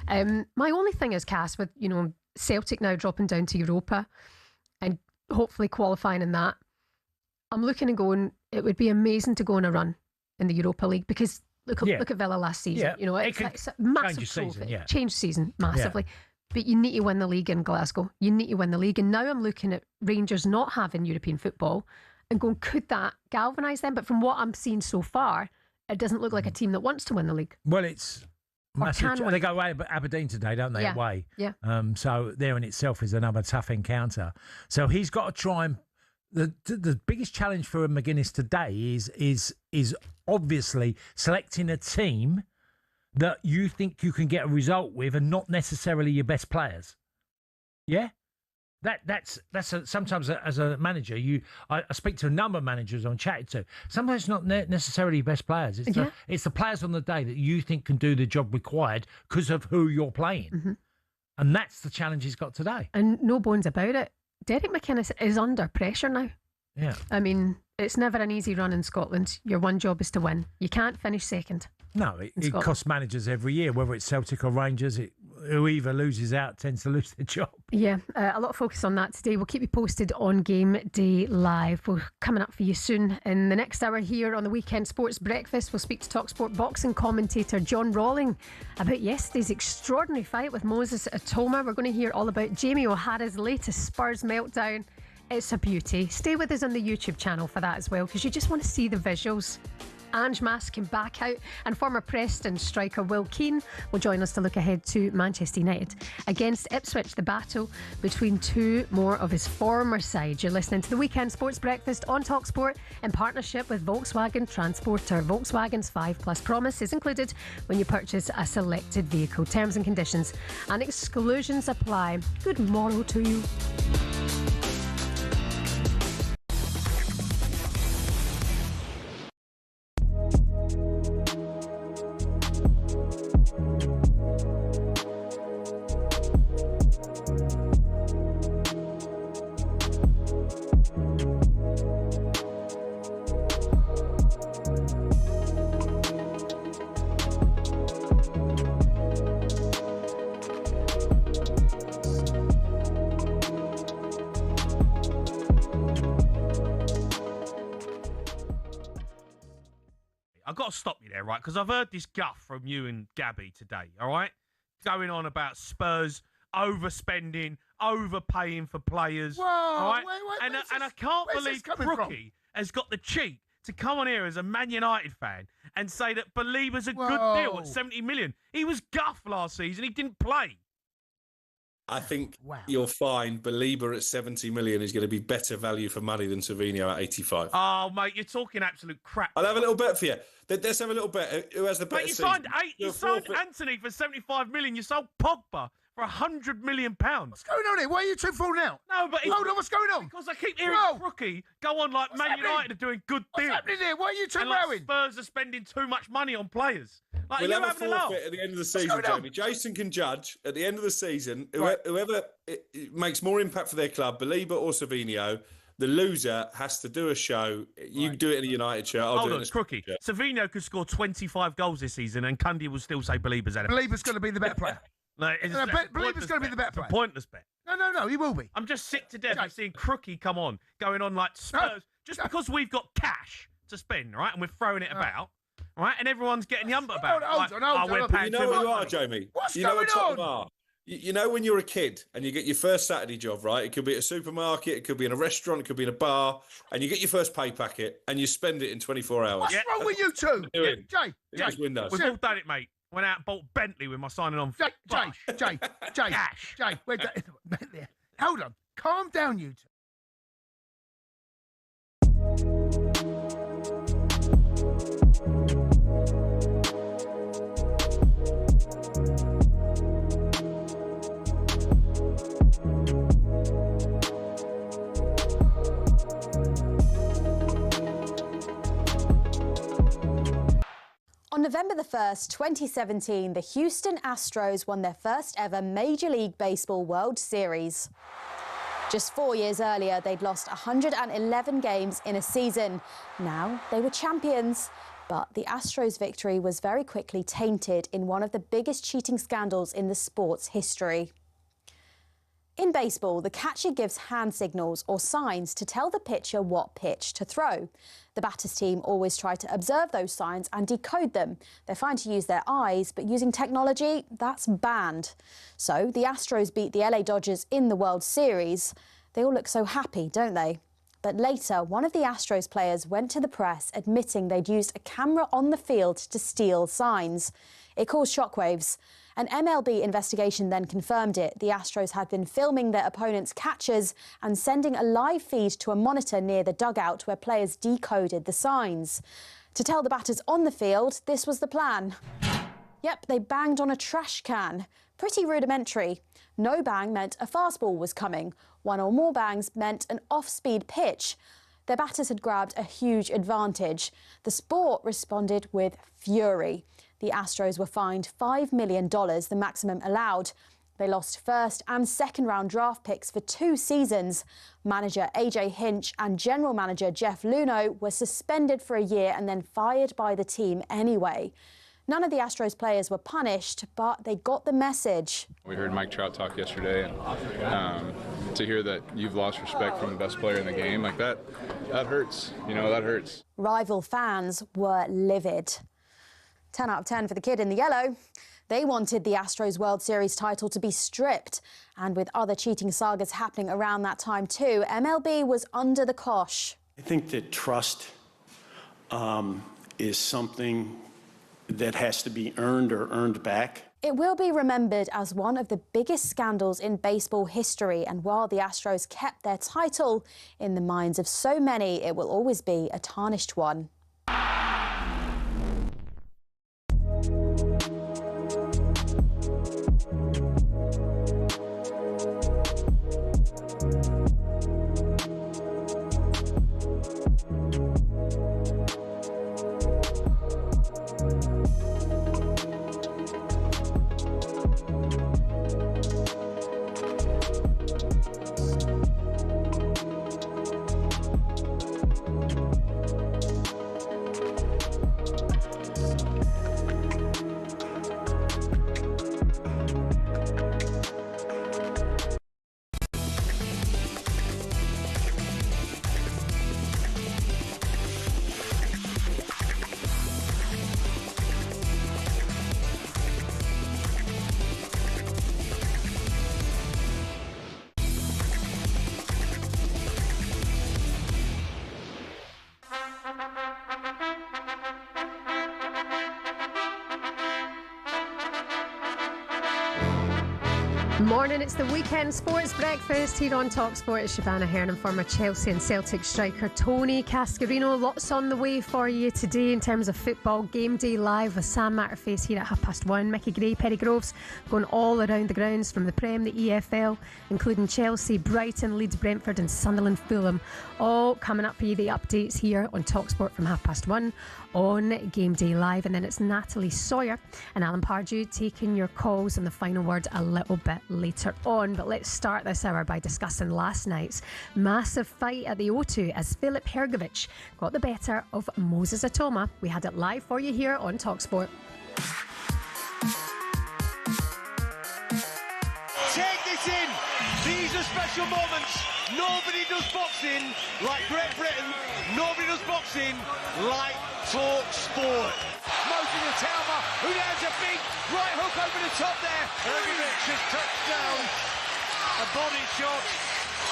My only thing is, Cass, with, you know, Celtic now dropping down to Europa and hopefully qualifying in that, I'm looking and going, it would be amazing to go on a run in the Europa League, because look at Villa last season. Yeah. You know, it's a massive trophy. Change season massively. Yeah. But you need to win the league in Glasgow. You need to win the league. And now I'm looking at Rangers not having European football and going, could that galvanise them? But from what I'm seeing so far, it doesn't look like a team that wants to win the league. Well, it's massive. They go away at Aberdeen today, don't they? Yeah. Away. Yeah. So there in itself is another tough encounter. So he's got to try and the biggest challenge for McGuinness today is obviously selecting a team that you think you can get a result with, and not necessarily your best players. Yeah. That's sometimes as a manager, I speak to a number of managers I'm chatting to. Sometimes it's not necessarily your best players. It's the players on the day that you think can do the job required because of who you're playing. Mm-hmm. And that's the challenge he's got today. And no bones about it. Derek McInnes is under pressure now. Yeah. I mean, it's never an easy run in Scotland. Your one job is to win. You can't finish second. No, it costs managers every year, whether it's Celtic or Rangers. Whoever loses out tends to lose their job. Yeah, a lot of focus on that today. We'll keep you posted on GameDay Live. We're coming up for you soon. In the next hour here on the Weekend Sports Breakfast, we'll speak to talkSPORT boxing commentator John Rawling about yesterday's extraordinary fight with Moses Atoma. We're going to hear all about Jamie O'Hara's latest Spurs meltdown. It's a beauty. Stay with us on the YouTube channel for that as well, because you just want to see the visuals. Ange Mass came back out, and former Preston striker Will Keane will join us to look ahead to Manchester United against Ipswich, the battle between two more of his former side. You're listening to the Weekend Sports Breakfast on talkSPORT in partnership with Volkswagen Transporter. Volkswagen's 5+ promise is included when you purchase a selected vehicle. Terms and conditions and exclusions apply. Good morrow to you. I've got to stop you there, right? Because I've heard this guff from you and Gabby today, all right? Going on about Spurs overspending, overpaying for players. Whoa, all right? wait, and I can't believe Brookie has got the cheek to come on here as a Man United fan and say that Belieber's a good deal at 70 million. He was guff last season. He didn't play. I think you'll find Belieber at 70 million is going to be better value for money than Savinho at 85. Oh, mate, you're talking absolute crap. I'll have a little bet for you. Let's have a little bet. Who has the better But you signed Anthony for 75 million. You sold Pogba for £100 million. What's going on here? Why are you two falling out? No, but hold on, what's going on? Because I keep hearing Crookie go on like Man United are doing good deals. What's happening here? Why are you two and rowing? Spurs are spending too much money on players. Like, We'll are you have a having a laugh? forfeit at the end of the season, Jamie. Jason can judge at the end of the season. Whoever makes more impact for their club, Belieber or Savinho, the loser has to do a show. You do it in a United shirt. I'll do it in a Crookie. Savinho could score 25 goals this season, and Cundy will still say Belieber's had it. Belieber's going to be the better player. Belieber's going to be the better player. It's a pointless bet. No, he will be. I'm just sick to death of seeing Crookie come on, going on like Spurs, just because we've got cash to spend, right? And we're throwing it about, right? And everyone's getting yumbered about it. Hold on. You know who you are, Jamie. What's you know going what Tottenham on? are. You know when you're a kid and you get your first Saturday job, right? It could be at a supermarket, it could be in a restaurant, it could be in a bar, and you get your first pay packet and you spend it in 24 hours. What's wrong with you two? Jay, we've all done it, mate. Went out and bought Bentley with my signing on. Jay, wait, hold on. Calm down, you two. On November the 1st, 2017, the Houston Astros won their first ever Major League Baseball World Series. Just 4 years earlier, they'd lost 111 games in a season. Now they were champions. But the Astros' victory was very quickly tainted in one of the biggest cheating scandals in the sport's history. In baseball, the catcher gives hand signals or signs to tell the pitcher what pitch to throw. The batters team always try to observe those signs and decode them. They're fine to use their eyes, but using technology, that's banned. So the Astros beat the LA Dodgers in the World Series. They all look so happy, don't they? But later, one of the Astros players went to the press admitting they'd used a camera on the field to steal signs. It caused shockwaves. An MLB investigation then confirmed it. The Astros had been filming their opponents' catchers and sending a live feed to a monitor near the dugout where players decoded the signs. To tell the batters on the field, this was the plan. Yep, they banged on a trash can. Pretty rudimentary. No bang meant a fastball was coming. One or more bangs meant an off-speed pitch. Their batters had grabbed a huge advantage. The sport responded with fury. The Astros were fined $5 million, the maximum allowed. They lost first and second round draft picks for 2 seasons. Manager AJ Hinch and general manager Jeff Luhnow were suspended for a year and then fired by the team anyway. None of the Astros players were punished, but they got the message. We heard Mike Trout talk yesterday, and to hear that you've lost respect from the best player in the game, like that hurts. You know, that hurts. Rival fans were livid. 10 out of 10 for the kid in the yellow. They wanted the Astros World Series title to be stripped. And with other cheating sagas happening around that time too, MLB was under the cosh. I think that trust is something that has to be earned or earned back. It will be remembered as one of the biggest scandals in baseball history. And while the Astros kept their title, in the minds of so many, it will always be a tarnished one. Morning, it's the weekend sports breakfast here on talkSPORT. It's Shebahn Aherne and former Chelsea and Celtic striker Tony Cascarino. Lots on the way for you today in terms of football. Game day live with Sam Matterface here at 1:30. Mickey Gray, Perry Groves going all around the grounds from the Prem, the EFL, including Chelsea, Brighton, Leeds, Brentford and Sunderland, Fulham. All coming up for you, the updates here on talkSPORT from 1:30 on Game Day Live. And then it's Natalie Sawyer and Alan Pardew taking your calls on the final word a little bit later on. But let's start this hour by discussing last night's massive fight at the O2 as Filip Hrgović got the better of Moses Atoma. We had it live for you here on talkSPORT. Take this in. These are special moments. Nobody does boxing like Great Britain. Nobody does boxing like talkSPORT. Moses Atoma, who lands a big right hook over the top there. Hrgović has touched down. A body shot.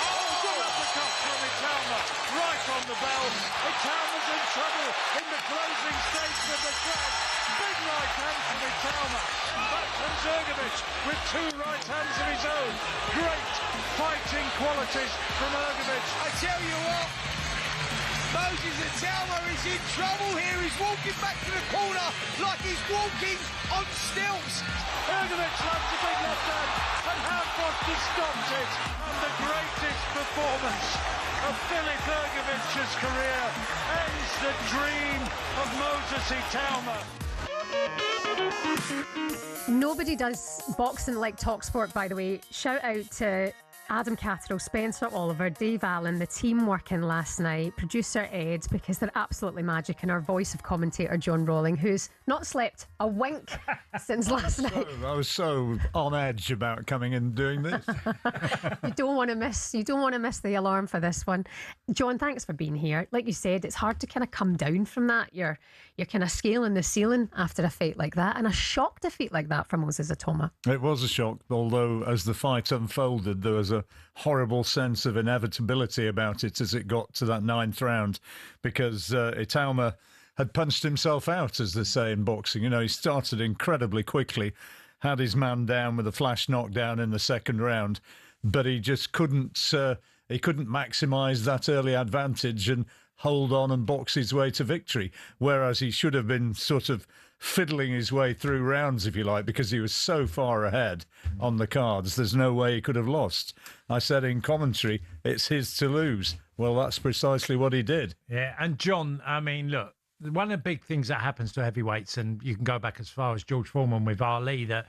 Oh, good uppercut from Atoma. Right on the bell. Atoma's in trouble in the closing stages of the crash. Big right hand from Atoma. Back comes Hrgović with two right hands of his own. Great fighting qualities from Hrgović. I tell you what, Moses Atoma is in trouble here. He's walking back to the corner like he's walking on stilts. Hrgović lands a big left hand and Handfoster stops it. And the greatest performance of Filip Hrgovic's career ends the dream of Moses Atoma. Nobody does boxing like talkSPORT, by the way. Shout out to Adam Catterall, Spencer Oliver, Dave Allen, the team working last night, producer Ed, because they're absolutely magic, and our voice of commentator John Rolling, who's not slept a wink since last night. I was so on edge about coming and doing this. You don't want to miss the alarm for this one. John, thanks for being here. Like you said, it's hard to kind of come down from that. You're kind of scaling the ceiling after a fight like that, and a shock defeat like that from Moses Atoma. It was a shock, although as the fight unfolded, there was a horrible sense of inevitability about it as it got to that 9th round, because Atoma had punched himself out, as they say in boxing. You know, he started incredibly quickly, had his man down with a flash knockdown in the 2nd round, but he just couldn't maximise that early advantage and hold on and box his way to victory, whereas he should have been sort of fiddling his way through rounds, if you like, because he was so far ahead on the cards. There's no way he could have lost. I said in commentary, it's his to lose. Well, that's precisely what he did. Yeah, and John, I mean, look, one of the big things that happens to heavyweights, and you can go back as far as George Foreman with Ali, that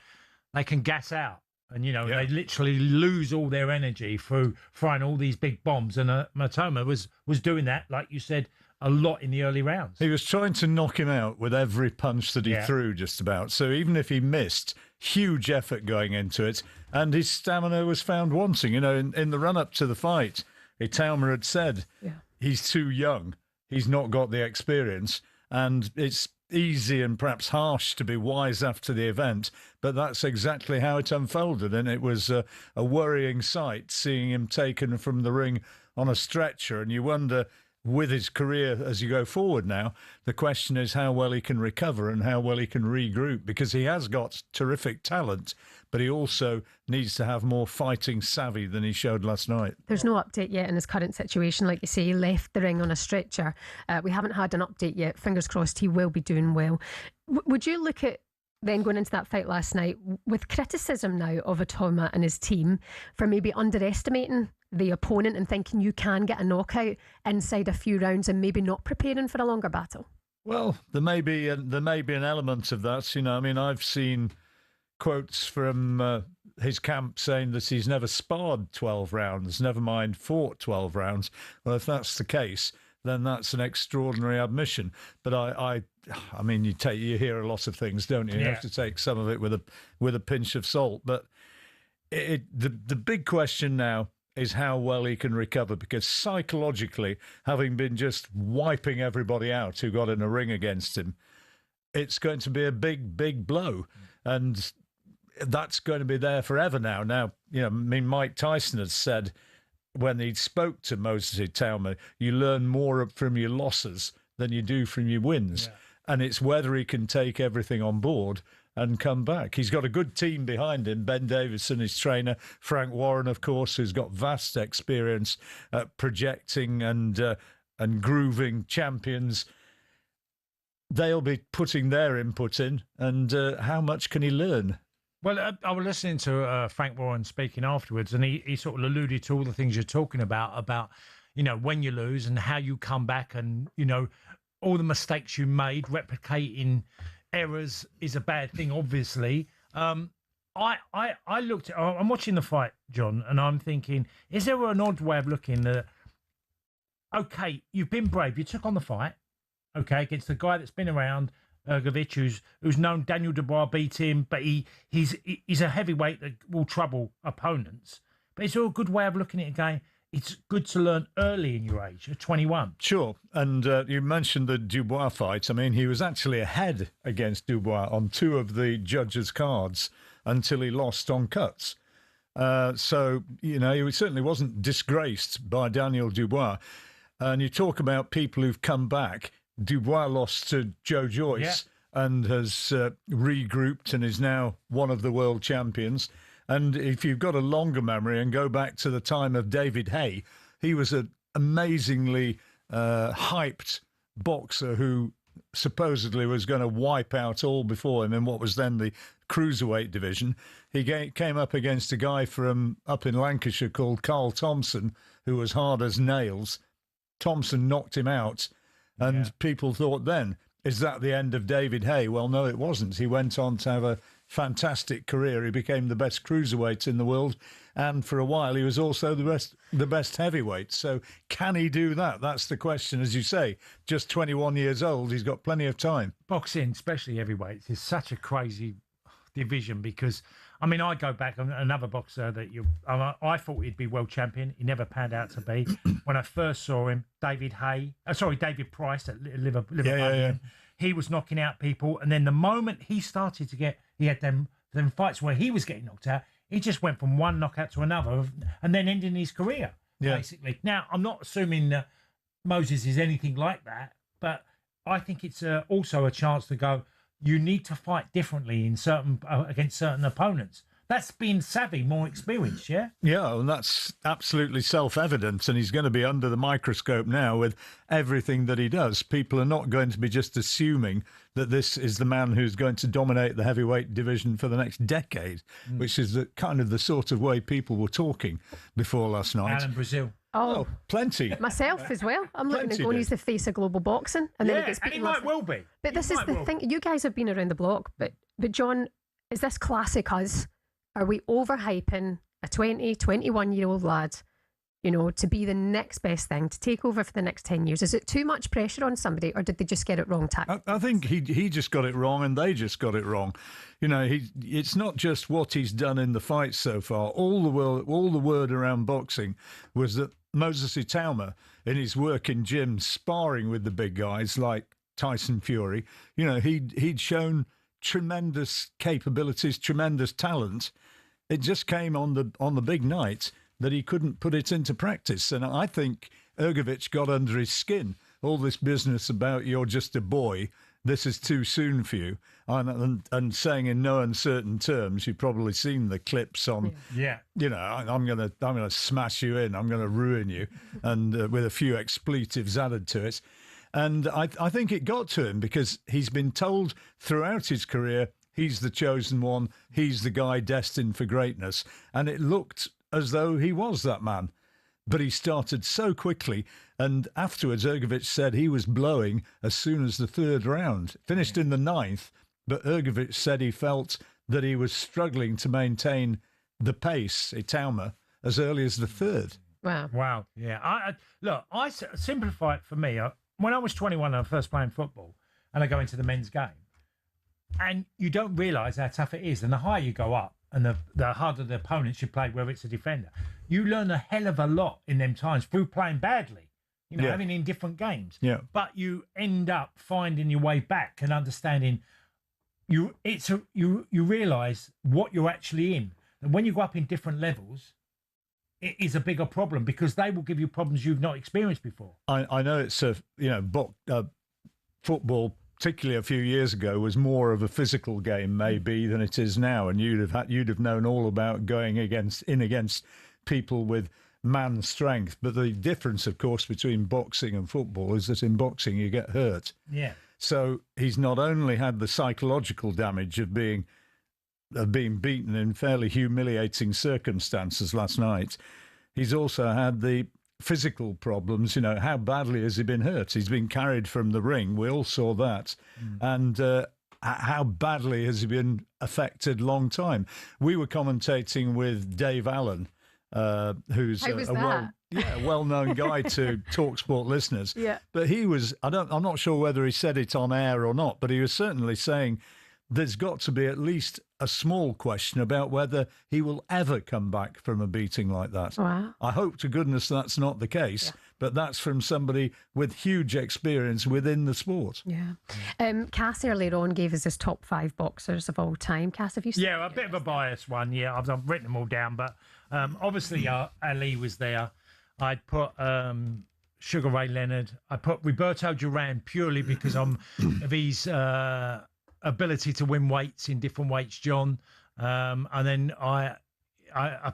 they can gas out. And, you know, they literally lose all their energy through throwing all these big bombs. And Atoma was doing that, like you said, a lot in the early rounds. He was trying to knock him out with every punch that he threw, just about. So even if he missed, huge effort going into it. And his stamina was found wanting. You know, in the run-up to the fight, Atoma had said he's too young. He's not got the experience. And it's easy and perhaps harsh to be wise after the event, but that's exactly how it unfolded, and it was a worrying sight seeing him taken from the ring on a stretcher. And you wonder, with his career as you go forward now, the question is how well he can recover and how well he can regroup, because he has got terrific talent, but he also needs to have more fighting savvy than he showed last night. There's no update yet in his current situation. Like you say, he left the ring on a stretcher. We haven't had an update yet. Fingers crossed he will be doing well. Would you look at then going into that fight last night with criticism now of Atoma and his team for maybe underestimating the opponent and thinking you can get a knockout inside a few rounds and maybe not preparing for a longer battle? Well, there may be an element of that. You know, I mean, I've seen quotes from his camp saying that he's never sparred 12 rounds, never mind fought 12 rounds. Well, if that's the case, then that's an extraordinary admission. But I mean, you hear a lot of things, don't you? You have to take some of it with a pinch of salt. But the big question now is how well he can recover, because psychologically, having been just wiping everybody out who got in a ring against him, it's going to be a big, big blow. And that's going to be there forever now. Now, you know, I mean, Mike Tyson has said when he spoke to Moses Atoma, you learn more from your losses than you do from your wins. And it's whether he can take everything on board and come back. He's got a good team behind him. Ben Davison, his trainer, Frank Warren, of course, who's got vast experience at projecting and grooving champions. They'll be putting their input in, and how much can he learn? Well, I was listening to Frank Warren speaking afterwards, and he sort of alluded to all the things you're talking about, when you lose and how you come back, and, all the mistakes you made. Replicating errors is a bad thing, obviously. I looked at, I'm watching the fight, John, and I'm thinking, is there an odd way of looking at, okay, you've been brave, you took on the fight, okay, against the guy that's been around, Ergovic, who's known Daniel Dubois beat him, but he's a heavyweight that will trouble opponents. But it's all a good way of looking at it again. It's good to learn early in your age, at 21. Sure. And you mentioned the Dubois fight. I mean, he was actually ahead against Dubois on 2 of the judges' cards until he lost on cuts. So, he certainly wasn't disgraced by Daniel Dubois. And you talk about people who've come back. Dubois lost to Joe Joyce and has regrouped and is now one of the world champions. And if you've got a longer memory and go back to the time of David Haye, he was an amazingly hyped boxer who supposedly was going to wipe out all before him in what was then the cruiserweight division. He came up against a guy from up in Lancashire called Carl Thompson, who was hard as nails. Thompson knocked him out, and people thought then, is that the end of David Haye? Well, no, it wasn't. He went on to have a fantastic career. He became the best cruiserweight in the world, and for a while he was also the best heavyweight. So can he do that? That's the question. As you say, just 21 years old, he's got plenty of time. Boxing, especially heavyweights, is such a crazy division because, I mean, I go back, another boxer that I thought he'd be world champion. He never panned out to be. When I first saw him, David Price at Liverpool. He was knocking out people, and then the moment he started to he had them fights where he was getting knocked out, he just went from one knockout to another, and then ending his career, basically. Now, I'm not assuming that Moses is anything like that, but I think it's also a chance to go, you need to fight differently in against certain opponents. That's being savvy, more experienced, yeah? Yeah, and that's absolutely self-evident, and he's going to be under the microscope now with everything that he does. People are not going to be just assuming that this is the man who's going to dominate the heavyweight division for the next decade, which is kind of the sort of way people were talking before last night. Alan Brazil. Oh, plenty. Myself as well. I'm looking at going, he's the face of global boxing, and then he gets beaten. And he might well be. But this is the thing. You guys have been around the block, but John, is this classic us? Are we overhyping a 20, 21-year-old lad, to be the next best thing, to take over for the next 10 years? Is it too much pressure on somebody, or did they just get it wrong tactically? I think he just got it wrong, and they just got it wrong. It's not just what he's done in the fight so far. All the word around boxing was that Moses Itauma, in his work in gyms, sparring with the big guys like Tyson Fury, he'd shown tremendous capabilities, tremendous talent. It just came on the big night that he couldn't put it into practice. And I think Ergovic got under his skin. All this business about you're just a boy, this is too soon for you, and saying in no uncertain terms, you've probably seen the clips on. I'm gonna smash you in, I'm gonna ruin you, and with a few expletives added to it. And I think it got to him because he's been told throughout his career he's the chosen one, he's the guy destined for greatness. And it looked as though he was that man. But he started so quickly. And afterwards, Ergovic said he was blowing as soon as the 3rd round. Finished in the 9th, but Ergovic said he felt that he was struggling to maintain the pace, Itauma, as early as the 3rd. Wow. Yeah. I simplify it for me. When I was 21 and I first playing football, and I go into the men's game, and you don't realise how tough it is, and the higher you go up, and the harder the opponents you play, whether it's a defender, you learn a hell of a lot in them times through playing badly, having in different games. Yeah. But you end up finding your way back and understanding you realise what you're actually in, and when you go up in different levels, it is a bigger problem because they will give you problems you've not experienced before. I know it's football particularly a few years ago, was more of a physical game maybe than it is now, and you'd have known all about going against people with man strength. But the difference, of course, between boxing and football is that in boxing you get hurt. Yeah. So he's not only had the psychological damage of being beaten in fairly humiliating circumstances last night, he's also had the physical problems. You know, how badly has he been hurt? He's been carried from the ring. We all saw that. And how badly has he been affected long time? We were commentating with Dave Allen, who's a well-known guy to talkSPORT listeners. Yeah. But he was, I'm not sure whether he said it on air or not, but he was certainly saying there's got to be at least a small question about whether he will ever come back from a beating like that. Wow. I hope to goodness that's not the case, but that's from somebody with huge experience within the sport. Yeah. Cass earlier on gave us his top 5 boxers of all time. Cass, have you seen a bit of a biased one. Yeah, I've written them all down, but obviously Ali was there. I'd put Sugar Ray Leonard. I put Roberto Duran purely because of his ability to win weights in different weights, John. And then I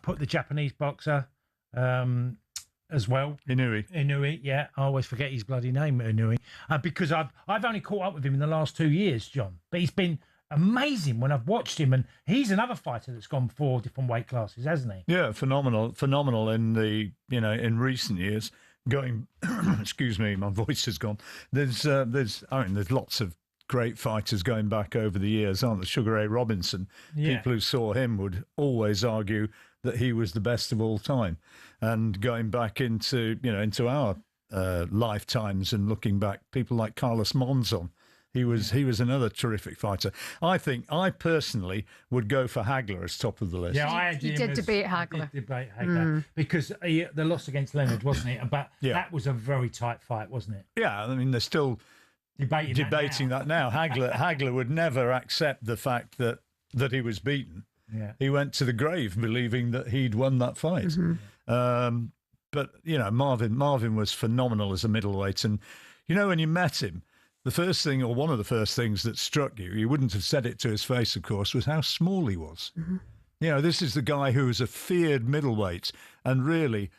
put the Japanese boxer as well. Inoue, yeah. I always forget his bloody name, Inoue. Because I've only caught up with him in the last 2 years, John. But he's been amazing when I've watched him, and he's another fighter that's gone 4 different weight classes, hasn't he? Yeah, phenomenal in the in recent years. Going, excuse me, my voice has gone. There's lots of great fighters going back over the years, aren't there? Sugar Ray Robinson. Yeah. People who saw him would always argue that he was the best of all time. And going back into our lifetimes and looking back, people like Carlos Monzon. He was another terrific fighter. I think I personally would go for Hagler as top of the list. Yeah, you did debate Hagler. Because the loss against Leonard, wasn't it? But that was a very tight fight, wasn't it? Yeah, I mean, they're still debating that now. Hagler would never accept the fact that he was beaten. Yeah. He went to the grave believing that he'd won that fight. But Marvin was phenomenal as a middleweight, and when you met him, the first thing, or one of the first things that struck you, you wouldn't have said it to his face, of course, was how small he was. This is the guy who was a feared middleweight, and really,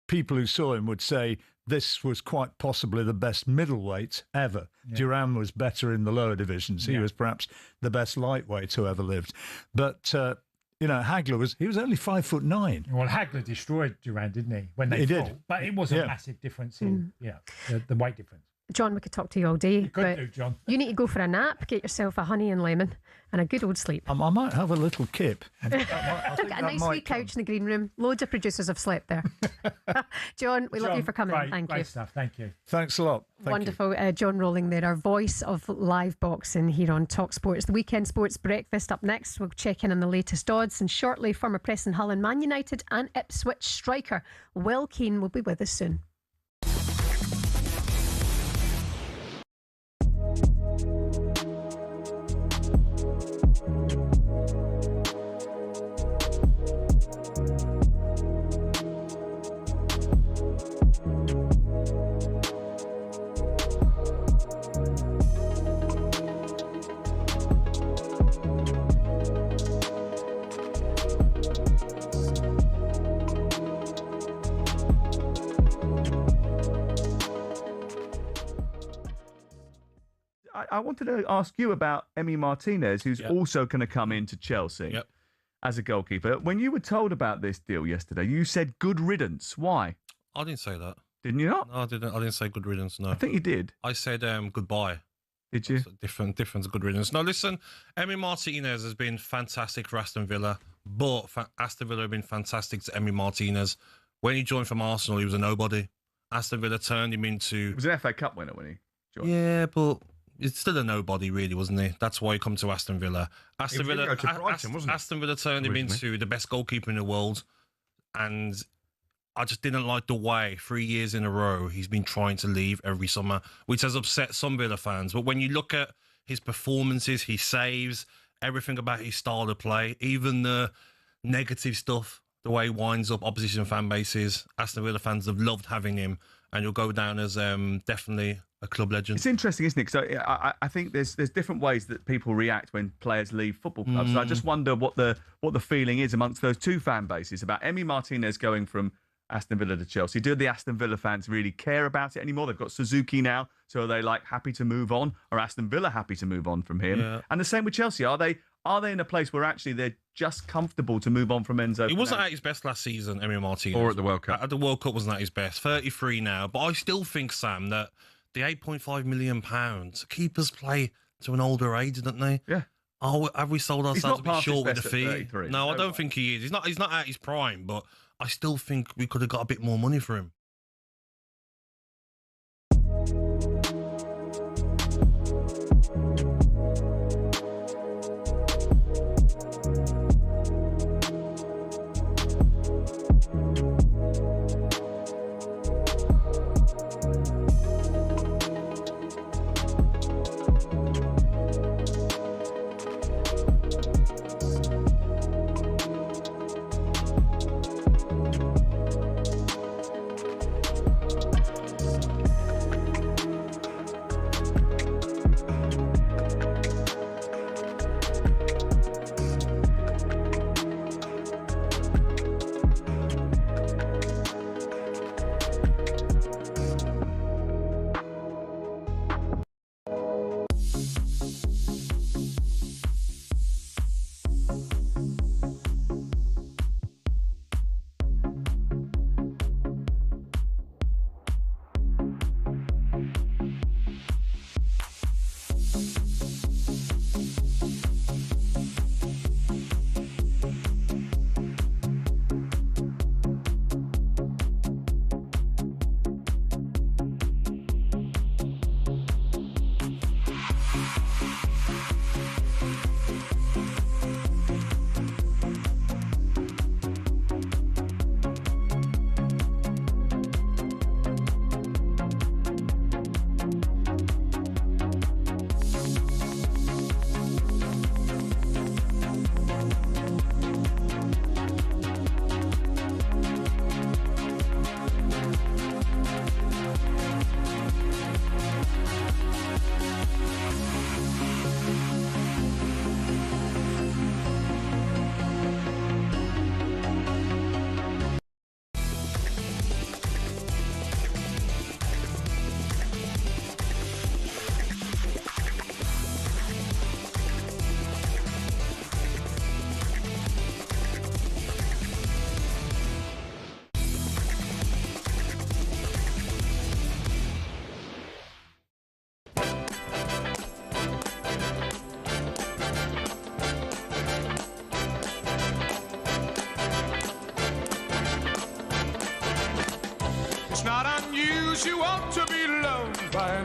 people who saw him would say this was quite possibly the best middleweight ever. Yeah. Duran was better in the lower divisions. He was perhaps the best lightweight who ever lived. But Hagler was only 5'9". Well, Hagler destroyed Duran, didn't he? When they fought. But it was a massive difference in the weight difference. John, we could talk to you all day. You could do, John. You need to go for a nap, get yourself a honey and lemon and a good old sleep. I might have a little kip. Got a nice wee couch in the green room. Loads of producers have slept there. John, we love you for coming. Thank you. Great stuff. Thank you. Thanks a lot. Wonderful. John Rowling there, our voice of live boxing here on talkSPORT. It's the Weekend Sports Breakfast. Up next, we'll check in on the latest odds. And shortly, former Preston Hull and Man United and Ipswich striker Will Keane will be with us soon. I wanted to ask you about Emi Martinez, who's also going to come into Chelsea as a goalkeeper. When you were told about this deal yesterday, you said good riddance. Why? I didn't say that. Didn't you not? No, I didn't. I didn't say good riddance. No, I think you did. I said goodbye. Did you? Different to good riddance. No, listen, Emi Martinez has been fantastic for Aston Villa, but Aston Villa have been fantastic to Emi Martinez. When he joined from Arsenal, he was a nobody. Aston Villa turned him into... He was an FA Cup winner when he joined. Yeah, but... It's still a nobody, really, wasn't he? That's why he come to Aston Villa. Aston Villa turned him into the best goalkeeper in the world, and I just didn't like the way 3 years in a row he's been trying to leave every summer, which has upset some Villa fans. But when you look at his performances, his saves, everything about his style of play, even the negative stuff, the way he winds up opposition fan bases, Aston Villa fans have loved having him, and he'll go down as definitely a club legend. It's interesting, isn't it? So I think there's different ways that people react when players leave football clubs. So I just wonder what the feeling is amongst those two fan bases about Emi Martinez going from Aston Villa to Chelsea. Do the Aston Villa fans really care about it anymore? They've got Suzuki now, so are they happy to move on? Are Aston Villa happy to move on from him? Yeah. And the same with Chelsea. Are they in a place where actually they're just comfortable to move on from Enzo? He wasn't at his best last season, Emi Martinez. Or at the World Cup. At the World Cup wasn't at his best. 33 now. But I still think, Sam, that the £8.5 million, keepers play to an older age, don't they? Yeah. Oh, have we sold ourselves a bit short with the fee? 33. No, I don't think he is. He's not at his prime, but I still think we could have got a bit more money for him.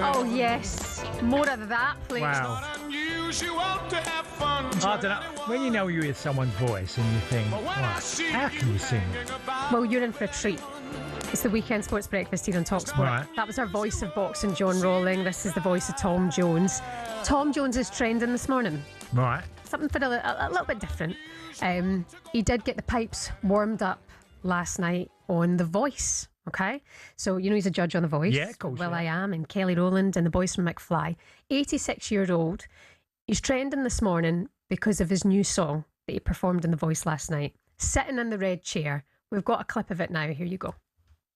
Oh, yes. More of that, please. Wow. I don't know. When you know you hear someone's voice and you think, wow, how can you sing? Well, you're in for a treat. It's the Weekend Sports Breakfast here on talkSPORT. Right. That was our voice of boxing, John Rolling. This is the voice of Tom Jones. Tom Jones is trending this morning. Right. Something for a little bit different. He did get the pipes warmed up last night on The Voice. Okay, so you know he's a judge on The Voice. Yeah, of course. Will I Am and Kelly Rowland and the boys from McFly. 86-year-old. He's trending this morning because of his new song that he performed in The Voice last night. Sitting in the red chair. We've got a clip of it now. Here you go.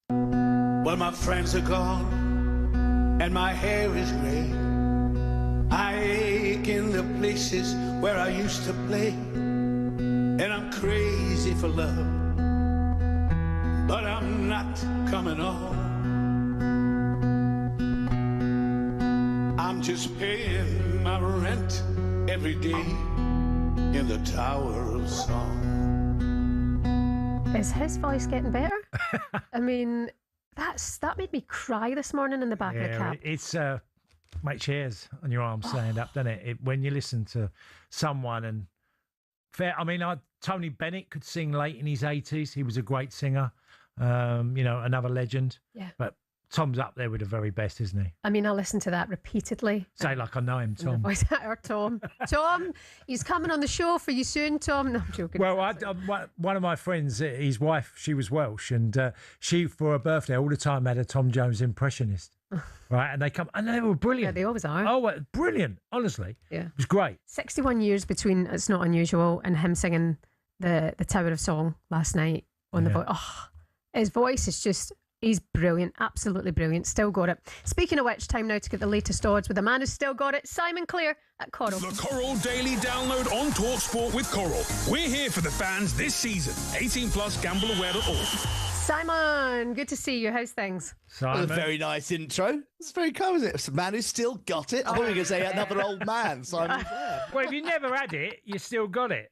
Well, my friends are gone and my hair is grey. I ache in the places where I used to play. And I'm crazy for love, but I'm not coming on. I'm just paying my rent every day in the Tower of Song. Is his voice getting better? I mean, that made me cry this morning in the back of the cab. It's makes hairs on your arms stand up, doesn't it? When you listen to someone and Tony Bennett could sing late in his 80s. He was a great singer. Another legend. Yeah. But Tom's up there with the very best, isn't he? I mean, I listen to that repeatedly. Say like I know him, Tom. Or Tom. Tom, he's coming on the show for you soon, Tom. No, I'm joking. Well, one of my friends, his wife, she was Welsh, and she, for her birthday, all the time had a Tom Jones impressionist. Right, and they were brilliant. Yeah, they always are. Oh, brilliant! Honestly, yeah, it was great. 61 years between It's Not Unusual and him singing the Tower of Song last night on the voice. Oh, his voice is just. He's brilliant, absolutely brilliant. Still got it. Speaking of which, time now to get the latest odds with a man who's still got it, Simon Clare at Coral. The Coral Daily Download on talkSPORT with Coral. We're here for the fans this season. 18 plus, gambleaware.org. Simon, good to see you. How's things? Simon. A very nice intro. It's very cool, isn't it? It's a man who's still got it. I thought you were going to say another old man, Simon. Well, if you never had it, you still got it.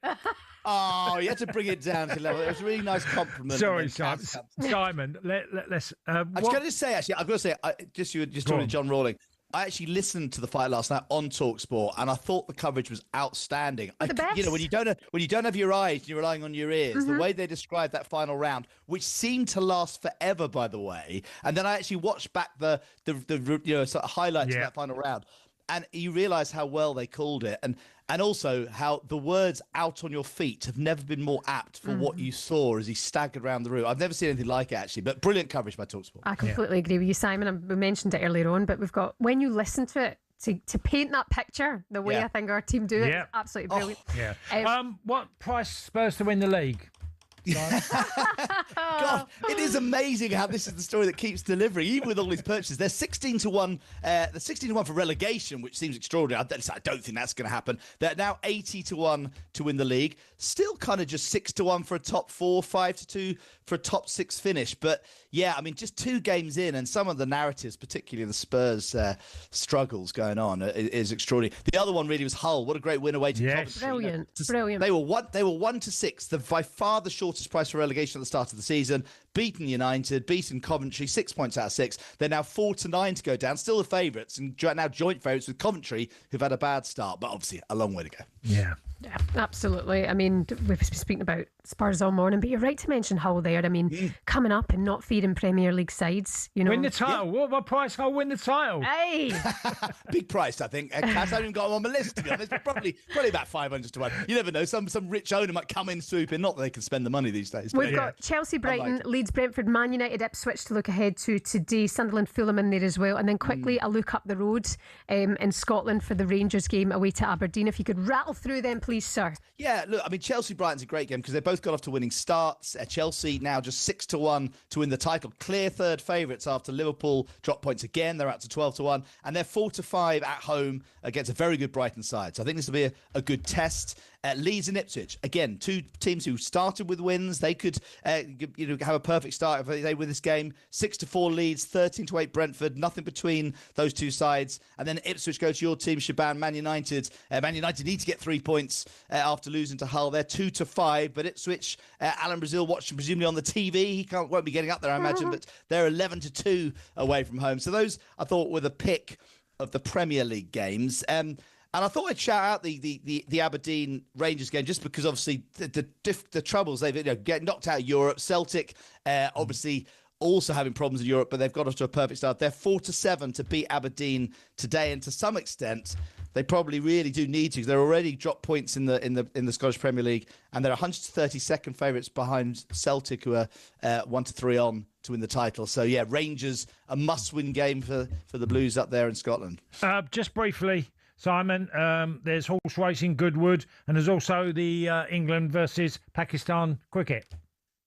Oh, you had to bring it down to level. It was a really nice compliment. Sorry, Simon. Let's. I was going to say, actually, I've got to say, you were just talking to John Rawling. I actually listened to the fight last night on talkSPORT, and I thought the coverage was outstanding. The best. You know, when you don't have your eyes and you're relying on your ears, the way they described that final round, which seemed to last forever, by the way, and then I actually watched back the sort of highlights of that final round, and you realise how well they called it, and also how the words "out on your feet" have never been more apt for what you saw as he staggered around the room. I've never seen anything like it, actually, but brilliant coverage by talkSPORT. I completely agree with you, Simon, and we mentioned it earlier on, but we've got, when you listen to it, to paint that picture the way I think our team do it, it's absolutely brilliant. What price Spurs to win the league? God, it is amazing how this is the story that keeps delivering, even with all these purchases. They're 16-1. They're 16-1 for relegation, which seems extraordinary. I don't think that's going to happen. They're now 80-1 to win the league. Still kind of just 6-1 for a top 4, 5-2 for a top 6 finish. But yeah, I mean, just 2 games in, and some of the narratives, particularly the Spurs struggles going on, is extraordinary. The other one really was Hull. What a great win away to Coventry. Brilliant. They were 1-6. By far the shortest price for relegation at the start of the season. Beaten United, beaten Coventry, 6 points out of 6. They're now 4-9 to go down. Still the favourites, and now joint favourites with Coventry, who've had a bad start, but obviously a long way to go. Yeah, absolutely. I mean, we've been speaking about Spurs all morning, but you're right to mention Hull there. I mean, coming up and not feeding Premier League sides, you know. Win the title. What price? I'll win the title. Hey! Big price, I think. Cass, I haven't even got him on my list, to be honest. Probably about 500-1. You never know. Some rich owner might come in, swoop in. Not that they can spend the money these days. We've got Chelsea, Brighton, Leeds, Brentford, Man United, Ipswich to look ahead to today. Sunderland, Fulham in there as well. And then quickly a look up the road in Scotland for the Rangers game away to Aberdeen. If you could rattle through them, please, sir. Yeah, look, I mean, Chelsea-Brighton's a great game because they both got off to winning starts. Chelsea now just 6-1 to win the title. Clear third favourites after Liverpool dropped points again. They're out to 12-1. And they're 4-5 at home against a very good Brighton side. So I think this will be a good test. Leeds and Ipswich, again, 2 teams who started with wins. They could have a perfect start if they win this game. 6-4 Leeds, 13-8 Brentford, nothing between those 2 sides. And then Ipswich go to your team, Shebahn, Man United. Man United need to get 3 points after losing to Hull. They're 2-5, but Ipswich, Alan Brazil watching presumably on the TV. He won't be getting up there, I imagine, but they're 11-2 away from home. So those, I thought, were the pick of the Premier League games. And I thought I'd shout out the Aberdeen Rangers game just because obviously the troubles they've get knocked out of Europe. Celtic obviously also having problems in Europe, but they've got off to a perfect start. They're 4-7 to beat Aberdeen today, and to some extent they probably really do need to because they're already dropped points in the Scottish Premier League, and they're 132nd favourites behind Celtic, who are 1-3 on to win the title. So yeah, Rangers, a must-win game for the Blues up there in Scotland. Just briefly, Simon, there's horse racing, Goodwood, and there's also the England versus Pakistan cricket.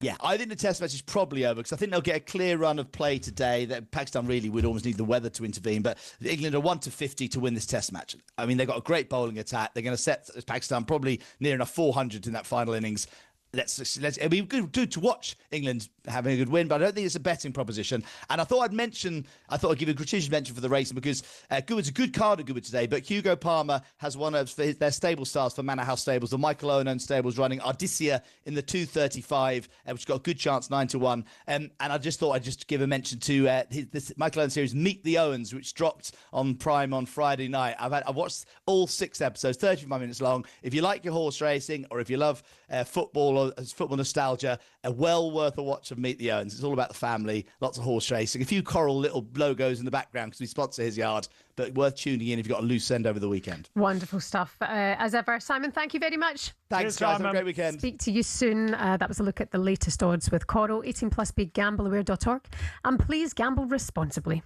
Yeah, I think the test match is probably over because I think they'll get a clear run of play today. That Pakistan really would almost need the weather to intervene, but England are 1-50 to win this test match. I mean, they've got a great bowling attack. They're going to set Pakistan probably near enough 400 in that final innings. It'll be good to watch England having a good win, but I don't think it's a betting proposition. And I thought I'd give a gratuitous mention for the racing because Goodwood's a good card at Goodwood today, but Hugo Palmer has one of their stable stars for Manor House Stables, the Michael Owen stables, running Ardisia in the 235, which got a good chance, 9-1. And I just thought I'd just give a mention to this Michael Owen series, Meet the Owens, which dropped on Prime on Friday night. I've watched all 6 episodes, 35 minutes long. If you like your horse racing or if you love football or football nostalgia, well worth a watch of Meet the Owens. It's all about the family, lots of horse racing, a few Coral little logos in the background because we sponsor his yard, but worth tuning in if you've got a loose end over the weekend. Wonderful stuff. As ever, Simon, thank you very much. Thanks, guys. Have a great weekend. Speak to you soon. That was a look at the latest odds with Coral. 18+ BeGambleAware.org. And please gamble responsibly.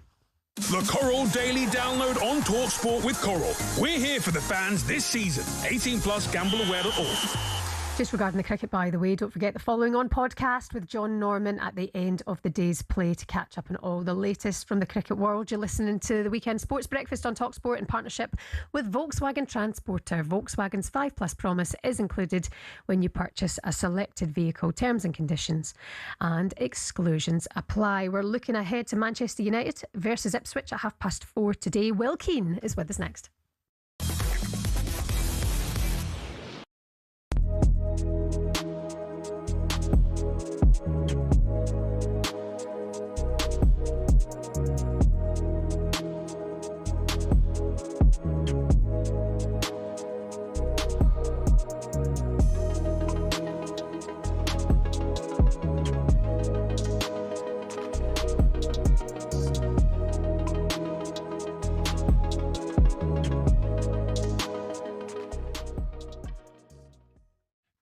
The Coral Daily Download on talkSPORT with Coral. We're here for the fans this season. 18+ GambleAware.org. Just regarding the cricket, by the way, don't forget the following on podcast with John Norman at the end of the day's play to catch up on all the latest from the cricket world. You're listening to the Weekend Sports Breakfast on talkSPORT in partnership with Volkswagen Transporter. Volkswagen's 5+ promise is included when you purchase a selected vehicle. Terms and conditions and exclusions apply. We're looking ahead to Manchester United versus Ipswich at 4:30 today. Will Keane is with us next.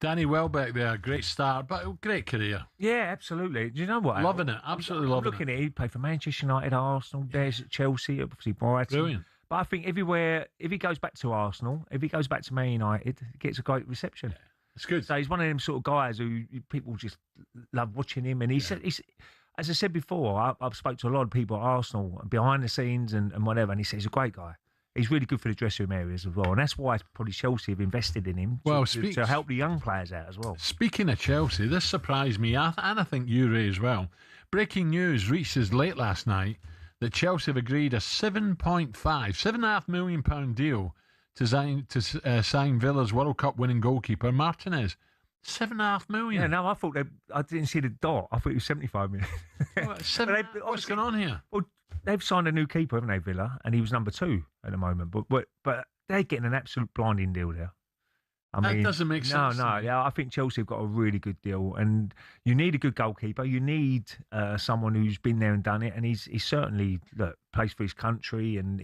Danny Welbeck there, great start, but great career. Yeah, absolutely. Do you know what? Loving it, absolutely loving it. Looking at it, he played for Manchester United, Arsenal, there's Chelsea, obviously Brighton. Brilliant. But I think everywhere, if he goes back to Arsenal, if he goes back to Man United, he gets a great reception. Yeah, it's good. So he's one of them sort of guys who people just love watching him. And he's as I said before, I've spoke to a lot of people at Arsenal, behind the scenes and whatever, and he says he's a great guy. He's really good for the dressing room areas as well. And that's why probably Chelsea have invested in him to help the young players out as well. Speaking of Chelsea, this surprised me, and I think you, Ray, as well. Breaking news reached us late last night that Chelsea have agreed a £7.5 million deal to sign Villa's World Cup winning goalkeeper Martinez. $7.5 million. Yeah, no, I didn't see the dot. I thought it was 75 million. What's going on here? Well, they've signed a new keeper, haven't they, Villa? And he was number 2 at the moment. But they're getting an absolute blinding deal there. I mean, that doesn't make sense. No. Yeah, I think Chelsea have got a really good deal, and you need a good goalkeeper. You need someone who's been there and done it, and he's certainly plays for his country, and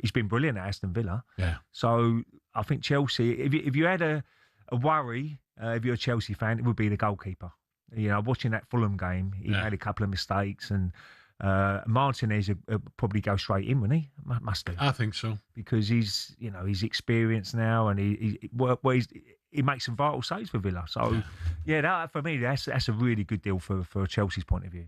he's been brilliant at Aston Villa. Yeah. So I think Chelsea. If you had a worry, if you're a Chelsea fan, it would be the goalkeeper. You know, watching that Fulham game, he had a couple of mistakes, and Martinez would probably go straight in, wouldn't he? Must do. I think so, because he's experienced now, and he makes some vital saves for Villa. So that for me, that's a really good deal for Chelsea's point of view.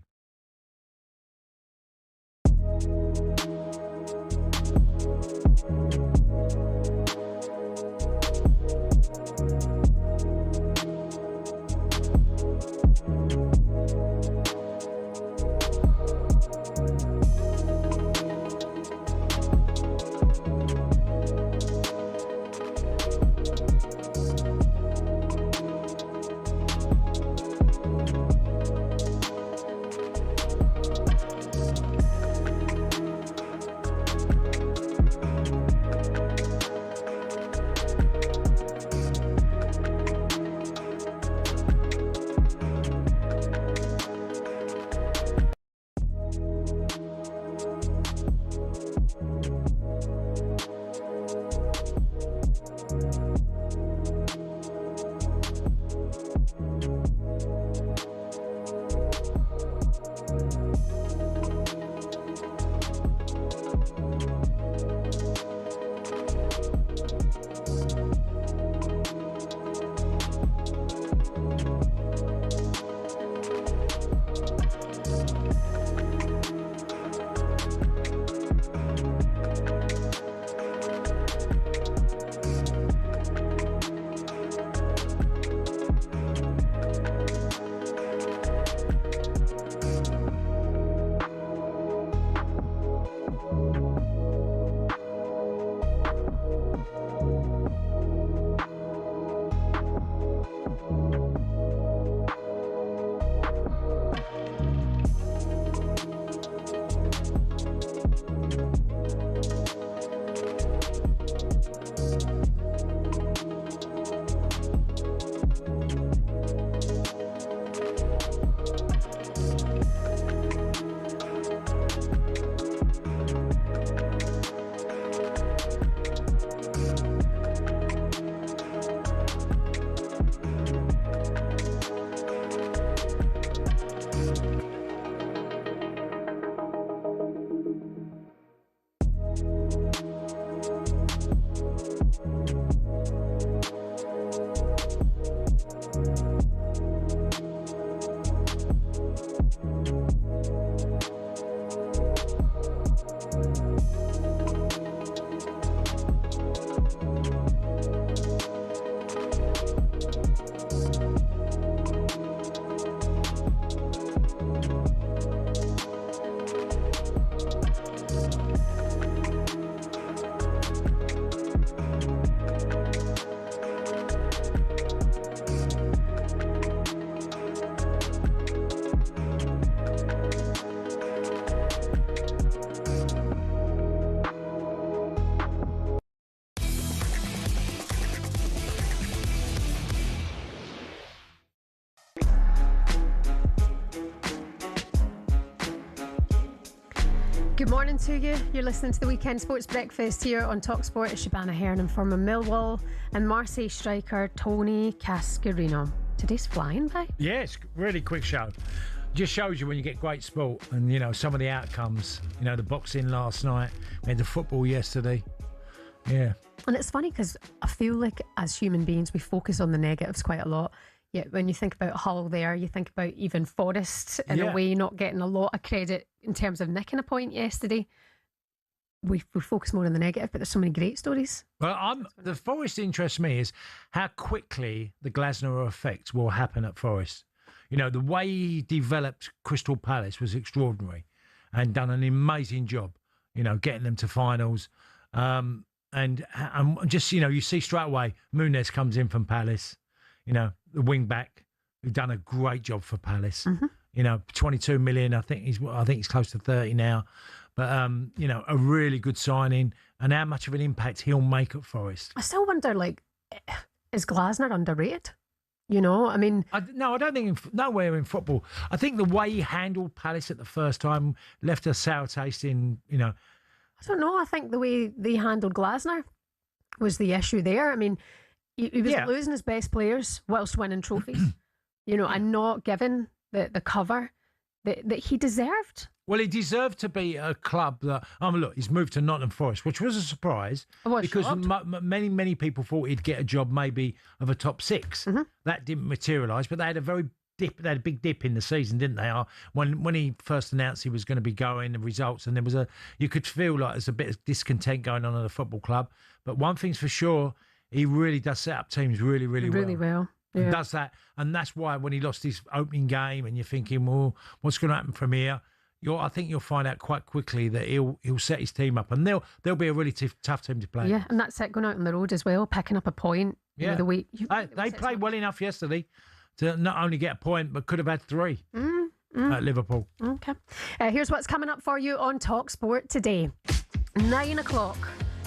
Good morning to you. You're listening to the Weekend Sports Breakfast here on talkSPORT. It's Shebahn Aherne and former Millwall and Marseille striker Tony Cascarino. Today's flying by. Yeah, it's a really quick show. Just shows you when you get great sport and, you know, some of the outcomes. You know, the boxing last night, we had the football yesterday. Yeah. And it's funny because I feel like as human beings, we focus on the negatives quite a lot. Yet when you think about Hull there, you think about even Forest in a way not getting a lot of credit in terms of nicking a point yesterday. We focus more on the negative, but there's so many great stories. Well, the Forest interests me is how quickly the Glasner effect will happen at Forest. You know, the way he developed Crystal Palace was extraordinary and done an amazing job, you know, getting them to finals. And just, you know, you see straight away, Muniz comes in from Palace. You know, the wing back, who've done a great job for Palace. Mm-hmm. You know, 22 million. I think he's close to 30 now. But you know, a really good signing, and how much of an impact he'll make at Forest. I still wonder, like, is Glasner underrated? You know, I mean, I don't think nowhere in football. I think the way he handled Palace at the first time left a sour taste in. You know, I don't know. I think the way they handled Glasner was the issue there. I mean. He was losing his best players whilst winning trophies, you know, and not given the cover that he deserved. Well, he deserved to be a club that, look, he's moved to Nottingham Forest, which was a surprise because many people thought he'd get a job maybe of a top six. Mm-hmm. That didn't materialise, but they had a big dip in the season, didn't they? When he first announced he was going to be going, the results, and you could feel like there's a bit of discontent going on at the football club. But one thing's for sure, he really does set up teams really well. Really well. Yeah. And does that. And that's why when he lost his opening game and you're thinking, well, what's going to happen from here? I think you'll find out quite quickly that he'll set his team up and they'll be a really tough team to play. Yeah, and that's it, going out on the road as well, picking up a point. Yeah. You know, they played well enough yesterday to not only get a point, but could have had 3 at Liverpool. Okay. Here's what's coming up for you on talkSPORT today. 9 o'clock.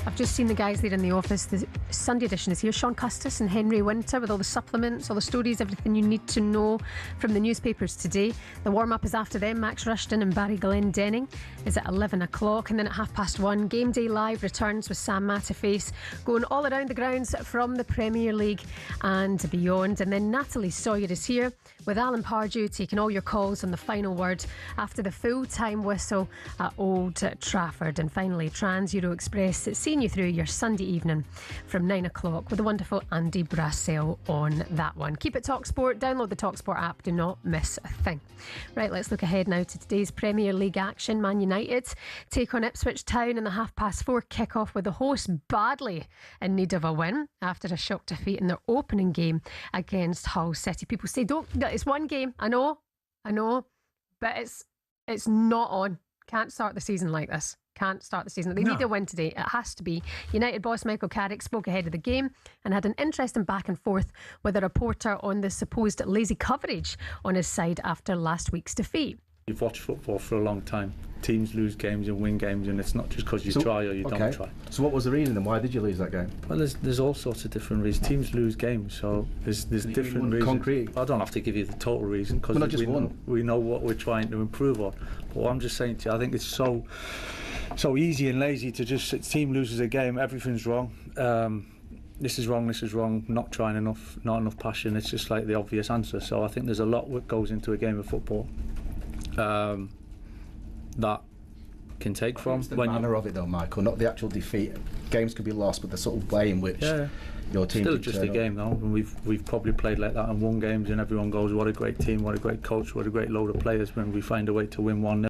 I've just seen the guys there in the office. The Sunday edition is here. Sean Custis and Henry Winter with all the supplements, all the stories, everything you need to know from the newspapers today. The warm-up is after them. Max Rushton and Barry Glendenning is at 11 o'clock. And then at 1:30, Game Day Live returns with Sam Matterface, going all around the grounds from the Premier League and beyond. And then Natalie Sawyer is here with Alan Pardew, taking all your calls on the final word after the full-time whistle at Old Trafford. And finally, Trans Euro Express, it's seeing you through your Sunday evening from 9 o'clock with the wonderful Andy Brassell on that one. Keep it talkSPORT. Download the talkSPORT app. Do not miss a thing. Right, let's look ahead now to today's Premier League action. Man United take on Ipswich Town in the 4:30 kick-off with the hosts badly in need of a win after a shock defeat in their opening game against Hull City. People say, it's one game. I know, but it's not on. Can't start the season like this. Can't start the season. They need a win today. It has to be. United boss Michael Carrick spoke ahead of the game and had an interesting back and forth with a reporter on the supposed lazy coverage on his side after last week's defeat. You've watched football for a long time. Teams lose games and win games, and it's not just because you try or you don't try. So what was the reason and why did you lose that game? Well, there's all sorts of different reasons. Teams lose games, so there's different reasons. Concrete? I don't have to give you the total reason because we know what we're trying to improve on. But what I'm just saying to you, I think it's so easy and lazy to just team loses a game, everything's wrong. This is wrong, not trying enough, not enough passion. It's just like the obvious answer. So I think there's a lot that goes into a game of football that can take from. It's the manner of it though, Michael, not the actual defeat. Games could be lost, but the sort of way in which your team still just a game though, and we've probably played like that and won games and everyone goes, what a great team, what a great coach, what a great load of players, when we find a way to win 1-0.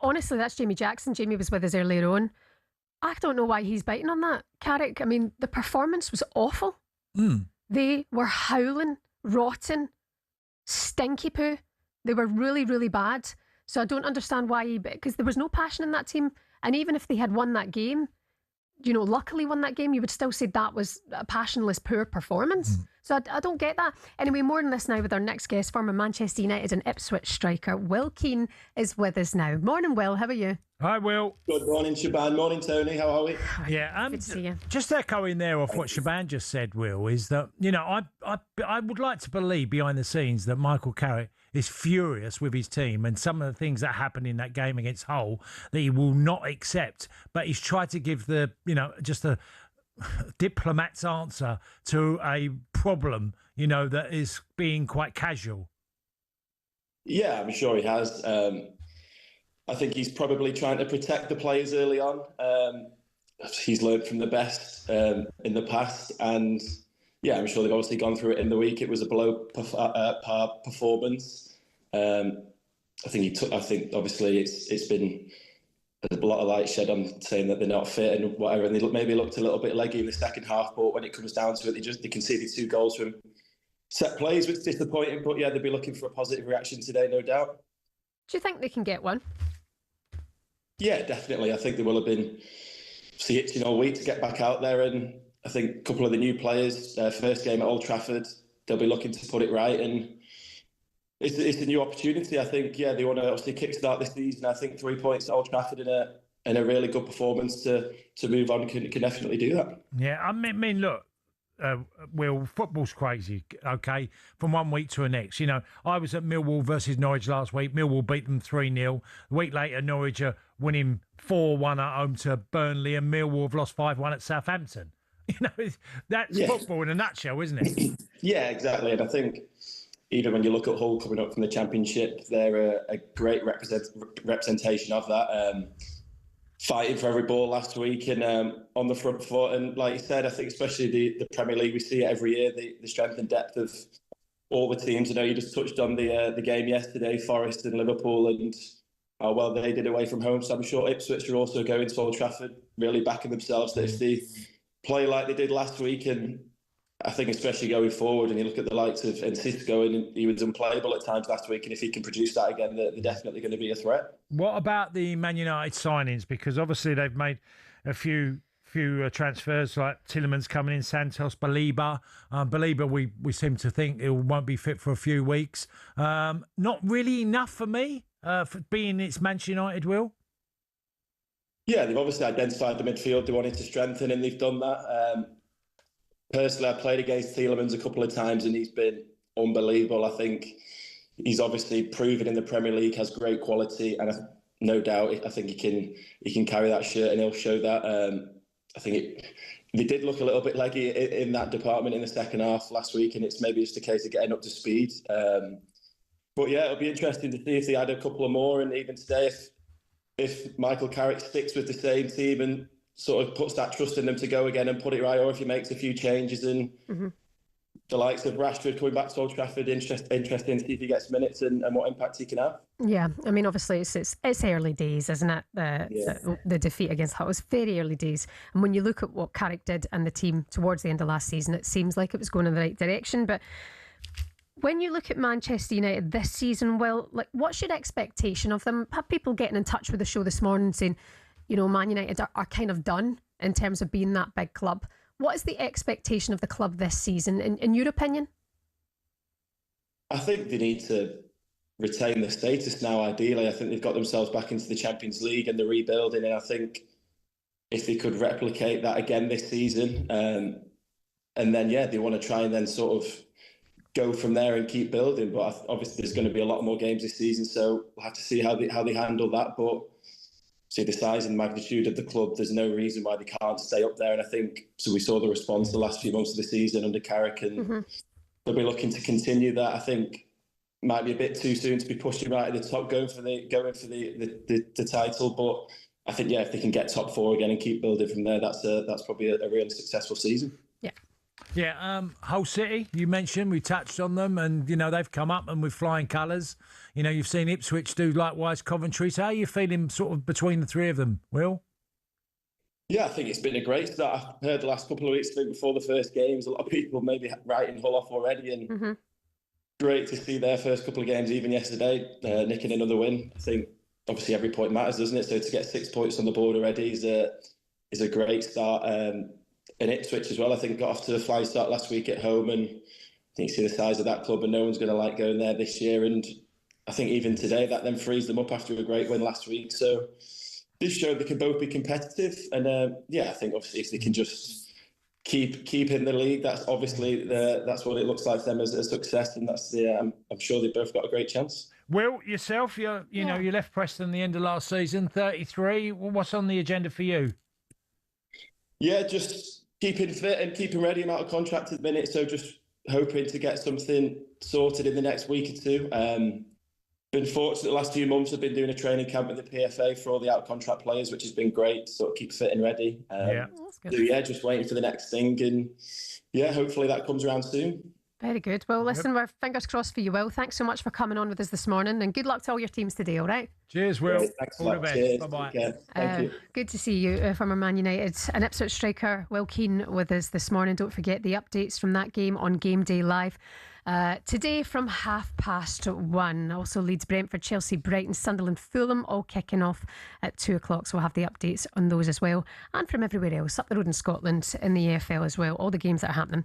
Honestly, that's Jamie Jackson. Jamie was with us earlier on. I don't know why he's biting on that. Carrick, I mean, the performance was awful. They were howling, rotten, stinky poo. They were really, really bad. So I don't understand why because there was no passion in that team. And even if they had won that game, luckily won that game, you would still say that was a passionless, poor performance. So I don't get that. Anyway, more on this now with our next guest, former Manchester United and Ipswich striker, Will Keane is with us now. Morning, Will. How are you? Hi, Will. Good morning, Shebahn. Morning, Tony. How are we? Yeah, good to see you. Just echoing there off what Shebahn just said, Will, is that, I would like to believe behind the scenes that Michael Carrick is furious with his team and some of the things that happened in that game against Hull that he will not accept. But he's tried to give just a diplomat's answer to a problem, that is being quite casual. Yeah, I'm sure he has. I think he's probably trying to protect the players early on. He's learned from the best in the past, and yeah, I'm sure they've obviously gone through it in the week. It was a below par performance. I think obviously it's been a lot of light shed on saying that they're not fit and whatever, and they maybe looked a little bit leggy in the second half. But when it comes down to it, they conceded 2 goals from set plays, which is disappointing. But yeah, they'll be looking for a positive reaction today, no doubt. Do you think they can get one? Yeah, definitely. I think they will have been itching all week to get back out there, and I think a couple of the new players, first game at Old Trafford, they'll be looking to put it right, and it's a new opportunity. I think, yeah, they want to obviously kickstart this season. I think 3 points at Old Trafford in a really good performance to move on can definitely do that. Yeah, I mean, look, Will, football's crazy, okay, from one week to the next. I was at Millwall versus Norwich last week. Millwall beat them 3-0. A week later, Norwich are winning 4-1 at home to Burnley, and Millwall have lost 5-1 at Southampton. That's football in a nutshell, isn't it? Yeah, exactly. And I think even when you look at Hull coming up from the Championship, they're a great representation of that. Fighting for every ball last week and on the front foot. And like you said, I think especially the Premier League, we see it every year, the strength and depth of all the teams. I know you just touched on the game yesterday, Forest and Liverpool, and how well they did away from home. So I'm sure Ipswich are also going to Old Trafford, really backing themselves. That if they play like they did last week, and I think especially going forward, and you look at the likes of Cisco, and he was unplayable at times last week, and if he can produce that again, they're definitely going to be a threat. What about the Man United signings? Because obviously they've made a few transfers, like Tielemans coming in, Santos, Baliba. Baliba, we seem to think it won't be fit for a few weeks. Not really enough for me, for being it's Manchester United, Will? Yeah, they've obviously identified the midfield they wanted to strengthen, and they've done that. Personally, I played against Tielemans a couple of times and he's been unbelievable. I think he's obviously proven in the Premier League, has great quality, and no doubt I think he can carry that shirt and he'll show that. I think they did look a little bit leggy in that department in the second half last week, and it's maybe just a case of getting up to speed. But yeah, it'll be interesting to see if they add a couple of more, and even today if Michael Carrick sticks with the same team and sort of puts that trust in them to go again and put it right, or if he makes a few changes. And the likes of Rashford coming back to Old Trafford, interesting to see if he gets minutes and what impact he can have. Yeah, I mean, obviously it's early days, isn't it? The defeat against Hull was very early days, and when you look at what Carrick did and the team towards the end of last season, it seems like it was going in the right direction. But when you look at Manchester United this season, Will, what's your expectation of them? Have people getting in touch with the show this morning saying, Man United are kind of done in terms of being that big club? What is the expectation of the club this season, in your opinion? I think they need to retain the status now, ideally. I think they've got themselves back into the Champions League and the rebuilding, and I think if they could replicate that again this season, and then, they want to try and then sort of go from there and keep building. But obviously there's going to be a lot more games this season, so we'll have to see how they handle that. But see the size and magnitude of the club, there's no reason why they can't stay up there. And I think, so we saw the response the last few months of the season under Carrick, and they'll be looking to continue that. I think might be a bit too soon to be pushing right at the top, going for the title. But I think, if they can get top 4 again and keep building from there, that's probably a really successful season. Yeah, Hull City, you mentioned, we touched on them, and, they've come up and with flying colours. You've seen Ipswich do likewise, Coventry. So how are you feeling sort of between the three of them, Will? Yeah, I think it's been a great start. I've heard the last couple of weeks, before the first games, a lot of people maybe writing Hull off already, and great to see their first couple of games, even yesterday, nicking another win. I think, obviously, every point matters, doesn't it? So to get 6 points on the board already is a great start. And Ipswich as well, I think, got off to a flying start last week at home, and I think you see the size of that club, and no one's going to like going there this year. And I think even today that then frees them up after a great win last week. So this showed they can both be competitive, and I think obviously if they can just keep in the league. That's obviously that's what it looks like to them as a success, and that's I'm sure they've both got a great chance. Will, yourself, you left Preston the end of last season, 33. What's on the agenda for you? Yeah, just keeping fit and keeping ready. I'm out of contract at the minute, so just hoping to get something sorted in the next week or two. Been fortunate the last few months. I've been doing a training camp with the PFA for all the out-contract players, which has been great. Sort of keep fit and ready. That's good. So just waiting for the next thing, and hopefully that comes around soon. Very good. Well, listen, we're fingers crossed for you, Will. Thanks so much for coming on with us this morning, and good luck to all your teams today, all right? Cheers, Will. Great, thanks all the best. Bye-bye. Thank you. Good to see you, former Man United and Ipswich striker Will Keane with us this morning. Don't forget the updates from that game on Game Day Live. Today from 1:30. Also Leeds, Brentford, Chelsea, Brighton, Sunderland, Fulham all kicking off at 2 o'clock. So we'll have the updates on those as well. And from everywhere else, up the road in Scotland, in the EFL as well. All the games that are happening.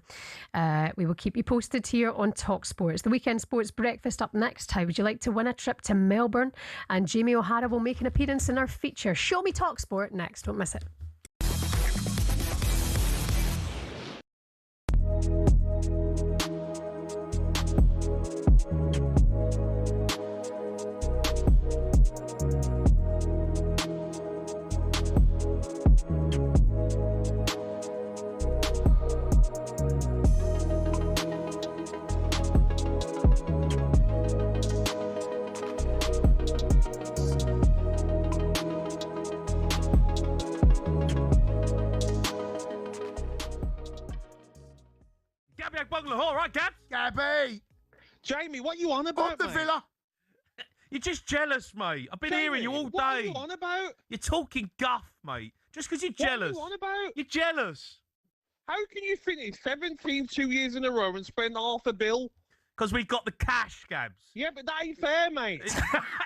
We will keep you posted here on talkSPORT. It's the Weekend Sports Breakfast up next. How would you like to win a trip to Melbourne? And Jamie O'Hara will make an appearance in our feature. Show Me talkSPORT next. Don't miss it. All right, Gabs. Gabby. Jamie, what you on about, On the mate? Villa. You're just jealous, mate. I've been Jamie, hearing you all day. What are you on about? You're talking guff, mate. Just because you're jealous. What are you on about? You're jealous. How can you finish 17 2 years in a row and spend half a bill? Because we've got the cash, Gabs. Yeah, but that ain't fair, mate.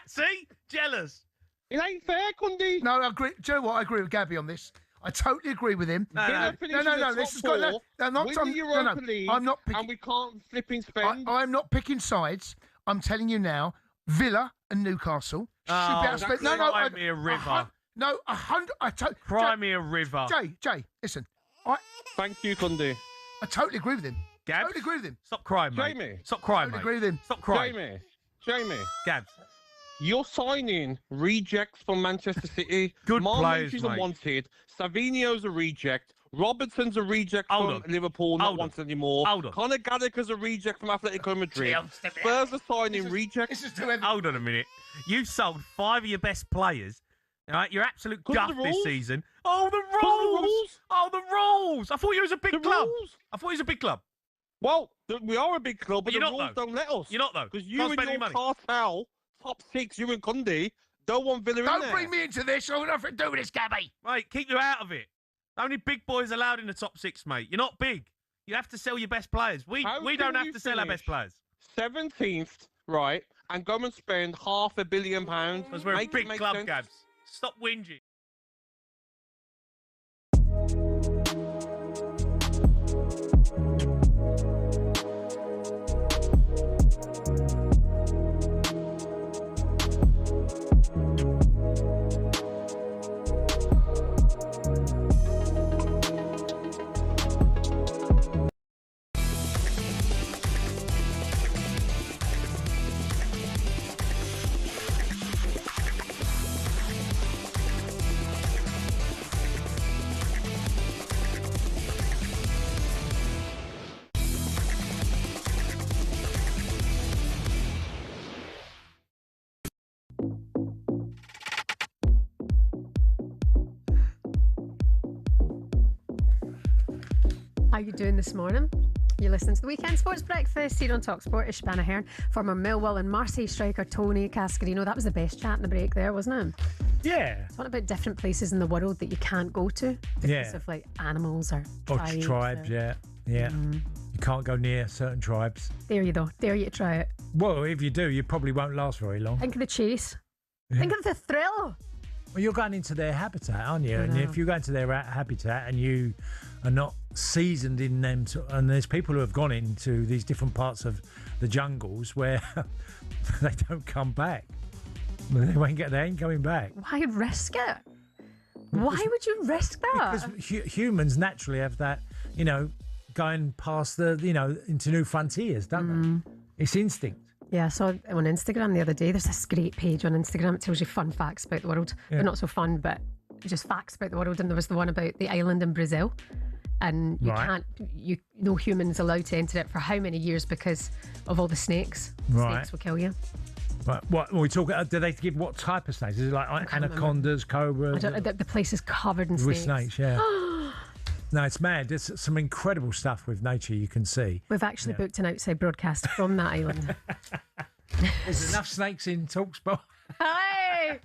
See? Jealous. It ain't fair, Cundy. No, I agree. Do you know what? I agree with Gabby on this. I totally agree with him. No. This has got no. I'm not. Win the Europa League, I'm not picking. and we can't flipping spend. I'm not picking sides. I'm telling you now. Villa and Newcastle should be able to spend. Cry me a river. No, 100. Cry me a river. Jay, listen. Thank you, Cundy. I totally agree with him. Gabs? Totally agree with him. Stop crying, mate. Jamie. Stop crying, Totally mate. agree with him. Stop crying. Jamie. Gabs. You're signing rejects from Manchester City. Good Marmouche players, is mate. unwanted. Savino's a reject. Robertson's a reject from Liverpool, not wanted anymore. Conor Gallagher's a reject from Atletico Madrid. Spurs are signing rejects. Hold on a minute. You sold 5 of your best players. All right, you're absolute guff this season. Oh, the rules! Oh, the rules! I thought you was a big club. I thought you was a big club. Well, we are a big club, but you're the not, rules though. don't let us. You're not, though. Because you Can't and spend your any money. cartel, top 6, you and Cundy, don't want Villa in there. Don't bring me into this. I've got nothing to do with this, Gabby. Mate, keep you out of it. Only big boys allowed in the top 6, mate. You're not big. You have to sell your best players. We don't have to sell our best players. 17th, right, and go and spend £500 million. Because we're a big club, Gabs. Stop whinging. How you doing this morning? You're listening to the Weekend Sports Breakfast here on talkSPORT. It's Shebahn Aherne, former Millwall and Marseille striker Tony Cascarino. That was the best chat in the break there, wasn't it? Yeah. It's one about different places in the world that you can't go to because of like animals or tribes. Yeah. You can't go near certain tribes. There you go. Dare you to try it. Well, if you do, you probably won't last very long. Think of the chase. Think of the thrill. Well, you're going into their habitat, aren't you? And if you go into their habitat and you are not seasoned in them, and there's people who have gone into these different parts of the jungles where they don't come back. They ain't coming back. Why risk it? Why would you risk that? Because humans naturally have that going past into new frontiers, don't they? It's instinct. Yeah, I saw on Instagram the other day, there's this great page on Instagram. It tells you fun facts about the world. Yeah. They're not so fun, but just facts about the world. And there was the one about the island in Brazil. And no humans allowed to enter it for how many years because of all the snakes. Snakes will kill you. Right. What we talk? Do they give what type of snakes? Is it like anacondas, cobras? The place is covered in with snakes. Snakes, yeah. No, it's mad. There's some incredible stuff with nature you can see. We've actually booked an outside broadcast from that island. There's enough snakes in talkSPORT. Hey!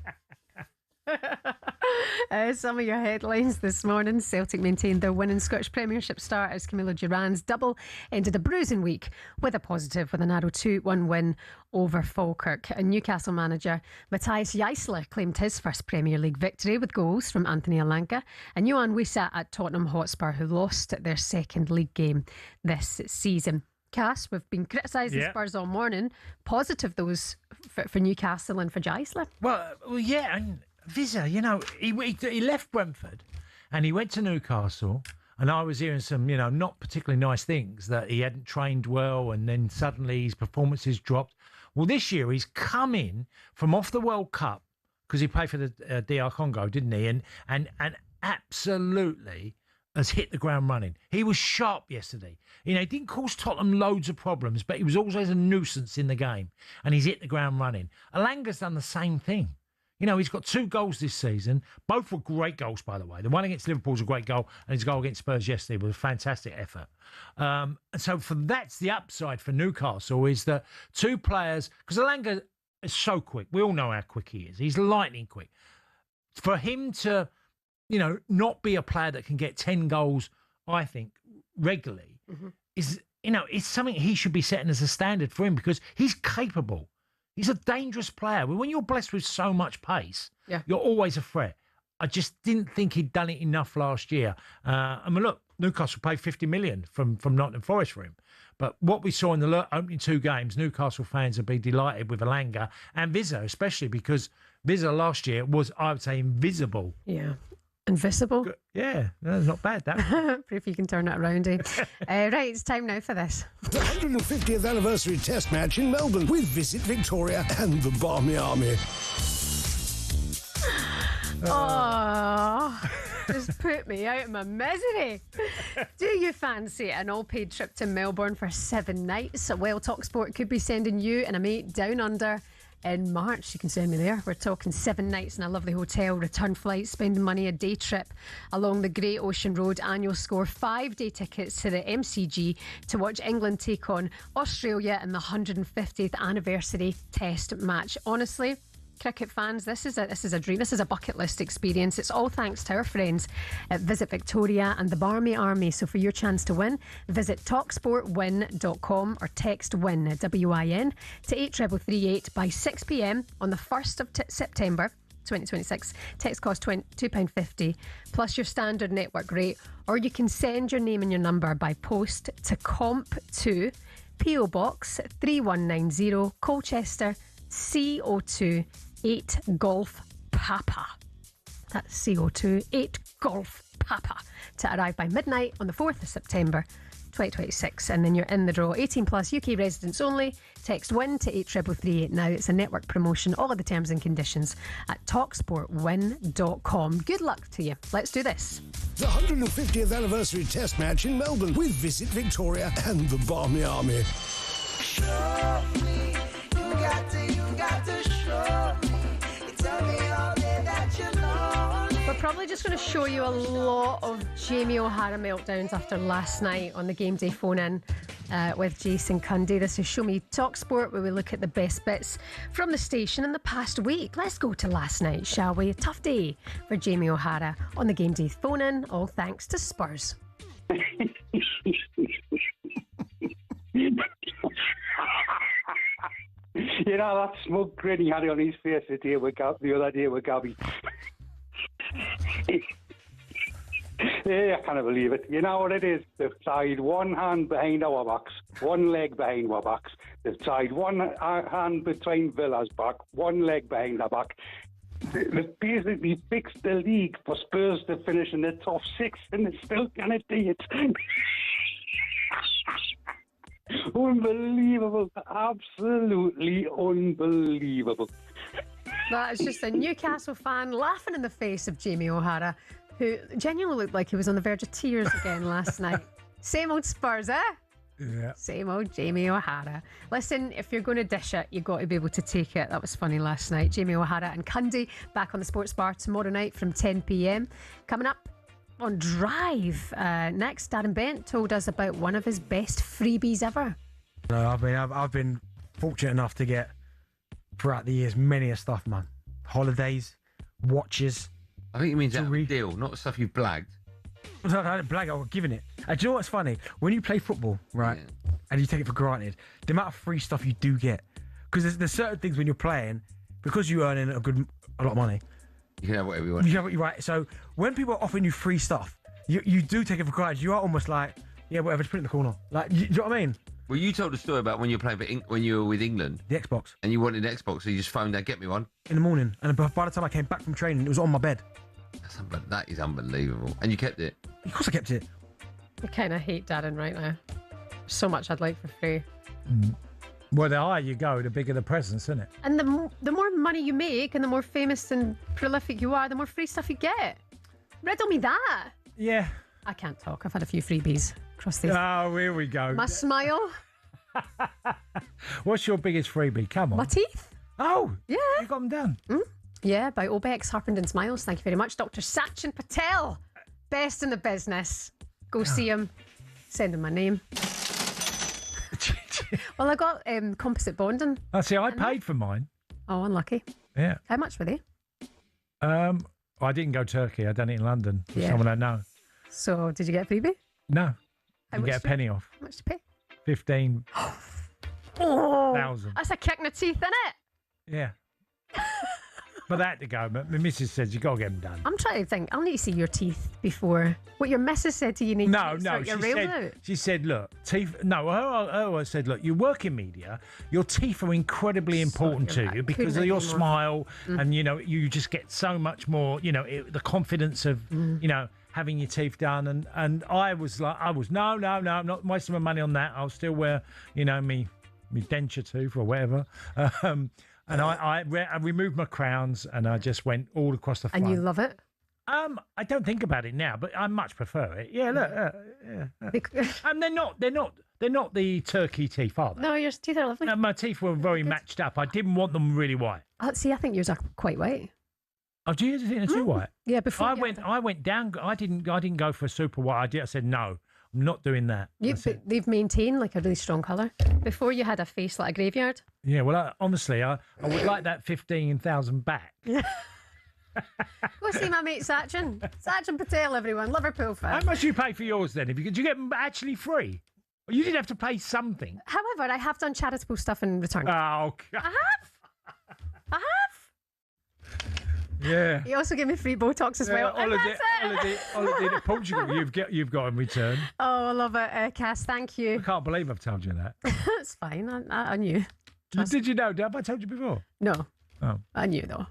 Some of your headlines this morning. Celtic maintained their win in Scottish Premiership start as Camilo Duran's double ended a bruising week with a positive with a narrow 2-1 win over Falkirk. And Newcastle manager Matthias Jaisler claimed his first Premier League victory with goals from Anthony Alanga and Johan Wissa at Tottenham Hotspur, who lost their second league game this season. Cass, we've been criticising Spurs all morning. Positive those for Newcastle and for Jaisler. Well, yeah, and Visa, he left Brentford and he went to Newcastle, and I was hearing some, not particularly nice things, that he hadn't trained well and then suddenly his performances dropped. Well, this year he's come in from off the World Cup because he played for the DR Congo, didn't he? And absolutely has hit the ground running. He was sharp yesterday. He didn't cause Tottenham loads of problems, but he was always a nuisance in the game, and he's hit the ground running. Alanga's done the same thing. He's got 2 goals this season. Both were great goals, by the way. The one against Liverpool's a great goal, and his goal against Spurs yesterday was a fantastic effort. And so that's the upside for Newcastle, is that 2 players, because Alanga is so quick. We all know how quick he is. He's lightning quick. For him to, not be a player that can get 10 goals, I think, regularly, is, it's something he should be setting as a standard for him, because he's capable. He's a dangerous player. When you're blessed with so much pace, you're always a threat. I just didn't think he'd done it enough last year. Look, Newcastle paid 50 million from Nottingham Forest for him. But what we saw in the opening 2 games, Newcastle fans have been delighted with Alanga and Vizza, especially because Vizza last year was, I would say, invisible. Yeah. Invisible? Yeah, that's not bad, that. Proof you can turn it around, eh? Right, it's time now for this. The 150th anniversary test match in Melbourne with Visit Victoria and the Barmy Army. Oh, just put me out of my misery. Do you fancy an all-paid trip to Melbourne for 7 nights? Well, talkSPORT could be sending you and a mate down under in March. You can send me there. We're talking 7 nights in a lovely hotel, return flights, spending money, a day trip along the Great Ocean Road. Annual score, 5-day tickets to the MCG to watch England take on Australia in the 150th anniversary test match. Honestly, cricket fans, this is a dream. This is a bucket list experience. It's all thanks to our friends at Visit Victoria and the Barmy Army. So for your chance to win, visit talksportwin.com or text WIN, WIN, to 83338 by 6 p.m. on the 1st of September 2026. Text cost £2.50 plus your standard network rate, or you can send your name and your number by post to Comp2, PO Box 3190, Colchester, CO2 8 Golf Papa. That's CO2 8 Golf Papa, to arrive by midnight on the 4th of September 2026, and then you're in the draw. 18 plus, UK residents only. Text WIN to 83338 now. It's a network promotion. All of the terms and conditions at talksportwin.com. Good luck to you. Let's do this. The 150th anniversary test match in Melbourne with Visit Victoria and the Barmy Army. Show me, you got to show me. Tell me all day that you know me. We're probably just going to show you a lot of Jamie O'Hara meltdowns after last night on the GameDay phone-in with Jason Cundy. This is Show Me talkSPORT, where we look at the best bits from the station in the past week. Let's go to last night, shall we? A tough day for Jamie O'Hara on the GameDay phone-in, all thanks to Spurs. You know, that smug grin he had on his face the other day with Gabby. Yeah, I can't believe it. You know what it is? They've tied one hand behind our backs, one leg behind our backs. They've tied one hand between Villa's back, one leg behind our back. They've basically fixed the league for Spurs to finish in the top 6, and they're still going to do it. Unbelievable. Absolutely unbelievable. That is just a Newcastle fan laughing in the face of Jamie O'Hara, who genuinely looked like he was on the verge of tears again last night. Same old Spurs, eh? Yeah. Same old Jamie O'Hara. Listen, if you're going to dish it, you've got to be able to take it. That was funny last night. Jamie O'Hara and Cundy back on the Sports Bar tomorrow night from 10 p.m. Coming up on Drive. Next, Darren Bent told us about one of his best freebies ever. I've been fortunate enough to get, throughout the years, many a stuff, man. Holidays, watches. I think it means that deal, not stuff you've blagged. No, I didn't blag, I was giving it. Do you know what's funny? When you play football, right, and you take it for granted, the amount of free stuff you do get. Because there's certain things when you're playing, because you're earning a lot of money. You can have whatever you want. Right, so when people are offering you free stuff, you do take it for granted. You are almost like, yeah, whatever, just put it in the corner. Like, do you know what I mean? Well, you told a story about when you were playing when you were with England. The Xbox. And you wanted an Xbox, so you just phoned out, get me one. In the morning. And by the time I came back from training, it was on my bed. That is unbelievable. And you kept it? Of course I kept it. I kind of hate Darren right now. So much I'd like for free. Well, the higher you go, the bigger the presents, isn't it? And the more money you make and the more famous and prolific you are, the more free stuff you get. Riddle me that. Yeah. I can't talk. I've had a few freebies across these. Oh, here we go. My smile. What's your biggest freebie? Come on. My teeth. Oh, yeah. You got them done. Yeah, by Obex, Harpenden Smiles. Thank you very much. Dr. Sachin Patel. Best in the business. Go see him. Send him my name. Well, I got composite bonding. I see. I paid for mine. Oh, unlucky. Yeah. How much were they? I didn't go Turkey. I done it in London for someone I know. So, did you get a freebie? No. How You much get a penny off. How much did you pay? 15. Oh, 1,000. that's a kick in the teeth, isn't it? Yeah. But that to go. But my missus says you got to get them done. I'm trying to think. I'll need to see your teeth before. What your missus said to you need No, to no. sort your rails out. She said, look, teeth. No, her said, look, you work in media. Your teeth are incredibly important to you because of your smile, and you just get so much more. The confidence of having your teeth done. And I was like, no, I'm not wasting my money on that. I'll still wear, me denture tooth or whatever. And I removed my crowns and I just went all across the front. And you love it? I don't think about it now, but I much prefer it. Yeah, look. And they're not the turkey teeth, are they? No, your teeth are lovely. My teeth were very matched up. I didn't want them really white. See, I think yours are quite white. Oh, do you think they're too white? Yeah, before I went down. I didn't go for a super white. I said no. I'm not doing that. They've maintained like a really strong colour. Before you had a face like a graveyard. Yeah, well, honestly, I would like that 15,000 back. Go see my mate Sachin. Sachin Patel, everyone. Liverpool fan. How much do you pay for yours then? Did you get them actually free? You did have to pay something. However, I have done charitable stuff in return. Oh, God. I have. Yeah. He also gave me free Botox as well. Holiday to Portugal. You've got in return. Oh, I love it, Cass. Thank you. I can't believe I've told you that. It's fine. I knew. Did you know? Have I told you before? No. Oh. I knew though.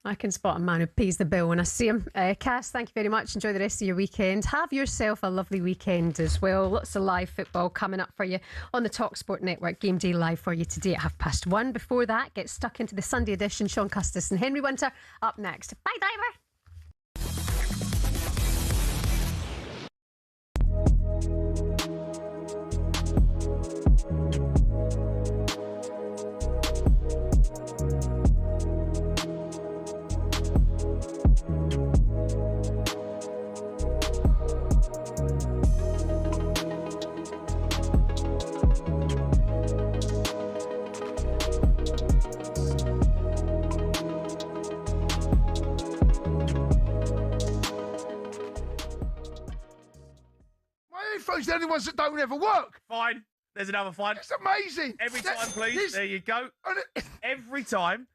I can spot a man who pays the bill when I see him. Cass, thank you very much. Enjoy the rest of your weekend. Have yourself a lovely weekend as well. Lots of live football coming up for you on the talkSPORT network. Game Day live for you today at 1:30. Before that, get stuck into the Sunday edition. Sean Custis and Henry Winter up next. Bye, Diver. Headphones, the only ones that don't ever work. Fine. There's another fine. It's amazing. Every time, please. There you go. Every time.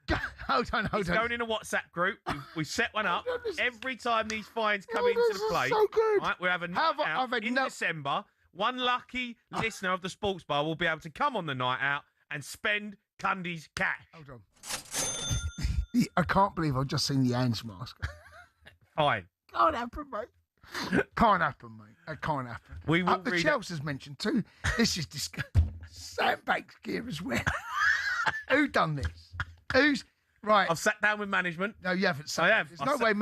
Hold on. It's going in a WhatsApp group. We set one up. Every time these fines come into the play. So good. Right, we'll have a night out in December. One lucky listener of the Sports Bar will be able to come on the night out and spend Cundy's cash. Hold on. I can't believe I've just seen the Ange mask. Fine. Can't happen, mate. Can't happen, mate. It can't happen. We will the read Chelsea's mentioned too. This is disgusting. Sandbags gear as well. Who done this? Who's right? I've sat down with management. No, you haven't. I have. There's no way